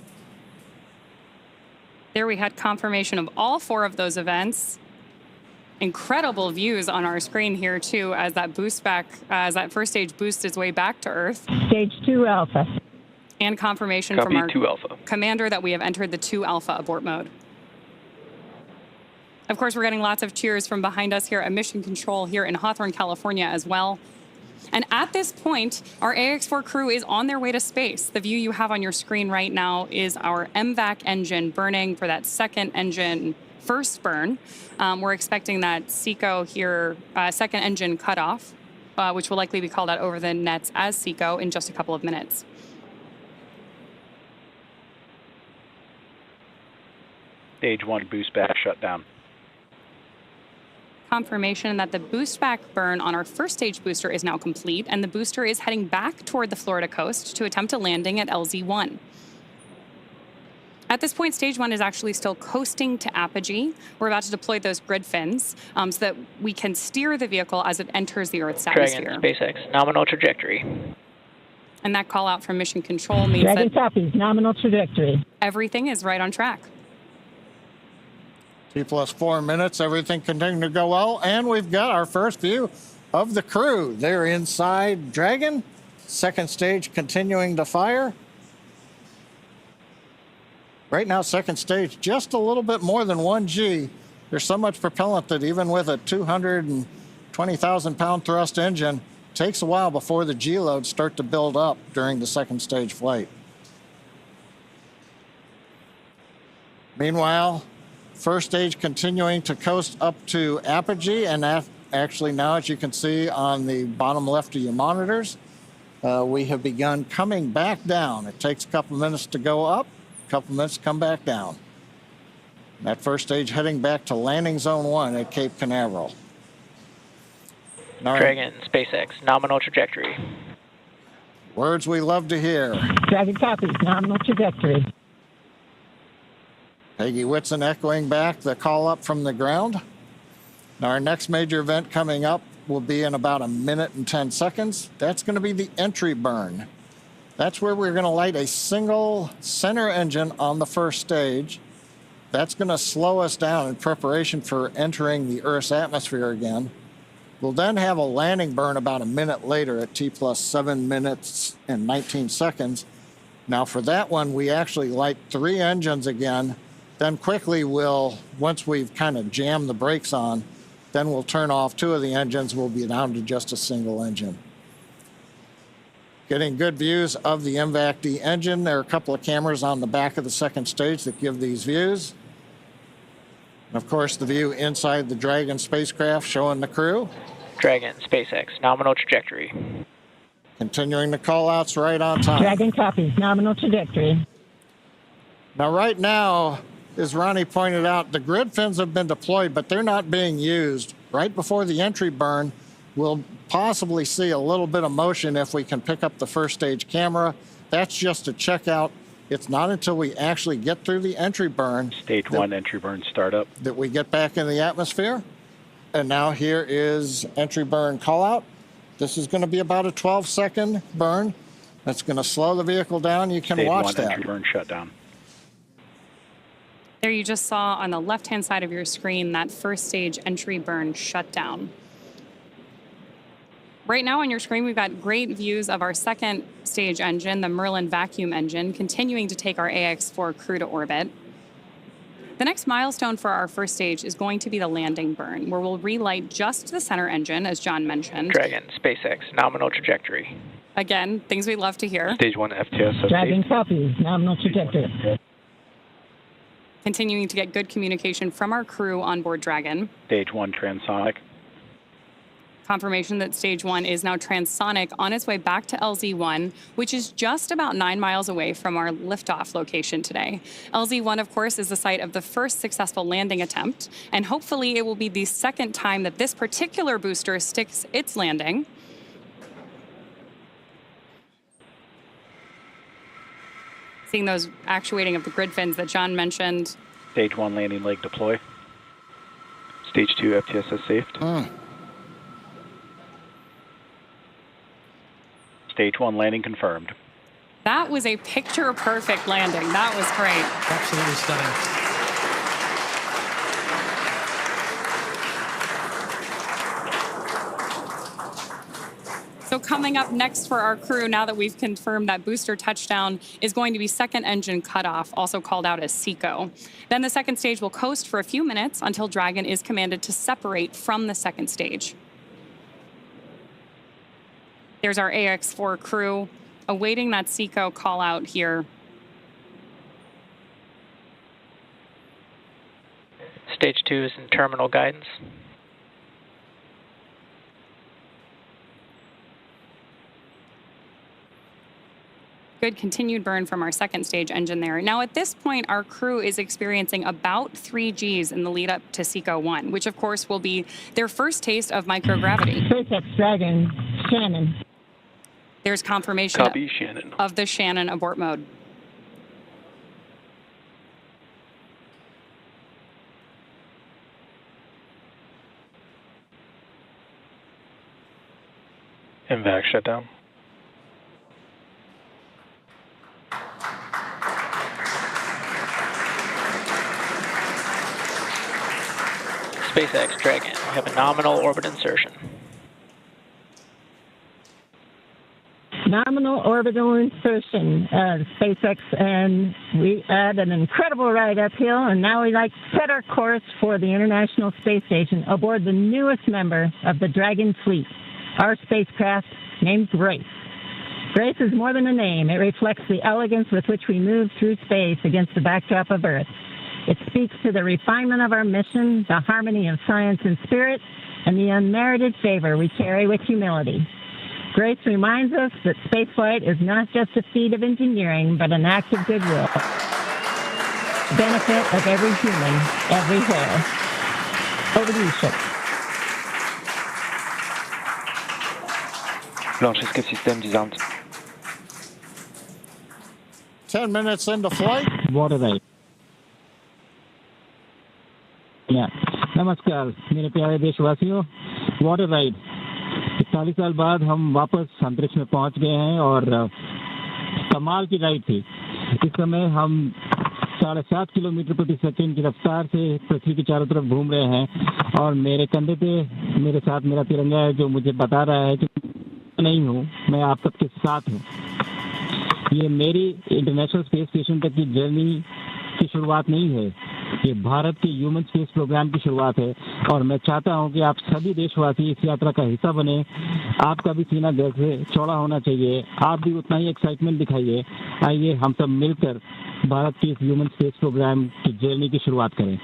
There we had confirmation of all 4 of those events. Incredible views on our screen here too as that boost back, as that first stage boosts its way back to Earth. Stage 2 Alpha. And confirmation Copy, from our 2 Alpha. commander that we have entered the 2 Alpha abort mode. Of course, we're getting lots of cheers from behind us here at Mission Control here in Hawthorne, California as well. And at this point, our Ax-4 crew is on their way to space. The view you have on your screen right now is our MVAC engine burning for that second engine first burn. We're expecting that SECO here, second engine cutoff, which will likely be called out over the nets as SECO in just a couple of minutes. Stage 1 boost back shut down. Confirmation that the boost back burn on our first stage booster is now complete, and the booster is heading back toward the Florida coast to attempt a landing at LZ1. At this point, stage 1 is actually still coasting to apogee. We're about to deploy those grid fins so that we can steer the vehicle as it enters the Earth's atmosphere. Dragon, SpaceX, nominal trajectory. And that call out from Mission Control means Dragon that copies, nominal trajectory. everything is right on track. T plus 4 minutes, everything continuing to go well, and we've got our first view of the crew. They're inside Dragon, second stage continuing to fire. Right now, second stage, just a little bit more than 1 G. There's so much propellant that even with a 220,000-pound thrust engine, it takes a while before the G loads start to build up during the second stage flight. Meanwhile, first stage continuing to coast up to apogee, and that actually now, as you can see on the bottom left of your monitors, we have begun coming back down. It takes a couple minutes to go up, a couple minutes to come back down. That first stage heading back to landing zone 1 at Cape Canaveral. Dragon, SpaceX, nominal trajectory. Words we love to hear. Dragon copies, nominal trajectory. Peggy Whitson echoing back the call up from the ground. Now our next major event coming up will be in about 1 minute and 10 seconds. That's going to be the entry burn. That's where we're going to light a single center engine on the first stage. That's going to slow us down in preparation for entering the Earth's atmosphere again. We'll then have a landing burn about 1 minute later at T plus 7 minutes and 19 seconds. Now for that one, we actually light 3 engines again. Then quickly once we've kind of jammed the brakes on, then we'll turn off 2 of the engines. We'll be down to just a single engine. Getting good views of the MVAC-D engine. There are a couple of cameras on the back of the second stage that give these views. And of course, the view inside the Dragon spacecraft showing the crew. Dragon, SpaceX, nominal trajectory. Continuing the call-outs right on time. Dragon copies, nominal trajectory. Now, right now, as Ronnie pointed out, the grid fins have been deployed, but they're not being used. Right before the entry burn, we'll possibly see a little bit of motion if we can pick up the first stage camera. That's just to check out. It's not until we actually get through the entry burn. Stage 1 entry burn startup. That we get back in the atmosphere. And now here is entry burn call out. This is going to be about a 12-second burn. That's going to slow the vehicle down. You can watch that. Stage 1 entry burn shutdown. There you just saw on the left-hand side of your screen that first stage entry burn shut down. Right now on your screen, we've got great views of our second stage engine, the Merlin vacuum engine, continuing to take our Ax-4 crew to orbit. The next milestone for our first stage is going to be the landing burn, where we'll relight just the center engine, as John mentioned. Dragon, SpaceX, nominal trajectory. Again, things we love to hear. Stage 1 FTS. Dragon copies, nominal trajectory. Continuing to get good communication from our crew on board Dragon. Stage 1 transonic. Confirmation that stage 1 is now transonic on its way back to LZ-1, which is just about 9 miles away from our liftoff location today. LZ-1, of course, is the site of the first successful landing attempt, and hopefully it will be the second time that this particular booster sticks its landing. Seeing those actuating of the grid fins that John mentioned. Stage 1 landing leg deploy. Stage 2 FTSS saved. Stage 1 landing confirmed. That was a picture-perfect landing. That was great. Absolutely stunning. So coming up next for our crew, now that we've confirmed that booster touchdown, is going to be second engine cutoff, also called out as SECO. Then the second stage will coast for a few minutes until Dragon is commanded to separate from the second stage. There's our Ax-4 crew awaiting that SECO call out here. Stage 2 is in terminal guidance. Good continued burn from our second stage engine there. Now at this point, our crew is experiencing about 3 Gs in the lead up to SECO 1, which of course will be their first taste of microgravity. SpaceX Dragon, Shannon. There's confirmation Copy, Shannon. of the Shannon abort mode. MVAC shutdown. SpaceX Dragon, we have a nominal orbit insertion. Nominal orbital insertion, SpaceX, and we had an incredible ride uphill, and now we like to set our course for the International Space Station aboard the newest member of the Dragon fleet, our spacecraft named Grace. Grace is more than a name. It reflects the elegance with which we move through space against the backdrop of Earth. It speaks to the refinement of our mission, the harmony of science and spirit, and the unmerited favor we carry with humility. Grace reminds us that spaceflight is not just a feat of engineering, but an act of goodwill. Benefit of every human, everywhere. Over to you, Shuk. Launch escape system disarmed. 10 minutes into flight. Water ride. नमस्कार मेरे प्यारे देशवासियों, water ride 40 साल बाद हम वापस अंतरिक्ष में पहुंच गए हैं और कमाल की राइड थी। इस समय हम 7.5 किलोमीटर प्रति सेकंड की रफ्तार से पृथ्वी के चारों तरफ घूम रहे हैं और मेरे कंधे पे मेरे साथ मेरा तिरंगा है जो मुझे बता रहा है कि नहीं हूँ, मैं आप सबके साथ हूँ। ये मेरी इंटरनेशनल स्पेस स्टेशन तक की जर्नी की शुरुआत नहीं है, ये भारत के ह्यूमन स्पेस प्रोग्राम की शुरुआत है और मैं चाहता हूं कि आप सभी देशवासी इस यात्रा का हिस्सा बने। आपका भी सीना गर्व से चौड़ा होना चाहिए, आप भी उतना ही एक्साइटमेंट दिखाइए। आइए हम सब मिलकर भारत के इस ह्यूमन स्पेस प्रोग्राम की जर्नी की शुरुआत करें।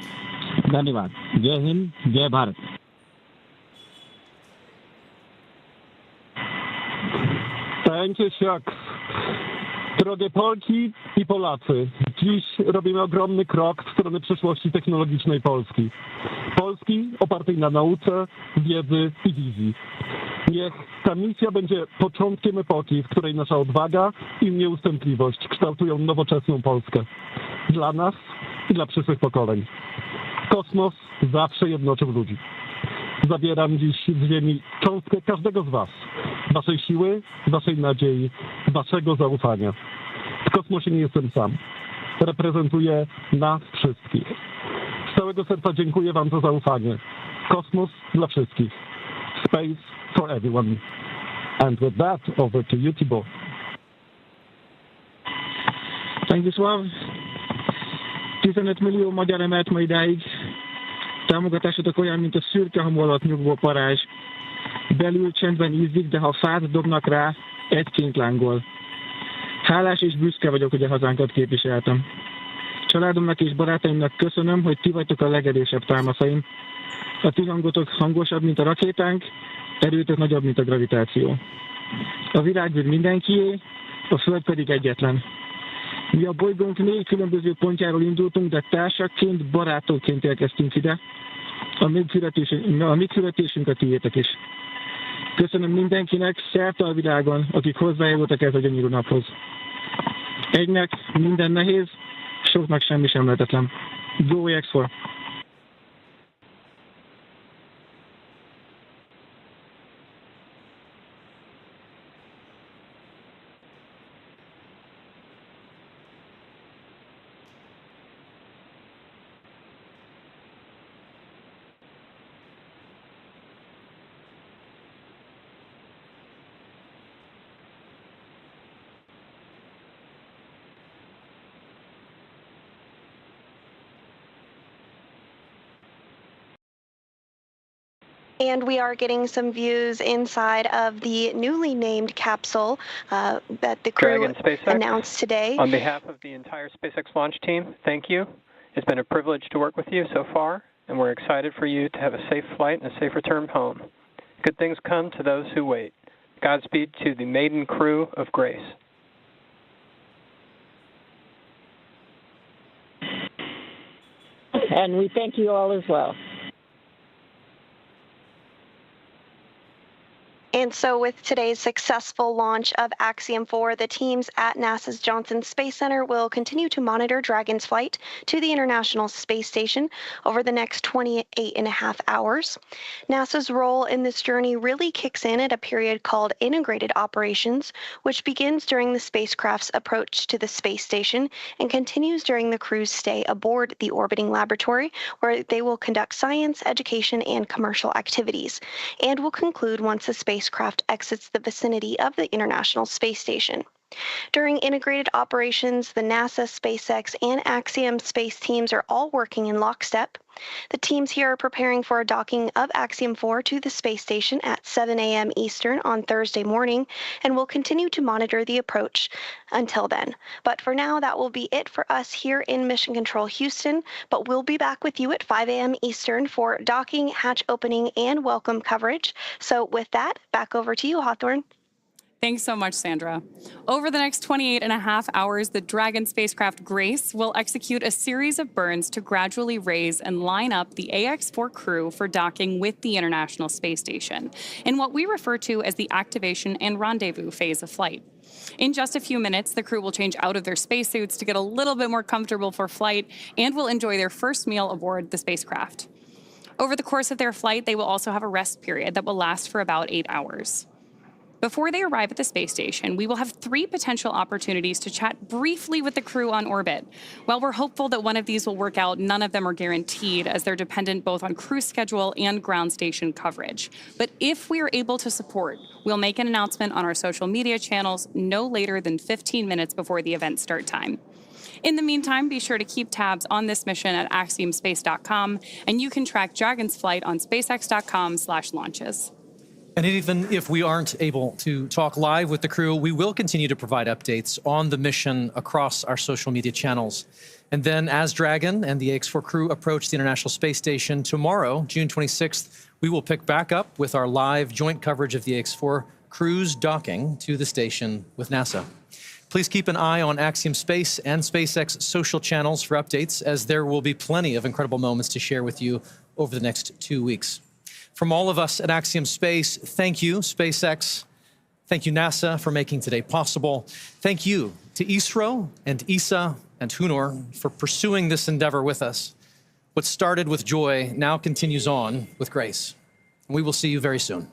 धन्यवाद। जय हिंद, जय Bharat. Thank you, Shuk. Drogie Polki i Polacy, dziś robimy ogromny krok w stronę przyszłości technologicznej Polski. Polski opartej na nauce, wiedzy i wizji. Niech ta misja będzie początkiem epoki, w której nasza odwaga i nieustępliwość kształtują nowoczesną Polskę. Dla nas i dla przyszłych pokoleń. Kosmos zawsze jednoczył ludzi. Zabieram dziś z Ziemi cząstkę każdego z was. Waszej siły, waszej nadziei, waszego zaufania. W kosmosie nie jestem sam. reprezentuje nas wszystkich. Z całego serca dziękuję Wam za zaufanie. Kosmos dla wszystkich. Space for everyone. And with that, over to you, Tibor. Thank you, Slav. 15 millió magyar emelt ma idáig. Támogatásotok olyan, mint a szürke hamu alatt nyugvó parázs. Belül csendben ízik, de ha fát dobnak rá, egyként lángol. Hálás és büszke vagyok, hogy a hazánkat képviseltem. Családomnak és barátaimnak köszönöm, hogy ti vagytok a legerősebb támaszaim. A ti hangotok hangosabb, mint a rakétánk, erőtök nagyobb, mint a gravitáció. A világűr mindenkié, a Föld pedig egyetlen. Mi a bolygónk 4 különböző pontjáról indultunk, de társakként, barátokként érkeztünk ide. A mi küldetésünk a tiétek is. Köszönöm mindenkinek szerte a világon, akik hozzájárultak ez a gyönyörű naphoz. Egynek minden nehéz, soknak semmi sem lehetetlen. Go Ax-4! And we are getting some views inside of the newly named capsule that the crew announced today. On behalf of the entire SpaceX launch team, thank you. It's been a privilege to work with you so far, and we're excited for you to have a safe flight and a safe return home. Good things come to those who wait. Godspeed to the maiden crew of Grace. And we thank you all as well. And so with today's successful launch of Axiom 4, the teams at NASA's Johnson Space Center will continue to monitor Dragon's flight to the International Space Station over the next 28.5 hours. NASA's role in this journey really kicks in at a period called integrated operations, which begins during the spacecraft's approach to the space station and continues during the crew's stay aboard the orbiting laboratory, where they will conduct science, education, and commercial activities, and will conclude once the spacecraft exits the vicinity of the International Space Station. During integrated operations, the NASA, SpaceX, and Axiom space teams are all working in lockstep. The teams here are preparing for a docking of Axiom 4 to the space station at 7 a.m. Eastern on Thursday morning, and will continue to monitor the approach until then. But for now, that will be it for us here in Mission Control Houston, but we'll be back with you at 5 a.m. Eastern for docking, hatch opening, and welcome coverage. So with that, back over to you, Hawthorne. Thanks so much, Sandra. Over the next 28.5 hours, the Dragon spacecraft Grace will execute a series of burns to gradually raise and line up the Ax-4 crew for docking with the International Space Station in what we refer to as the activation and rendezvous phase of flight. In just a few minutes, the crew will change out of their spacesuits to get a little bit more comfortable for flight and will enjoy their first meal aboard the spacecraft. Over the course of their flight, they will also have a rest period that will last for about 8 hours. Before they arrive at the space station, we will have 3 potential opportunities to chat briefly with the crew on orbit. While we're hopeful that one of these will work out, none of them are guaranteed, as they're dependent both on crew schedule and ground station coverage. But if we are able to support, we'll make an announcement on our social media channels no later than 15 minutes before the event start time. In the meantime, be sure to keep tabs on this mission at axiomspace.com, and you can track Dragon's flight on spacex.com/launches. And even if we aren't able to talk live with the crew, we will continue to provide updates on the mission across our social media channels. And then as Dragon and the Ax-4 crew approach the International Space Station tomorrow, June 26th, we will pick back up with our live joint coverage of the Ax-4 crew's docking to the station with NASA. Please keep an eye on Axiom Space and SpaceX social channels for updates, as there will be plenty of incredible moments to share with you over the next 2 weeks. From all of us at Axiom Space, thank you, SpaceX. Thank you, NASA, for making today possible. Thank you to ISRO and ESA and Hunor for pursuing this endeavor with us. What started with joy now continues on with grace. We will see you very soon.